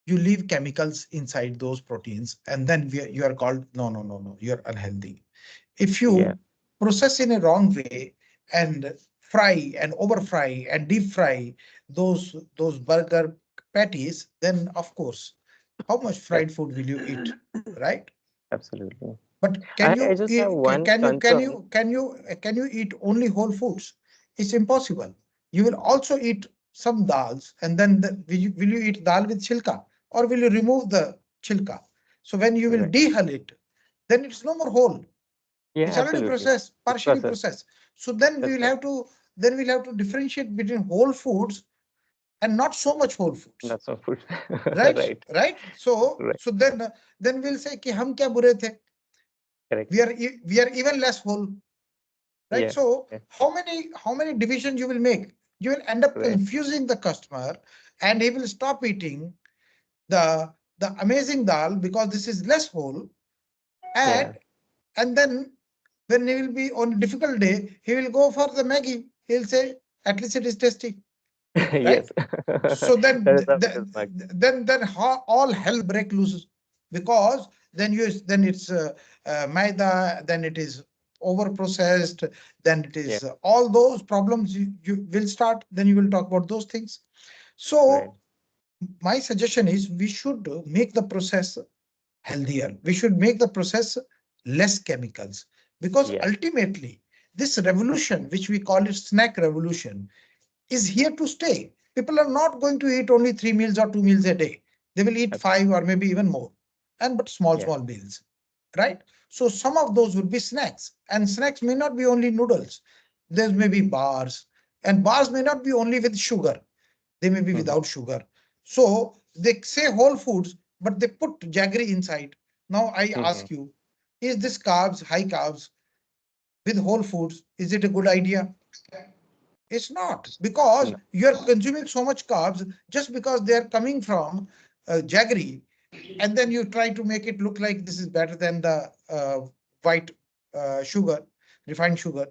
Speaker 2: you leave chemicals inside those proteins, and then you are called no, you're unhealthy. If you process in a wrong way and fry and over fry and deep fry those burger patties, then of course, how much fried food will you eat, right?
Speaker 5: Absolutely.
Speaker 2: But can you eat only whole foods? It's impossible. You will also eat some dals, and then will you eat dal with chilka, or will you remove the chilka? So when you will dehull it, then it's no more whole. It's already processed, partially processed. So then we'll have to differentiate between whole foods and not so much whole foods.
Speaker 5: Not so food.
Speaker 2: Right. So then we'll say कि हम क्या बुरे थे. We are even less whole. Right. So how many divisions you will make? You will end up confusing the customer, and he will stop eating the amazing dal because this is less whole. And then when he will be on a difficult day, he will go for the Maggie. He'll say, at least it is tasty. Right? So then all hell break loose, because then it's maida, then it is over processed, then it is all those problems you will start. Then you will talk about those things. So my suggestion is we should make the process healthier. We should make the process less chemicals, because ultimately this revolution, which we call it snack revolution, is here to stay. People are not going to eat only 3 meals or 2 meals a day. They will eat 5 or maybe even more, but small meals, right? So some of those would be snacks, and snacks may not be only noodles. There may be bars, and bars may not be only with sugar. They may be without sugar. So they say whole foods, but they put jaggery inside. Now I ask you, is this high carbs with whole foods? Is it a good idea? It's not, because you're consuming so much carbs just because they're coming from jaggery, and then you try to make it look like this is better than the white sugar, refined sugar.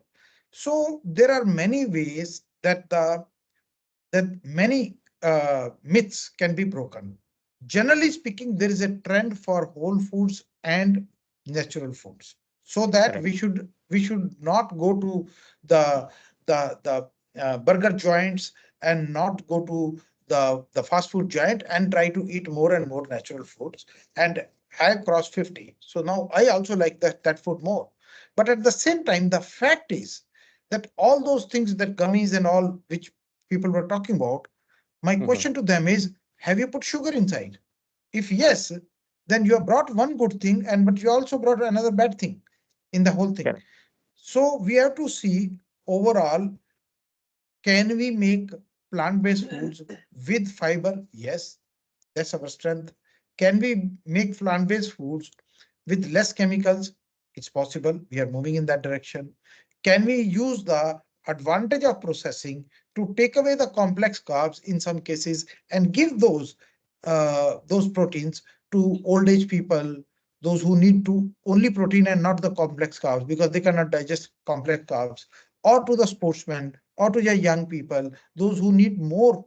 Speaker 2: So there are many ways that many myths can be broken. Generally speaking, there is a trend for whole foods and natural foods, so that we should not go to the burger joints and not go to the fast food giant and try to eat more and more natural foods. And I crossed 50, so now I also like that food more. But at the same time, the fact is that all those things, that gummies and all which people were talking about, my question to them is, have you put sugar inside? If yes, then you have brought one good thing, but you also brought another bad thing in the whole thing. So we have to see overall, can we make plant-based foods with fiber? Yes, that's our strength. Can we make plant-based foods with less chemicals? It's possible. We are moving in that direction. Can we use the advantage of processing to take away the complex carbs in some cases and give those proteins to old age people, those who need to only protein and not the complex carbs because they cannot digest complex carbs, or to the sportsmen, or to the young people, those who need more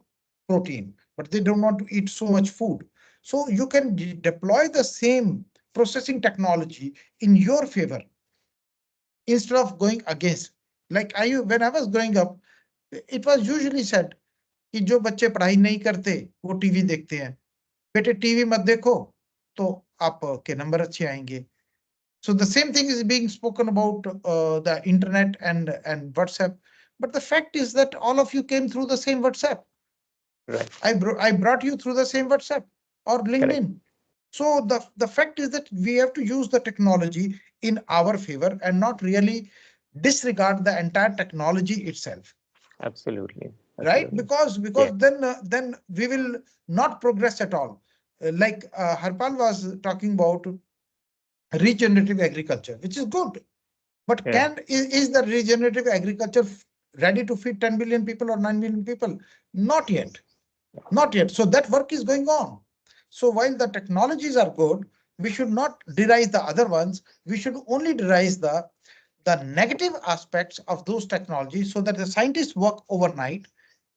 Speaker 2: protein, but they don't want to eat so much food. So you can deploy the same processing technology in your favor instead of going against. Like when I was growing up, it was usually said कि जो बच्चे पढ़ाई नहीं करते वो TV देखते हैं, बेटे टीवी मत देखो तो आपके नंबर अच्छे आएंगे. So the same thing is being spoken about the internet and WhatsApp. But the fact is that all of you came through the same WhatsApp.
Speaker 5: Right.
Speaker 2: I brought you through the same WhatsApp or LinkedIn. Correct. So the fact is that we have to use the technology in our favor and not really disregard the entire technology itself.
Speaker 5: Absolutely.
Speaker 2: Right? Because then we will not progress at all. Like Harpal was talking about regenerative agriculture, which is good. But is the regenerative agriculture ready to feed 10 billion people or 9 billion people? Not yet. Not yet. So that work is going on. So while the technologies are good, we should not deride the other ones. We should only deride the negative aspects of those technologies so that the scientists work overnight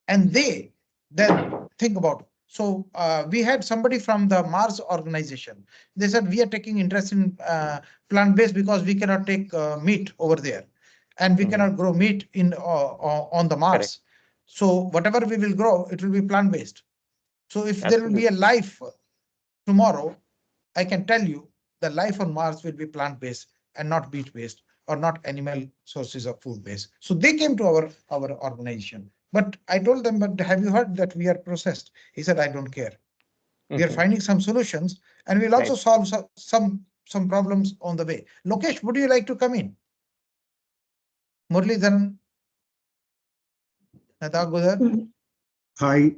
Speaker 2: and they then think about it. So we had somebody from the Mars organization. They said, we are taking interest in plant-based because we cannot take meat over there. And we cannot grow meat in on the Mars. Correct. So whatever we will grow, it will be plant-based. So if there will be a life tomorrow, I can tell you the life on Mars will be plant-based and not meat-based or not animal sources of food-based. So they came to our organization. But I told them, but have you heard that we are processed? He said, I don't care. We are finding some solutions and we'll also solve some problems on the way. Lokesh, would you like to come in? Muralidharan, Nadagoudar.
Speaker 7: Hi,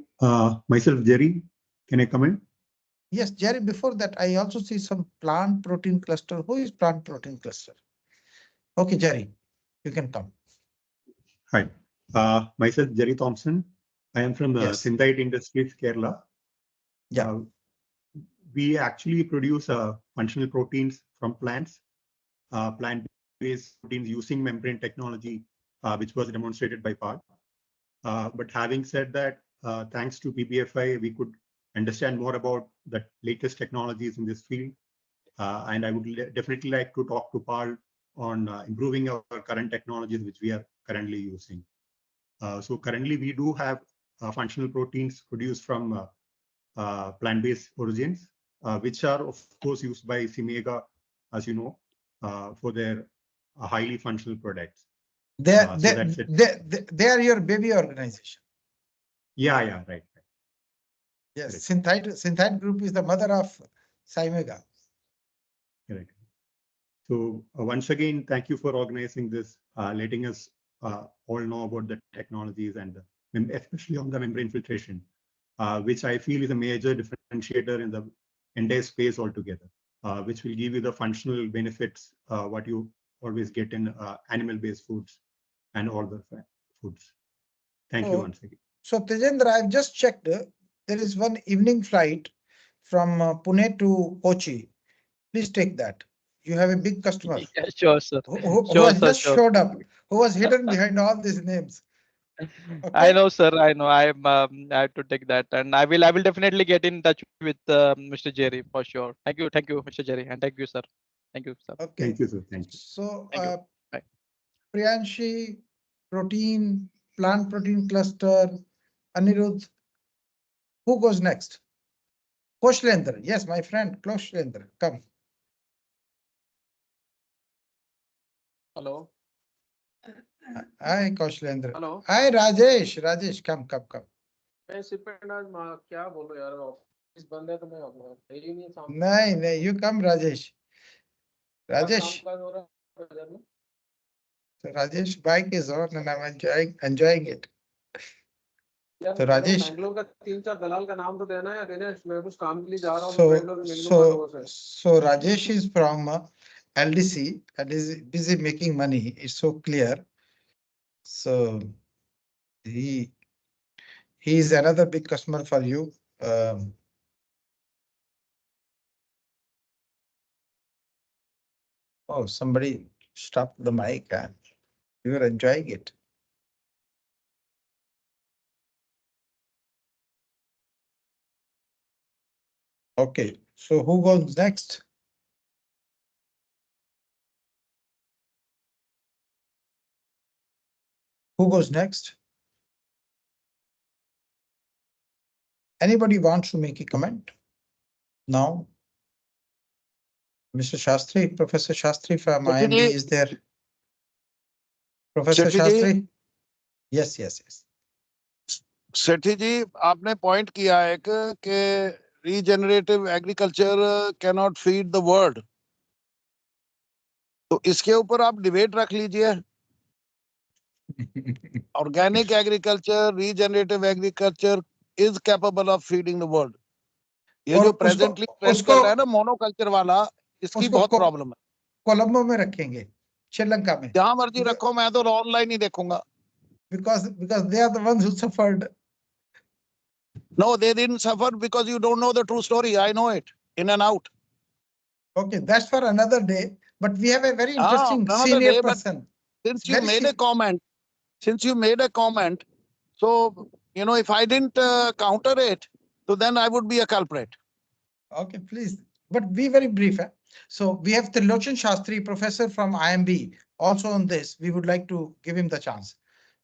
Speaker 7: myself Jerry. Can I come in?
Speaker 2: Yes, Jerry, before that, I also see some plant protein cluster. Who is plant protein cluster? Okay, Jerry, you can come.
Speaker 7: Hi, myself Jerry Thompson. I am from Synthite Industries, Kerala.
Speaker 2: Yeah.
Speaker 7: We actually produce functional proteins from plants, plant-based proteins using membrane technology, which was demonstrated by Pall. But having said that, thanks to PBFI, we could understand more about the latest technologies in this field. And I would definitely like to talk to Pall on improving our current technologies, which we are currently using. So currently we do have functional proteins produced from plant-based origins, which are of course used by Simega, as you know, for their highly functional products.
Speaker 2: They are your baby organization.
Speaker 7: Yeah, right.
Speaker 2: Yes, Synthite Group is the mother of Simega.
Speaker 7: Correct. So once again, thank you for organizing this, letting us all know about the technologies and especially on the membrane filtration, which I feel is a major differentiator in the entire space altogether, which will give you the functional benefits, what you always get in animal-based foods and all the foods. Thank you once again.
Speaker 2: So Tejendra, I've just checked. There is one evening flight from Pune to Kochi. Please take that. You have a big customer.
Speaker 9: Yeah, sure, sir.
Speaker 2: Who has just showed up, who was hidden behind all these names.
Speaker 9: Okay. I know, sir. I know. I have to take that, and I will definitely get in touch with Mr. Jerry for sure. Thank you, Mr. Jerry, and thank you, sir. Thank you, sir.
Speaker 2: Okay.
Speaker 7: Thank you, sir. Thank you.
Speaker 2: So,
Speaker 9: Bye.
Speaker 2: Priyanshi, protein, plant protein cluster, Anirudh. Who goes next? Koshlendra. Yes, my friend, Koshlendra. Come.
Speaker 22: Hello.
Speaker 2: Hi, Koshlendra.
Speaker 22: Hello.
Speaker 2: Hi, Rajesh. Rajesh, come.
Speaker 22: मैं सिर्फ आज क्या बोलूं यार office बंद है तो मैं है ही नहीं सामने
Speaker 2: नहीं you come, Rajesh. Rajesh. So Rajesh bike is on and I'm enjoying it.
Speaker 22: तो
Speaker 2: Rajesh,
Speaker 22: बैंगलोर का 3-4 दलाल का नाम तो देना है देना मैं कुछ काम के लिए जा रहा हूँ बैंगलोर में मिल लूंगा लोगों से.
Speaker 2: So Rajesh is from LDC and is busy making money. It's so clear. So he is another big customer for you. Oh, somebody stopped the mic and you are enjoying it. Okay, so who goes next? Who goes next? Anybody wants to make a comment? No? Mr. Shastri, Professor Shastri from IMD is there. Professor Shastri? Yes.
Speaker 21: सेठी जी आपने point किया है कि regenerative agriculture can not feed the world, तो इसके ऊपर आप debate रख लीजिए. Organic agriculture, regenerative agriculture is capable of feeding the world. ये जो प्रेजेंटली ट्रेंड चल रहा है ना मोनोकल्चर वाला, इसकी बहुत प्रॉब्लम है.
Speaker 2: कोलंबो में रखेंगे. श्रीलंका में.
Speaker 21: जहां मर्जी रखो, मैं तो ऑनलाइन ही देखूंगा.
Speaker 2: Because they are the ones who suffered.
Speaker 21: No, they didn't suffer because you don't know the true story. I know it in and out.
Speaker 2: Okay, that's for another day. But we have a very interesting
Speaker 21: Another
Speaker 2: senior
Speaker 21: day, but
Speaker 2: person.
Speaker 21: since you made a comment, so if I didn't counter it, so then I would be a culprit.
Speaker 2: Okay, please. But be very brief. So we have Trilochan Shastri, professor from IMB, also on this. We would like to give him the chance.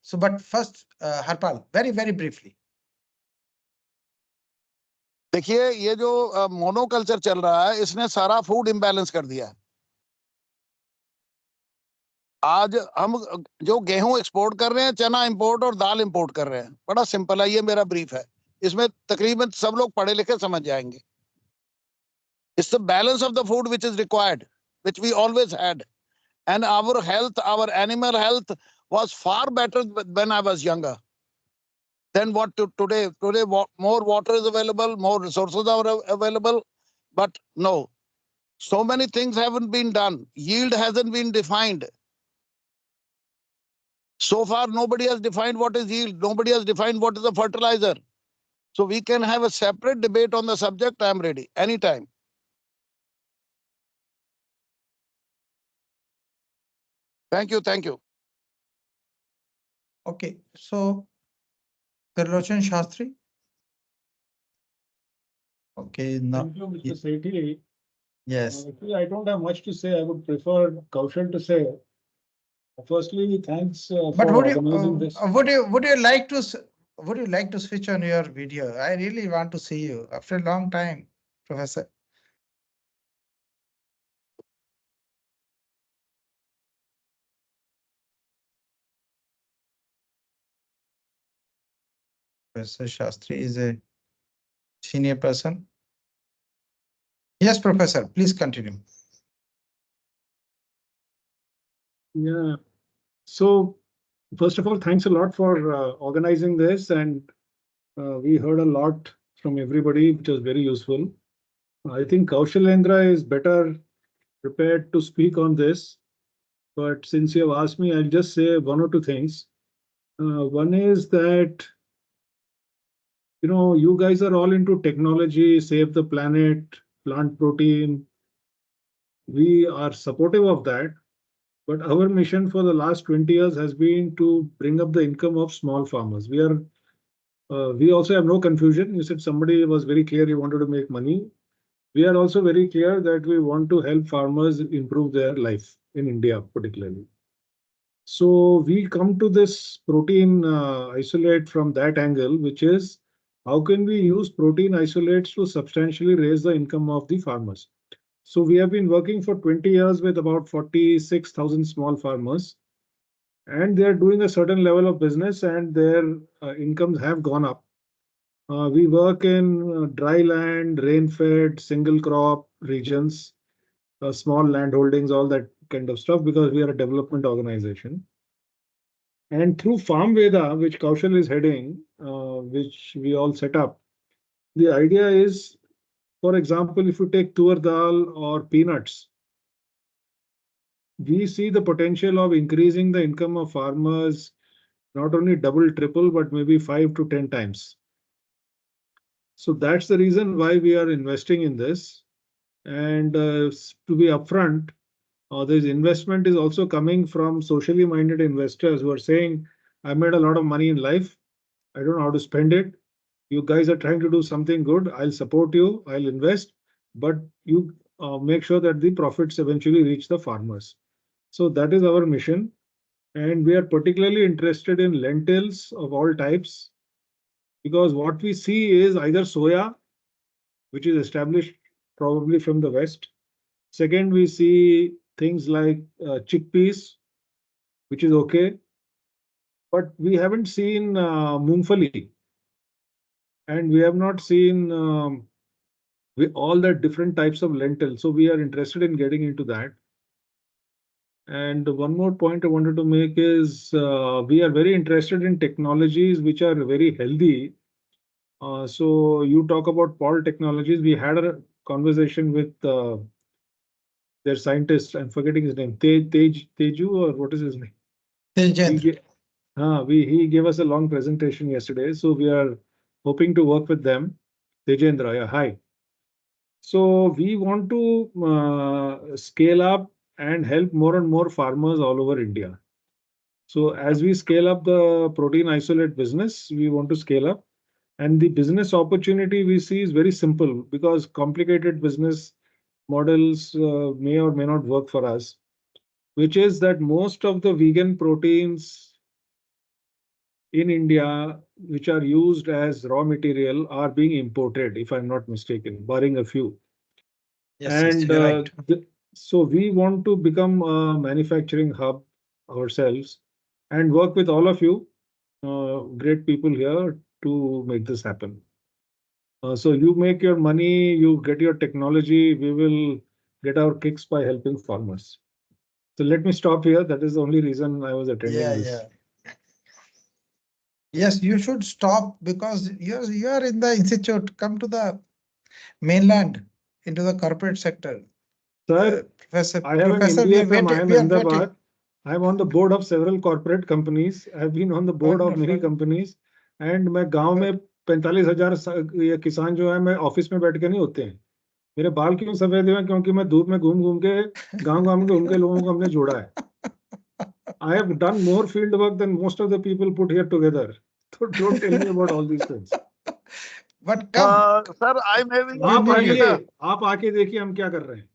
Speaker 2: So, but first, Harpal, very, very briefly.
Speaker 21: देखिए, ये जो monoculture चल रहा है, इसने सारा food imbalance कर दिया है. आज हम जो गेहूं एक्सपोर्ट कर रहे हैं, चना इंपोर्ट और दाल इंपोर्ट कर रहे हैं. बड़ा सिंपल है, ये मेरा ब्रीफ है. इसमें तकरीबन सब लोग पढ़े लिखे समझ जाएंगे. It's the balance of the food which is required, which we always had. And our health, our animal health was far better when I was younger than what today. Today, more water is available, more resources are available. But no, so many things haven't been done. Yield hasn't been defined. So far, nobody has defined what is yield. Nobody has defined what is a fertilizer. So we can have a separate debate on the subject. I'm ready anytime. Thank you. Thank you.
Speaker 2: Okay, so Trilochan Shastri. Okay, now.
Speaker 3: Thank you, Mr. Sethi.
Speaker 2: Yes.
Speaker 3: I don't have much to say. I would prefer Kaushal to say. Firstly, thanks
Speaker 2: But
Speaker 3: for
Speaker 2: would
Speaker 3: organizing this.
Speaker 2: would you like to switch on your video? I really want to see you after a long time, Professor. Professor Shastri is a senior person. Yes, Professor, please continue.
Speaker 3: Yeah. So, first of all, thanks a lot for organizing this, and we heard a lot from everybody, which was very useful. I think Kaushalendra is better prepared to speak on this, but since you have asked me, I'll just say one or two things. One is that you guys are all into technology, save the planet, plant protein. We are supportive of that. But our mission for the last 20 years has been to bring up the income of small farmers. We also have no confusion. You said somebody was very clear he wanted to make money. We are also very clear that we want to help farmers improve their life in India, particularly. So we come to this protein isolate from that angle, which is how can we use protein isolates to substantially raise the income of the farmers? So we have been working for 20 years with about 46,000 small farmers, and they are doing a certain level of business and their incomes have gone up. We work in dry land, rain-fed, single crop regions, small land holdings, all that kind of stuff, because we are a development organization. And through Farm Veda, which Kaushal is heading, which we all set up, the idea is, for example, if you take tur dal or peanuts, we see the potential of increasing the income of farmers, not only double, triple, but maybe 5 to 10 times. So that's the reason why we are investing in this. And to be upfront, this investment is also coming from socially minded investors who are saying, I made a lot of money in life. I don't know how to spend it. You guys are trying to do something good. I'll support you. I'll invest. But you make sure that the profits eventually reach the farmers. So that is our mission. And we are particularly interested in lentils of all types, because what we see is either soya, which is established probably from the West. Second, we see things like chickpeas, which is okay. But we haven't seen mungfali. And we have not seen all the different types of lentils. So we are interested in getting into that. And one more point I wanted to make is we are very interested in technologies which are very healthy. So you talk about Pall technologies. We had a conversation with their scientist, I'm forgetting his name, Teju, or what is his name?
Speaker 2: Tejendra.
Speaker 3: He gave us a long presentation yesterday, so we are hoping to work with them. Tejendra, yeah, hi. So we want to scale up and help more and more farmers all over India. So as we scale up the protein isolate business, we want to scale up. And the business opportunity we see is very simple because complicated business models may or may not work for us, which is that most of the vegan proteins in India, which are used as raw material, are being imported, if I'm not mistaken, barring a few.
Speaker 2: Yes,
Speaker 3: And
Speaker 2: you're right.
Speaker 3: so we want to become a manufacturing hub ourselves and work with all of you, great people here, to make this happen. So you make your money, you get your technology, we will get our kicks by helping farmers. So let me stop here. That is the only reason I was attending this.
Speaker 2: Yes, you should stop because you're in the institute. Come to the mainland, into the corporate sector.
Speaker 3: Sir, I have an MBA from IIM Ahmedabad. I'm on the board of several corporate companies. I've been on the board of many companies. And मैं गांव में 45,000 ये किसान जो है मैं office में बैठ के नहीं होते हैं. मेरे बाल क्यों सफेद हुए क्योंकि मैं धूप में घूम घूम के गांव में घूम के लोगों को हमने जोड़ा है. I have done more field work than most of the people put here together. So don't tell me about all these things.
Speaker 2: But come,
Speaker 21: sir, I may be.
Speaker 3: आप आके देखिए हम क्या कर रहे हैं.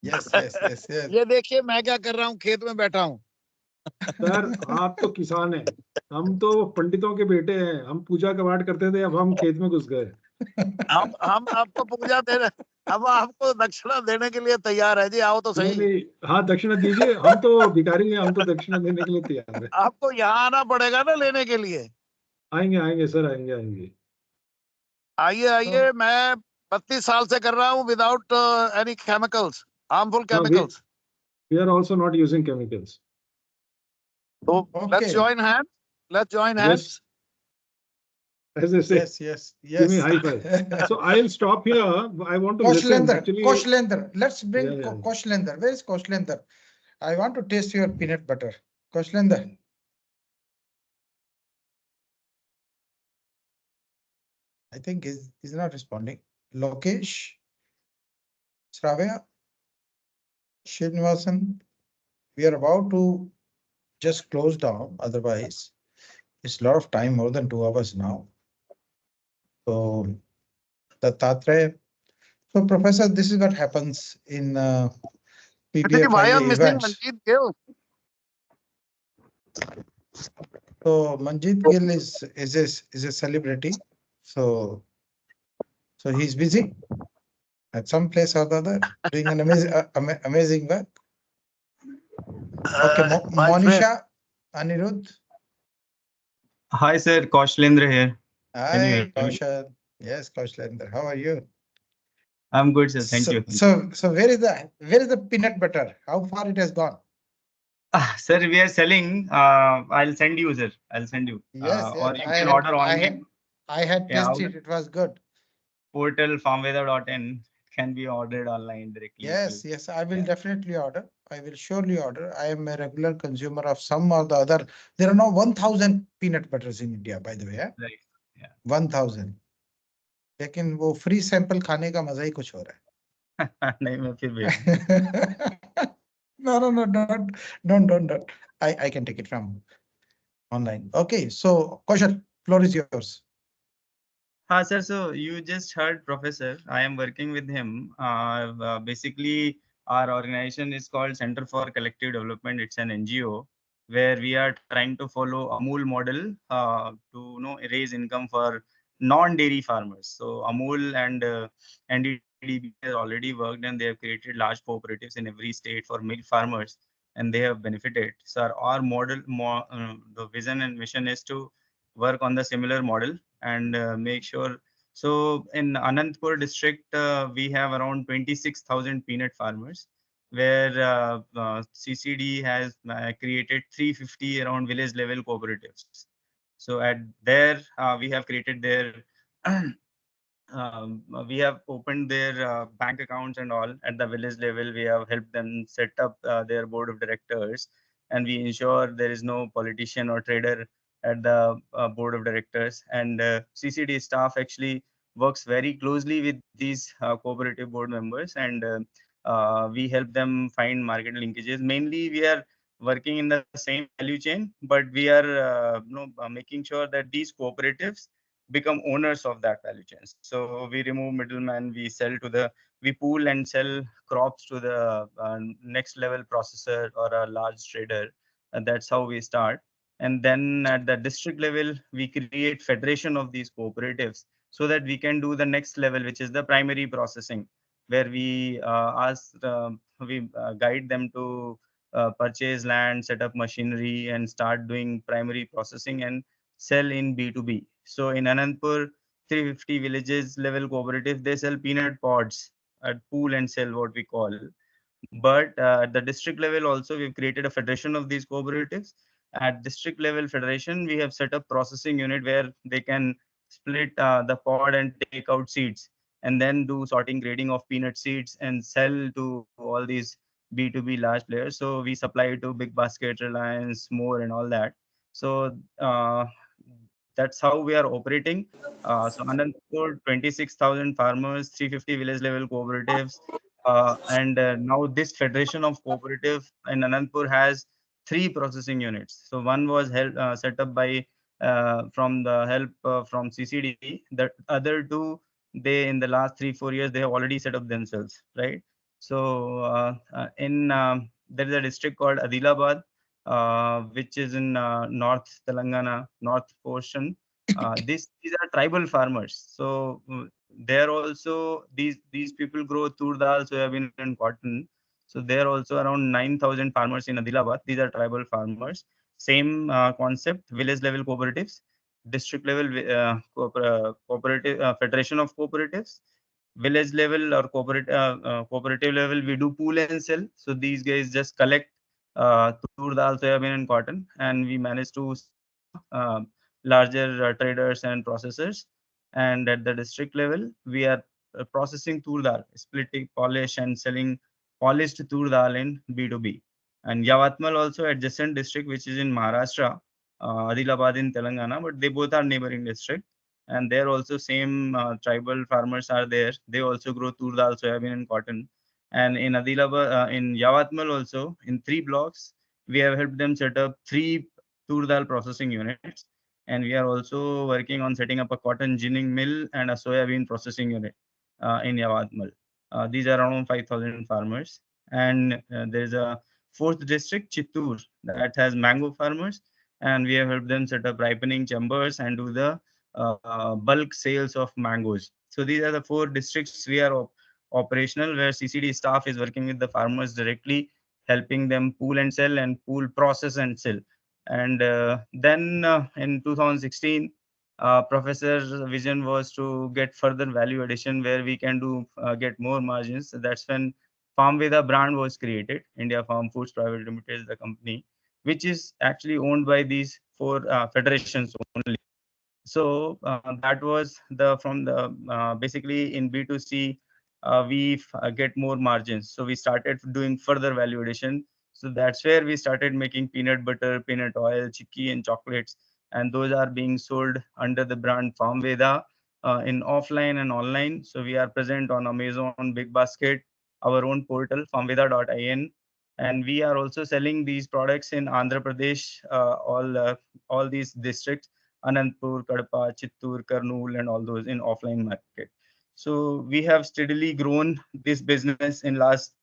Speaker 2: Yes, yes, yes, yes.
Speaker 21: ये देखिए मैं क्या कर रहा हूँ, खेत में बैठा हूँ.
Speaker 3: सर आप तो किसान हैं, हम तो पंडितों के बेटे हैं. हम पूजा का पाठ करते थे, अब हम खेत में घुस गए.
Speaker 21: हम आपको पूजा दे रहे, हम आपको दक्षिणा देने के लिए तैयार है जी. आओ तो सही.
Speaker 3: नहीं, हाँ दक्षिणा दीजिए. हम तो भिखारी हैं, हम तो दक्षिणा देने के लिए तैयार हैं.
Speaker 21: आपको यहाँ आना पड़ेगा ना लेने के लिए.
Speaker 3: आएंगे सर, आएंगे.
Speaker 21: आइए. मैं 32 साल से कर रहा हूँ without any chemicals, harmful chemicals.
Speaker 3: We are also not using chemicals.
Speaker 21: So let's join hands. Let's join hands.
Speaker 3: As I say,
Speaker 2: yes.
Speaker 3: Give me high five. So I'll stop here. I want to listen. Actually,
Speaker 2: Koshlender. Let's bring Koshlender. Where is Koshlender? I want to taste your peanut butter. Koshlender. I think he's not responding. Lokesh, Shravya, Srinivasan. We are about to just close down. Otherwise, it's a lot of time, more than 2 hours now. So, Dattatreya. So, Professor, this is what happens in PBFIA
Speaker 21: Why are missing
Speaker 2: events.
Speaker 21: Manjeet Gill?
Speaker 2: So, Manjeet Gill is a celebrity. So he's busy at some place or the other, doing an amazing work. Okay, Monisha, Anirudh.
Speaker 6: Hi, sir. Koshlendra here.
Speaker 2: Hi, Kaushal. Yes, Koshlender. How are you?
Speaker 6: I'm good, sir. Thank you.
Speaker 2: So where is the peanut butter? How far it has gone?
Speaker 6: Sir, we are selling. I'll send you, sir. I'll send you.
Speaker 2: Yes,
Speaker 6: or you can order online.
Speaker 2: I had tasted it. It was good.
Speaker 6: Portal farmweather.in can be ordered online directly.
Speaker 2: Yes. I will definitely order. I will surely order. I am a regular consumer of some or the other. There are now 1,000 peanut butters in India, by the way.
Speaker 6: Right. Yeah.
Speaker 2: 1,000. लेकिन वो free sample खाने का मजा ही कुछ हो रहा है.
Speaker 6: नहीं मैं फिर भेज.
Speaker 2: No, don't. I can take it from online. Okay, so Kaushal, floor is yours.
Speaker 6: Sir. So you just heard Professor. I am working with him. Basically, our organization is called Center for Collective Development. It's an NGO where we are trying to follow Amul model to raise income for non-dairy farmers. So Amul and NDDB has already worked and they have created large cooperatives in every state for milk farmers, and they have benefited. So our model, the vision and mission is to work on the similar model and make sure. So in Anantapur district, we have around 26,000 peanut farmers, where CCD has created 350 around village level cooperatives. So at there, we have created their we have opened their bank accounts and all at the village level. We have helped them set up their board of directors, and we ensure there is no politician or trader at the board of directors. And CCD staff actually works very closely with these cooperative board members, and we help them find market linkages. Mainly, we are working in the same value chain, but we are making sure that these cooperatives become owners of that value chain. So we remove middlemen, we pool and sell crops to the next level processor or a large trader. And that's how we start. And then at the district level, we create federation of these cooperatives so that we can do the next level, which is the primary processing, where we guide them to purchase land, set up machinery, and start doing primary processing and sell in B2B. So in Anandpur, 350 villages level cooperative, they sell peanut pods at pool and sell, what we call. But at the district level also, we've created a federation of these cooperatives. At district level federation, we have set up processing unit where they can split the pod and take out seeds, and then do sorting, grading of peanut seeds and sell to all these B2B large players. So we supply to Big Basket, Reliance, More, and all that. So that's how we are operating. So Anandpur, 26,000 farmers, 350 village level cooperatives, and now this federation of cooperative in Anandpur has 3 processing units. So one was set up by from the help from CCD. The other 2, they in the last 3-4 years they have already set up themselves, right? So in there is a district called Adilabad, which is in North Telangana, north portion. These are tribal farmers. So there also these people grow tur dal, soybean, and cotton. So there are also around 9,000 farmers in Adilabad. These are tribal farmers. Same concept, village level cooperatives, district level cooperative federation of cooperatives, village level or cooperative level, we do pool and sell. So these guys just collect tur dal, soybean, and cotton, and we manage to sell to the larger traders and processors. And at the district level, we are processing tur dal, splitting, polish, and selling polished tur dal in B2B. And Yavatmal also adjacent district, which is in Maharashtra, Adilabad in Telangana, but they both are neighboring district. And there also same tribal farmers are there. They also grow tur dal, soybean, and cotton. And in Adilabad, in Yavatmal also, in 3 blocks, we have helped them set up 3 tur dal processing units. And we are also working on setting up a cotton ginning mill and a soybean processing unit in Yavatmal. These are around 5,000 farmers. And there's a 4th district, Chittoor, that has mango farmers. And we have helped them set up ripening chambers and do the bulk sales of mangoes. So these are the 4 districts we are operational, where CCD staff is working with the farmers directly, helping them pool and sell and pool, process, and sell. And then in 2016, Professor's vision was to get further value addition where we can do get more margins. So that's when Farmveda brand was created. India Farm Foods Private Limited is the company, which is actually owned by these 4 federations only. So that was the from the basically in B2C, we get more margins. So we started doing further value addition. So that's where we started making peanut butter, peanut oil, chicky, and chocolates. And those are being sold under the brand Farmveda in offline and online. So we are present on Amazon, Big Basket, our own portal, farmveda.in. And we are also selling these products in Andhra Pradesh, all these districts, Anandpur, Kadapa, Chittoor, Kurnool, and all those in offline market. So we have steadily grown this business in last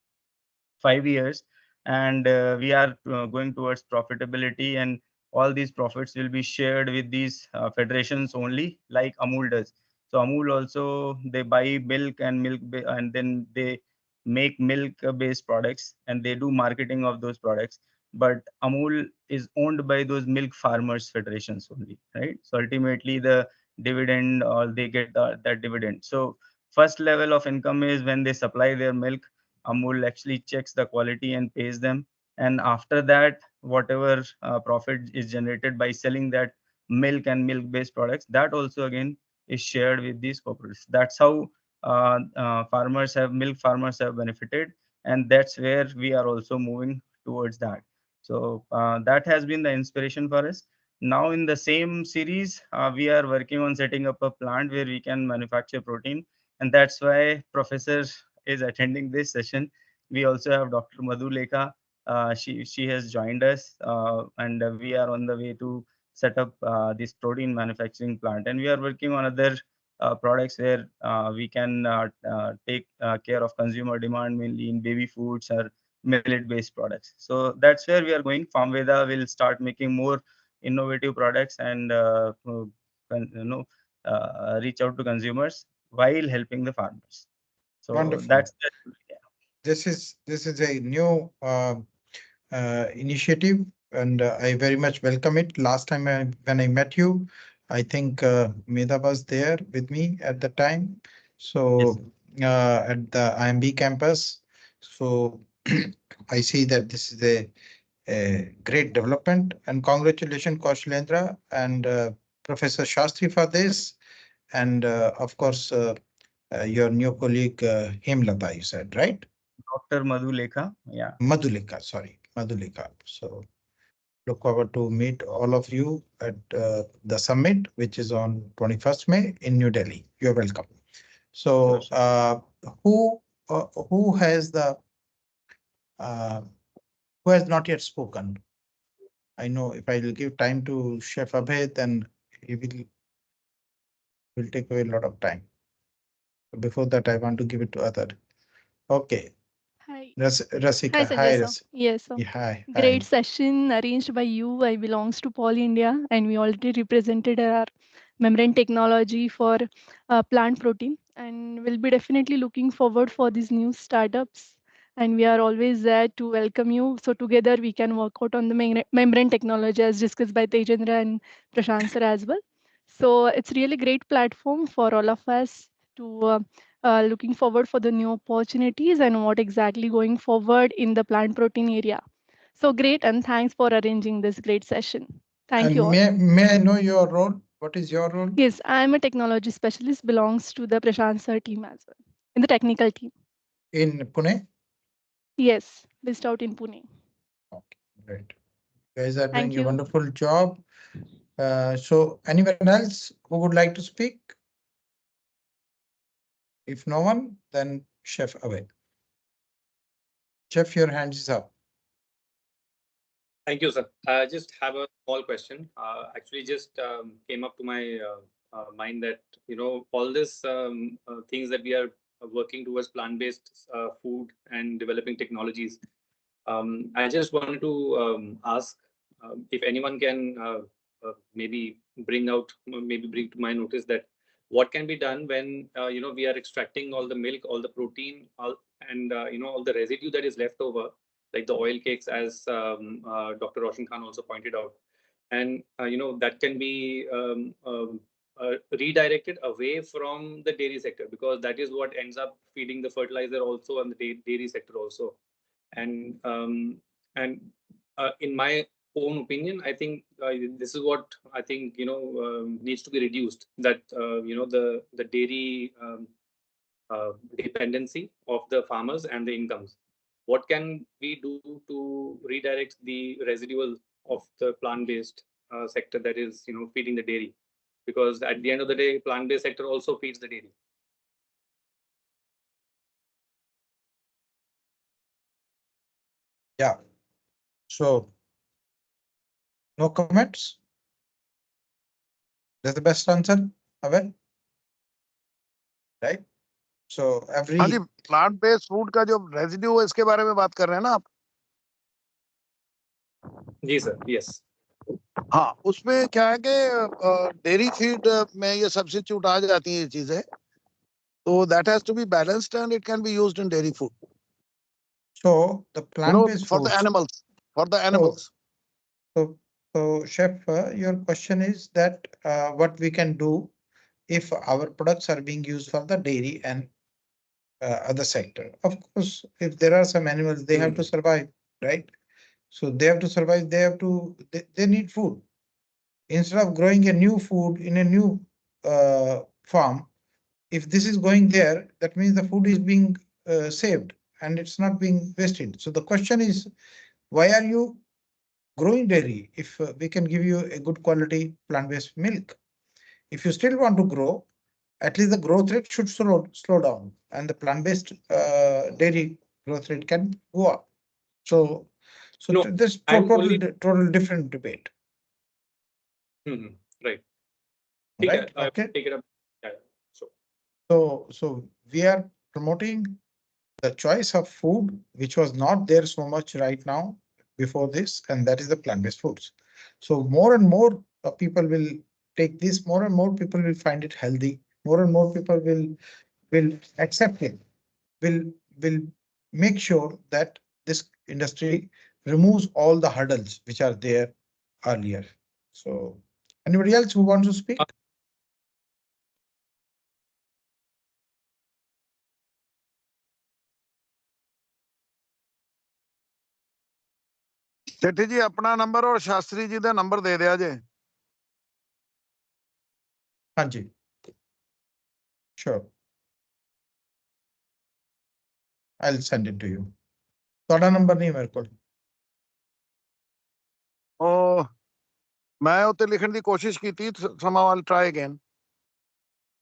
Speaker 6: 5 years, and we are going towards profitability, and all these profits will be shared with these federations only, like Amul does. So Amul also, they buy milk and and then they make milk based products, and they do marketing of those products. But Amul is owned by those milk farmers federations only, right? So ultimately the dividend, or they get that dividend. So first level of income is when they supply their milk. Amul actually checks the quality and pays them. And after that, whatever profit is generated by selling that milk and milk-based products, that also again is shared with these cooperatives. That's how milk farmers have benefited, and that's where we are also moving towards that. So that has been the inspiration for us. Now in the same series, we are working on setting up a plant where we can manufacture protein, and that's why Professor is attending this session. We also have Dr. Madhu Lekha. She has joined us, and we are on the way to set up this protein manufacturing plant, and we are working on other products where we can take care of consumer demand, mainly in baby foods or millet-based products. So that's where we are going. Farmveda will start making more innovative products and reach out to consumers while helping the farmers. So
Speaker 2: Wonderful.
Speaker 6: that's yeah.
Speaker 2: This is a new initiative, and I very much welcome it. Last time when I met you, I think Medha was there with me at the time. So at the IMB campus. So I see that this is a great development, and congratulations, Kaushalendra and Professor Shastri for this, and of course your new colleague Hemlata, you said, right?
Speaker 6: Dr. Madhu Lekha, yeah.
Speaker 2: Madhulika, sorry, Madhulika. So look forward to meet all of you at the summit, which is on 21st May in New Delhi. You're welcome. So who has the who has not yet spoken? I know if I will give time to Chef Abhay, then he will take away a lot of time. Before that, I want to give it to other. Okay.
Speaker 10: Hi.
Speaker 2: Rasika.
Speaker 10: Hi,
Speaker 2: Hi,
Speaker 10: Sanjay sir.
Speaker 2: Rasika.
Speaker 10: Yes, sir.
Speaker 2: Yeah, hi.
Speaker 10: Great
Speaker 2: Hi.
Speaker 10: session arranged by you. I belongs to Pall India, and we already represented our membrane technology for plant protein, and we'll be definitely looking forward for these new startups. And we are always there to welcome you. So together we can work out on the membrane technology as discussed by Tejendra and Prashant sir as well. So it's really great platform for all of us to looking forward for the new opportunities and what exactly going forward in the plant protein area. So great, and thanks for arranging this great session. Thank you all.
Speaker 2: May I know your role? What is your role?
Speaker 10: Yes, I am a technology specialist, belongs to the Prashant sir team as well, in the technical team.
Speaker 2: In Pune?
Speaker 10: Yes, based out in Pune.
Speaker 2: Okay, great. You guys are doing
Speaker 10: Thank
Speaker 2: a
Speaker 10: you.
Speaker 2: wonderful job. So anyone else who would like to speak? If no one, then Chef away. Chef, your hand is up.
Speaker 1: Thank you, sir. I just have a small question. Actually, just came up to my mind that all this things that we are working towards plant-based food and developing technologies. I just wanted to ask if anyone can maybe bring to my notice that what can be done when we are extracting all the milk, all the protein, and all the residue that is left over, like the oil cakes, as Dr. Roshan Khan also pointed out, and that can be redirected away from the dairy sector, because that is what ends up feeding the fertilizer also and the dairy sector also. And in my own opinion, I think this is what I think needs to be reduced. That the dairy dependency of the farmers and the incomes. What can we do to redirect the residual of the plant-based sector that is feeding the dairy? Because at the end of the day, plant-based sector also feeds the dairy.
Speaker 2: Yeah. So, no comments? That's the best answer, Avel? Right? So, every...
Speaker 21: हाँ जी, plant based food का जो residue है, इसके बारे में बात कर रहे हैं ना आप?
Speaker 1: जी सर, यस.
Speaker 21: हाँ, उसमें क्या है कि डेयरी फीड में ये सब्स्टिट्यूट आ जाती हैं ये चीजें, तो that has to be balanced and it can be used in dairy food.
Speaker 2: So the plant-based
Speaker 21: for the animals,
Speaker 2: So Chef, your question is that what we can do if our products are being used for the dairy and other sector. Of course, if there are some animals, they have to survive, right? So they have to survive. They need food. Instead of growing a new food in a new farm, if this is going there, that means the food is being saved and it's not being wasted. So the question is, why are you growing dairy if we can give you a good quality plant-based milk? If you still want to grow, at least the growth rate should slow down, and the plant-based dairy growth rate can go up. So
Speaker 1: No,
Speaker 2: this
Speaker 1: I'm only
Speaker 2: total different debate.
Speaker 1: right.
Speaker 2: Right? Okay.
Speaker 1: Take it up. Yeah.
Speaker 2: So we are promoting the choice of food, which was not there so much right now before this, and that is the plant-based foods. So more and more people will take this, more and more people will find it healthy, more and more people will accept it, will make sure that this industry removes all the hurdles which are there earlier. So anybody else who wants to speak?
Speaker 21: सेठी जी अपना number और शास्त्री जी का number दे दिया जे।
Speaker 2: हाँ जी, sure. I'll send it to you. ਤੁਹਾਡਾ number ਨਹੀਂ ਮੇਰੇ ਕੋਲ।
Speaker 21: ਉਹ ਮੈਂ ਉੱਤੇ ਲਿਖਣ ਦੀ ਕੋਸ਼ਿਸ਼ ਕੀਤੀ, ਸਮਾਂ ਵਾਲ try again.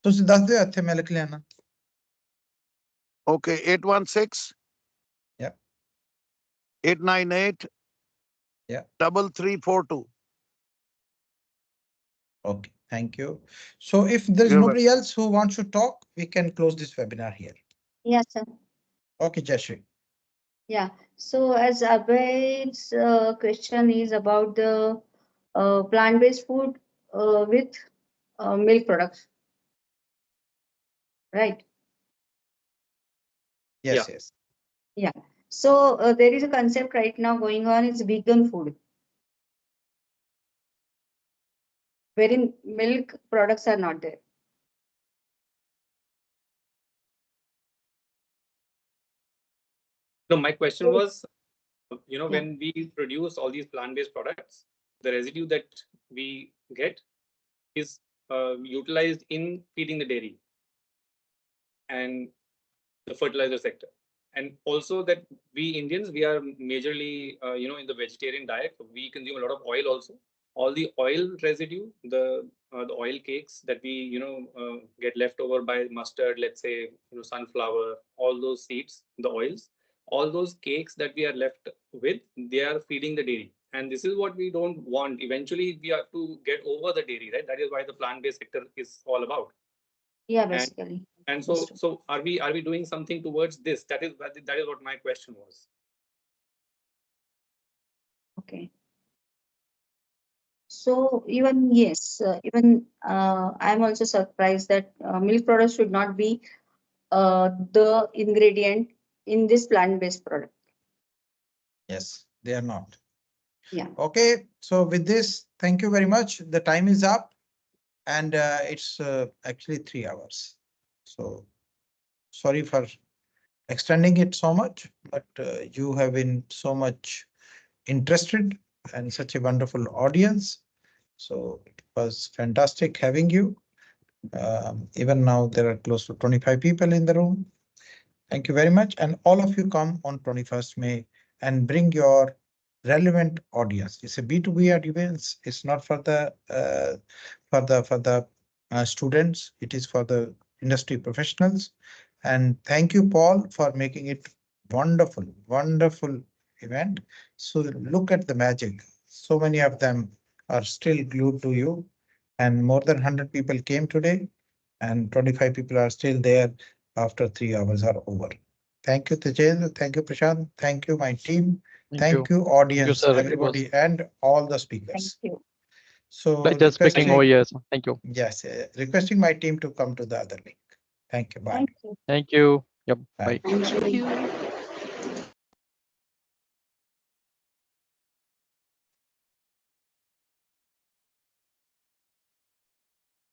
Speaker 2: ਤੁਸੀਂ ਦੱਸ ਦਿਓ ਇੱਥੇ ਮੈਂ ਲਿਖ ਲੈਣਾ।
Speaker 21: Okay, 816.
Speaker 2: Yeah.
Speaker 21: 898.
Speaker 2: Yeah.
Speaker 21: 3342.
Speaker 2: Okay, thank you. So if there's nobody else who wants to talk, we can close this webinar here.
Speaker 4: Yes, sir.
Speaker 2: Okay, Jashri.
Speaker 4: Yeah. So as Abhay's question is about the plant-based food with milk products, right?
Speaker 2: Yes,
Speaker 1: yeah.
Speaker 2: yes.
Speaker 4: Yeah. So there is a concept right now going on, it's vegan food, wherein milk products are not there.
Speaker 1: No, my question was, when we produce all these plant-based products, the residue that we get is utilized in feeding the dairy and the fertilizer sector. And also that we Indians, we are majorly, in the vegetarian diet, we consume a lot of oil also. All the oil residue, the oil cakes that we, get left over by mustard, let's say, sunflower, all those seeds, the oils, all those cakes that we are left with, they are feeding the dairy. And this is what we don't want. Eventually, we have to get over the dairy, right? That is why the plant-based sector is all about.
Speaker 4: Yeah, basically.
Speaker 1: And so are we doing something towards this? That is what my question was.
Speaker 4: Okay. So even yes, I'm also surprised that milk products should not be the ingredient in this plant-based product.
Speaker 2: Yes, they are not.
Speaker 4: Yeah.
Speaker 2: Okay, so with this, thank you very much. The time is up, and it's actually 3 hours. So sorry for extending it so much, but you have been so much interested and such a wonderful audience. So it was fantastic having you. Even now there are close to 25 people in the room. Thank you very much. And all of you come on 21st May and bring your relevant audience. It's a B2B audience. It's not for the students. It is for the industry professionals. And thank you, Paul, for making it wonderful, wonderful event. So look at the magic. So many of them are still glued to you, and more than 100 people came today, and 25 people are still there after 3 hours are over. Thank you, Tejendra. Thank you, Prashant. Thank you, my team. Thank you, audience,
Speaker 9: Thank you, sir.
Speaker 2: everybody, and all the speakers.
Speaker 4: Thank you.
Speaker 2: So
Speaker 9: Pleasure speaking over here. Thank you.
Speaker 2: Yes, requesting my team to come to the other link. Thank you. Bye.
Speaker 4: Thank you.
Speaker 9: Thank you. Yep.
Speaker 2: Bye.
Speaker 9: Bye.
Speaker 10: Thank you.